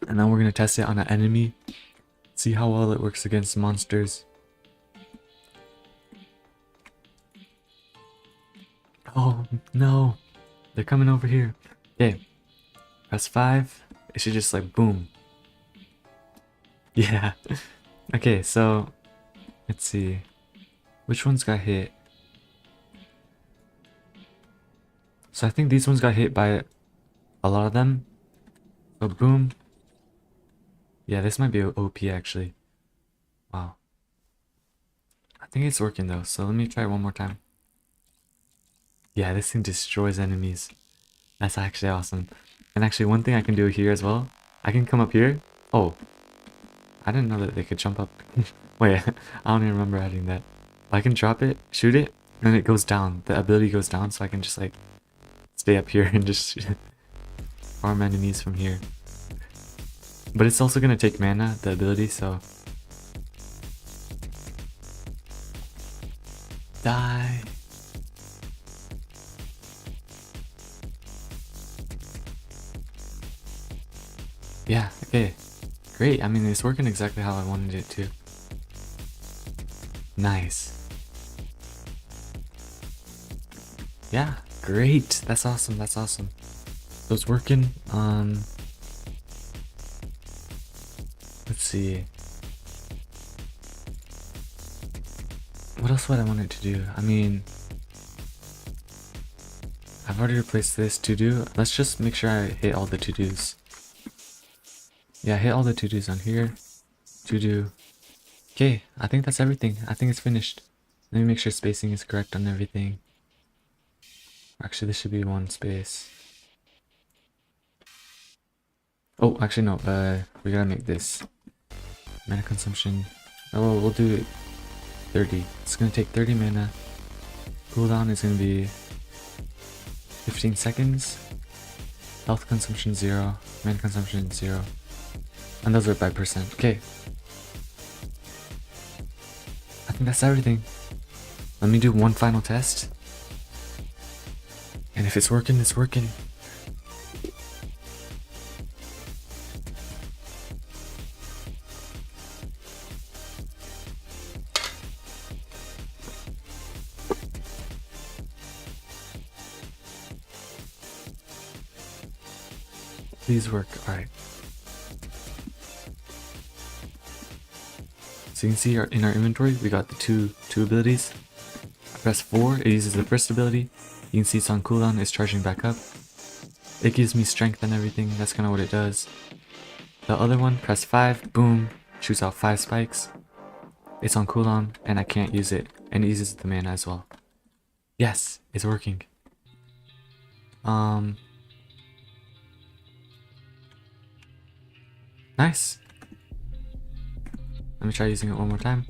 And then we're gonna test it on an enemy. See how well it works against monsters. Oh no, they're coming over here. Okay, press 5. It should just like boom. Yeah. Okay, so let's see. Which ones got hit? So I think these ones got hit by a lot of them. So boom. Yeah, this might be OP actually. Wow. I think it's working though, so let me try it one more time. Yeah, this thing destroys enemies. That's actually awesome. And actually one thing I can do here as well, I can come up here. Oh, I didn't know that they could jump up. Wait, I don't even remember adding that. I can drop it, shoot it, and it goes down. The ability goes down, so I can just like stay up here and just farm enemies from here. But it's also gonna take mana, the ability, so die. Yeah, okay. Great. I mean, it's working exactly how I wanted it to. Nice. Yeah, great. That's awesome. That's awesome. So it's working. Let's see. What else would I want it to do? I mean, I've already replaced this to-do. Let's just make sure I hit all the to-dos. Yeah, hit all the to-dos on here. To-do. Okay, I think that's everything. I think it's finished. Let me make sure spacing is correct on everything. Actually, this should be one space. Oh, actually no, we gotta make this. Mana consumption. Oh, we'll do it 30. It's gonna take 30 mana. Cooldown is gonna be 15 seconds. Health consumption 0. Mana consumption 0. And those are by percent. Okay. I think that's everything. Let me do one final test. And if it's working, it's working. Please work. Alright. So you can see in our inventory, we got the two abilities. I press 4, it uses the first ability. You can see it's on cooldown, it's charging back up. It gives me strength and everything, that's kind of what it does. The other one, press 5, boom, shoots out 5 spikes. It's on cooldown, and I can't use it, and it uses the mana as well. Yes, it's working. Nice. Let me try using it one more time.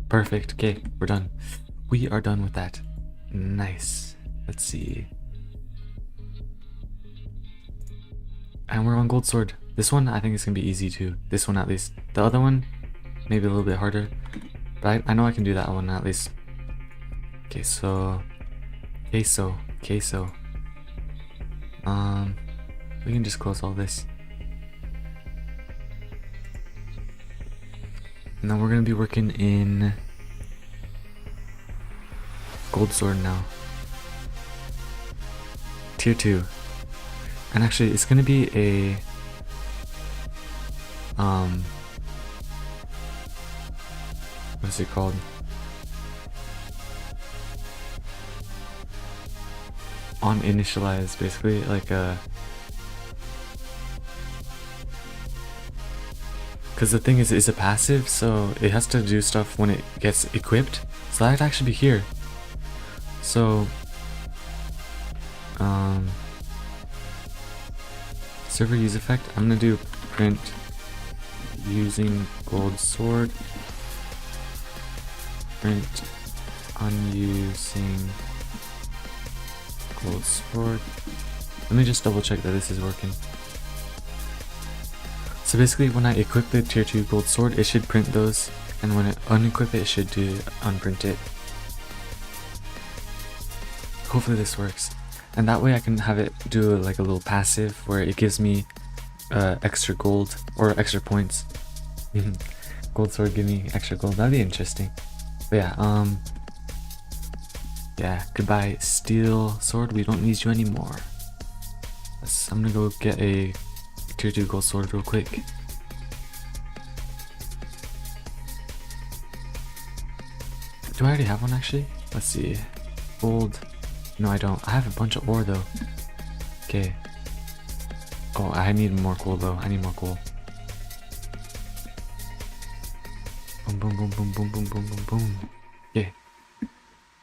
Perfect. Okay, we're done. We are done with that. Nice. Let's see. And we're on Gold Sword. This one I think is gonna be easy too. This one at least. The other one, maybe a little bit harder. But I know I can do that one at least. Okay, so queso. We can just close all this. And then we're gonna be working in Gold Sword now. Tier 2. And actually it's gonna be a what is it called? On initialize, basically, like a... Because the thing is, it's a passive, so it has to do stuff when it gets equipped. So that'd actually be here. So, server use effect, I'm gonna do print using Gold Sword. Print unusing Gold Sword. Let me just double check that this is working. So basically when I equip the tier 2 Gold Sword, it should print those, and when I unequip it, it should do unprint it. Hopefully this works. And that way I can have it do like a little passive where it gives me extra gold or extra points. Gold sword give me extra gold. That'd be interesting. But yeah, goodbye steel sword. We don't need you anymore. I'm gonna go get a tier 2 gold sword real quick. Do I already have one actually? Let's see. Gold. No, I don't. I have a bunch of ore though. Okay. Oh, I need more coal though. I need more coal. Boom, boom, boom, boom, boom, boom, boom, boom, boom. Okay.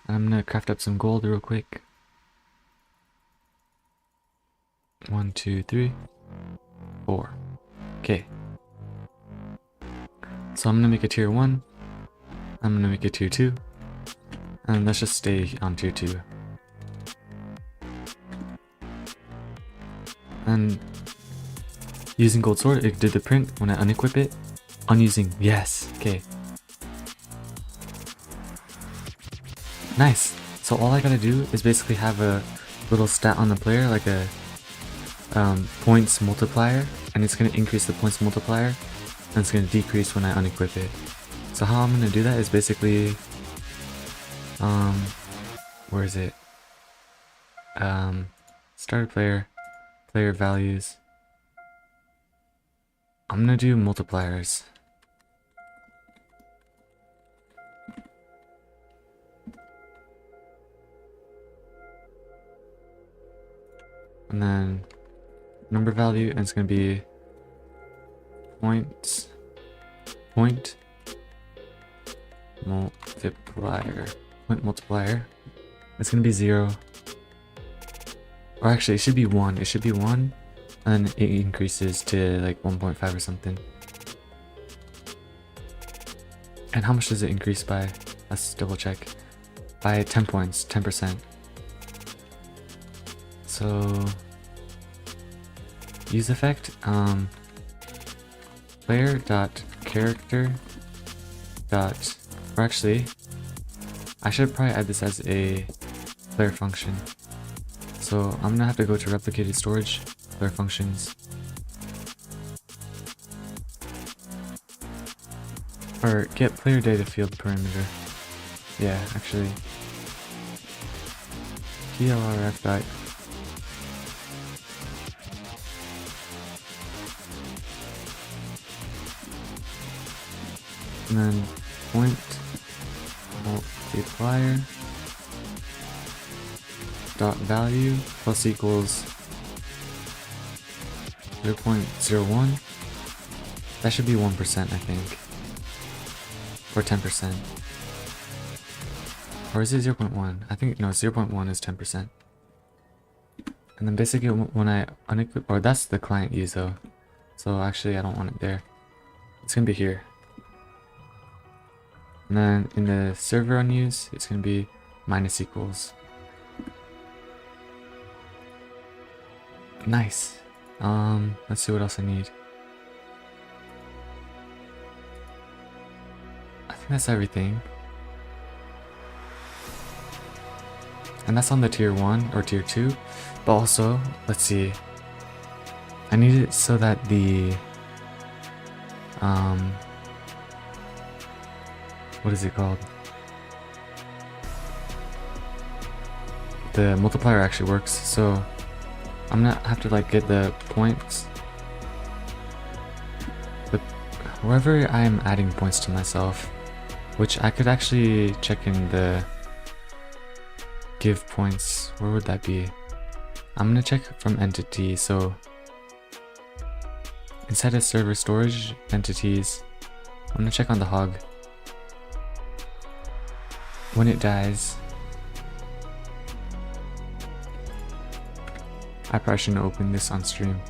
I'm gonna craft up some gold real quick. 1, 2, 3, 4. Okay. So I'm gonna make a tier 1. I'm gonna make a tier 2. And let's just stay on tier 2. And using gold sword, it did the print when I unequip it. Unusing, yes, okay. Nice. So all I gotta do is basically have a little stat on the player, like a points multiplier, and it's gonna increase the points multiplier, and it's gonna decrease when I unequip it. So how I'm gonna do that is basically, where is it? Starter player, player values. I'm gonna do multipliers. And then number value, and it's gonna be point multiplier. Point multiplier. It's gonna be 0. Or actually, it should be 1. It should be 1, and then it increases to like 1.5 or something. And how much does it increase by? Let's double check. By 10 points, 10%. So use effect, player dot character dot, or actually I should probably add this as a player function. So I'm gonna have to go to replicated storage, player functions, or get player data field parameter. Yeah, actually plrf dot and then point multiplier dot value plus equals 0.01. That should be 1%, I think, or 10%, or is it 0.1? I think no, 0.1 is 10%. And then basically when I unequip, or that's the client use though, so actually I don't want it there. It's gonna be here. And then in the server unuse, it's gonna be minus equals. Nice. Let's see what else I need. I think that's everything. And that's on the tier 1 or tier 2. But also, let's see. I need it so that the what is it called? The multiplier actually works, so I'm gonna have to like get the points. But wherever I'm adding points to myself, which I could actually check in the give points, where would that be? I'm gonna check from entity, so inside of server storage entities, I'm gonna check on the hog. When it dies, I probably shouldn't open this on stream.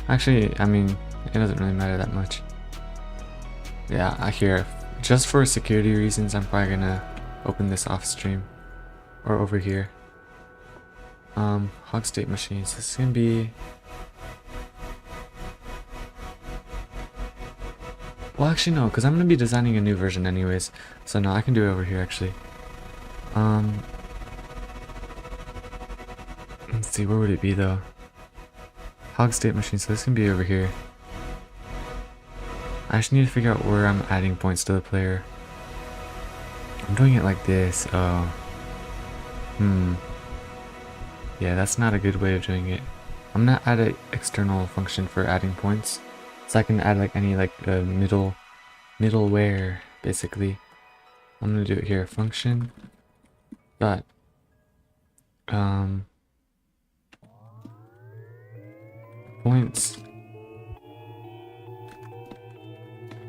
Actually, I mean, it doesn't really matter that much. Yeah, I hear. Just for security reasons, I'm probably gonna open this off stream or over here. Hog state machines. This is gonna be. Well, actually no, because I'm gonna be designing a new version anyways. So no, I can do it over here actually. Let's see, where would it be though? Hog state machine, so this can be over here. I just need to figure out where I'm adding points to the player. I'm doing it like this. Oh. Yeah, that's not a good way of doing it. I'm gonna add an external function for adding points. So I can add like any like middleware basically. I'm gonna do it here. Function dot points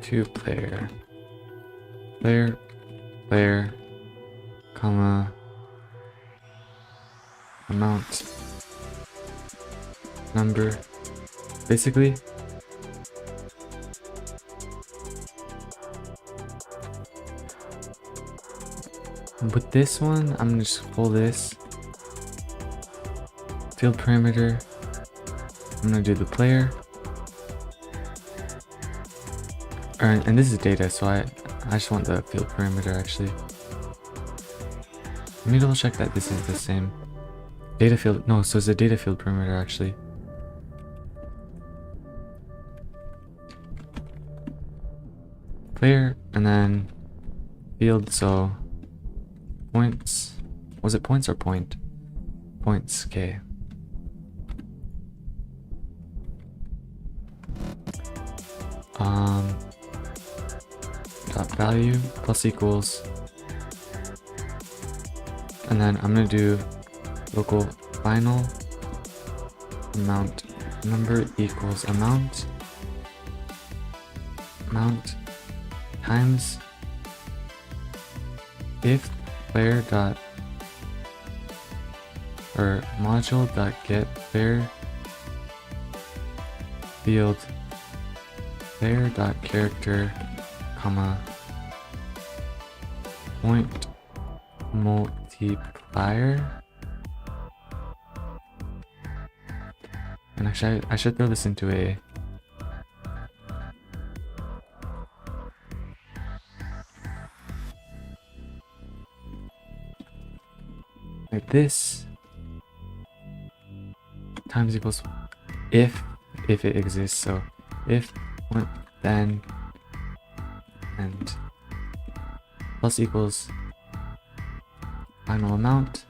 to player, comma, amount, number, basically. With this one, I'm gonna just pull this field parameter. I'm gonna do the player, and this is data, so I just want the field parameter actually. Let me double check that this is the same. Data field, no, so it's a data field parameter actually. Player, and then field, so points. Was it points or point? Points, okay. Dot value plus equals, and then I'm gonna do local final amount number equals amount times if player dot or module dot get player field player dot character comma point multiplier. And actually I should throw this into a like this times equals if it exists, so if then and plus equals final amount,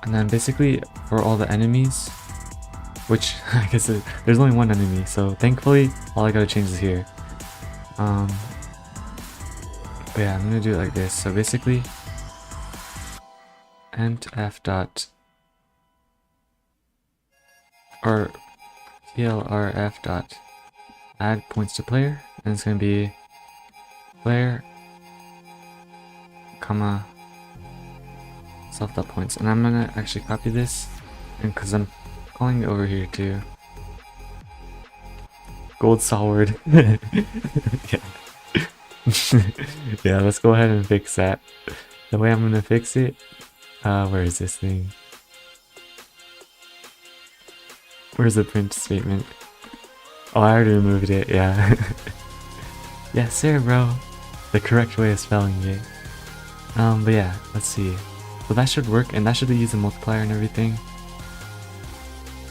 and then basically for all the enemies, which I guess there's only one enemy, so thankfully all I gotta change is here. But yeah, I'm gonna do it like this. So basically int f dot or plrf dot add points to player, and it's gonna be player comma self dot points, and I'm gonna actually copy this, and because I'm calling it over here too. Gold sword. Yeah. Yeah, let's go ahead and fix that. The way I'm gonna fix it, where is this thing? Where's the print statement? Oh, I already removed it, yeah. Yes sir, bro. The correct way of spelling it. But yeah, let's see. So that should work, and that should be using multiplier and everything.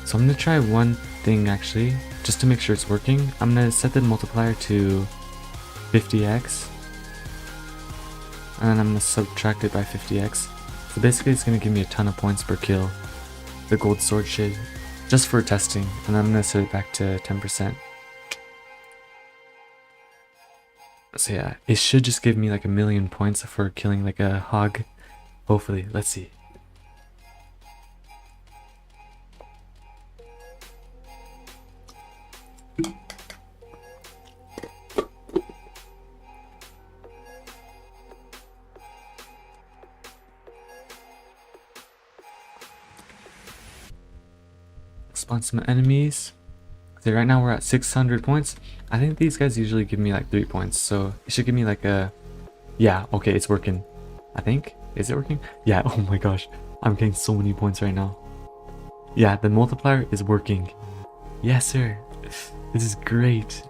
So I'm gonna try one thing actually, just to make sure it's working. I'm gonna set the multiplier to 50x, and then I'm gonna subtract it by 50x. So basically it's gonna give me a ton of points per kill, the gold sword shit, just for testing, and then I'm gonna set it back to 10%. So yeah, it should just give me like 1,000,000 points for killing like a hog. Hopefully, let's see. Spawn some enemies. So right now we're at 600 points. I think these guys usually give me like 3 points, so it should give me like a... Yeah, okay, it's working. I think. Is it working? Yeah, oh my gosh. I'm getting so many points right now. Yeah, the multiplier is working. Yes, sir. This is great.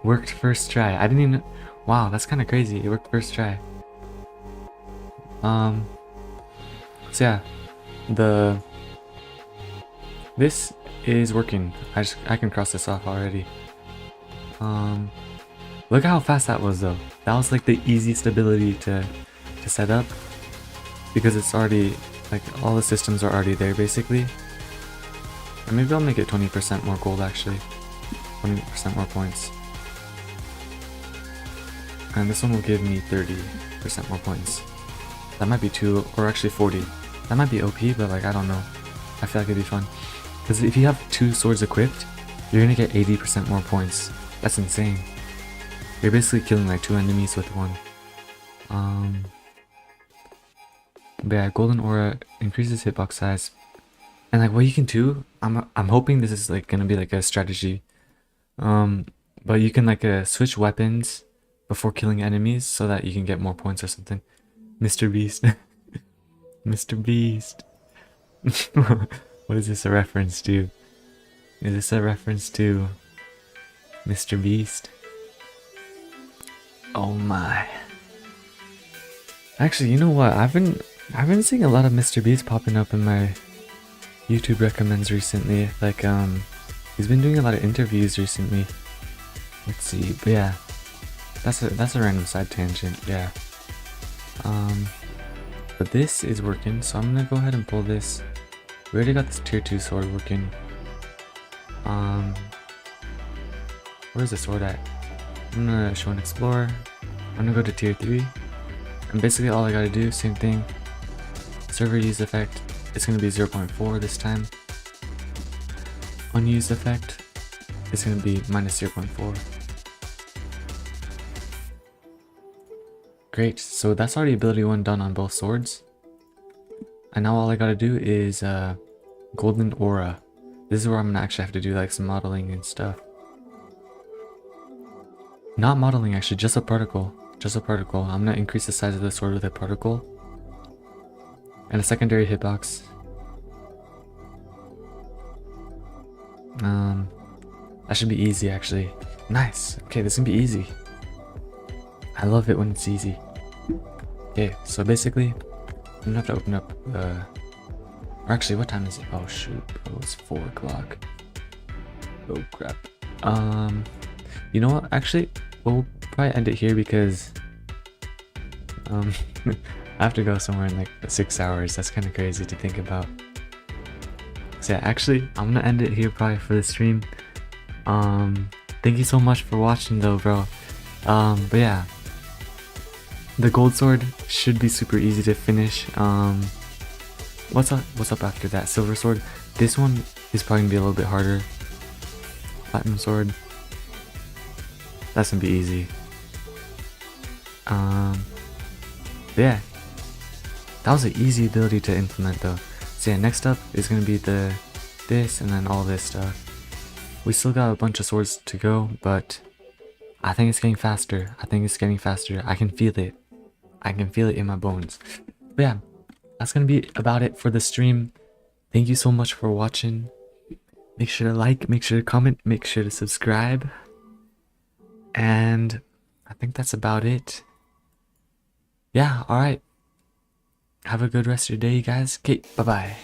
Worked first try. I didn't even... Wow, that's kind of crazy. It worked first try. So yeah, this is working. I can cross this off already. Look how fast that was though. That was like the easiest ability to set up, because it's already like all the systems are already there basically. Or maybe I'll make it 20% more gold actually. 20% more points. And this one will give me 30% more points. That might be 2, or actually 40. That might be OP, but like I don't know. I feel like it'd be fun. Because if you have 2 swords equipped, you're gonna get 80% more points. That's insane. You're basically killing like 2 enemies with 1. But yeah, golden aura increases hitbox size. And like what you can do, I'm hoping this is like gonna be like a strategy. But you can like switch weapons before killing enemies so that you can get more points or something. Mr. Beast. Mr. Beast. What is this a reference to? Is this a reference to Mr. Beast? Oh my. Actually, you know what? I've been seeing a lot of Mr. Beast popping up in my YouTube recommends recently. Like he's been doing a lot of interviews recently. Let's see. But yeah. That's a random side tangent. Yeah. But this is working, so I'm gonna go ahead and pull this. We already got this tier 2 sword working. Where's the sword at? I'm gonna show and explore. I'm gonna go to tier 3. And basically all I gotta do, same thing. Server use effect, it's gonna be 0.4 this time. Unused effect, it's gonna be minus 0.4. Great, so that's already ability 1 done on both swords. And now all I gotta do is golden aura. This is where I'm gonna actually have to do like some modeling and stuff. Not modeling actually, just a particle. Just a particle. I'm gonna increase the size of the sword with a particle. And a secondary hitbox. That should be easy actually. Nice. Okay, this is gonna be easy. I love it when it's easy. Okay, so basically, I'm gonna have to open up or actually, what time is it? Oh shoot, oh, it's 4 o'clock. Oh crap. You know what? Actually, we'll probably end it here because I have to go somewhere in like 6 hours. That's kind of crazy to think about. So yeah, actually, I'm gonna end it here probably for the stream. Thank you so much for watching though, bro. But yeah, the gold sword should be super easy to finish. What's up after that? Silver sword. This one is probably gonna be a little bit harder. Platinum sword. That's gonna be easy. Yeah, that was an easy ability to implement though. So yeah, next up is gonna be this and then all this stuff. We still got a bunch of swords to go, but I think it's getting faster. I think it's getting faster. I can feel it. I can feel it in my bones. But yeah, that's gonna be about it for the stream. Thank you so much for watching. Make sure to like, make sure to comment, make sure to subscribe. And I think that's about it. Yeah, alright. Have a good rest of your day, guys. Okay, bye-bye.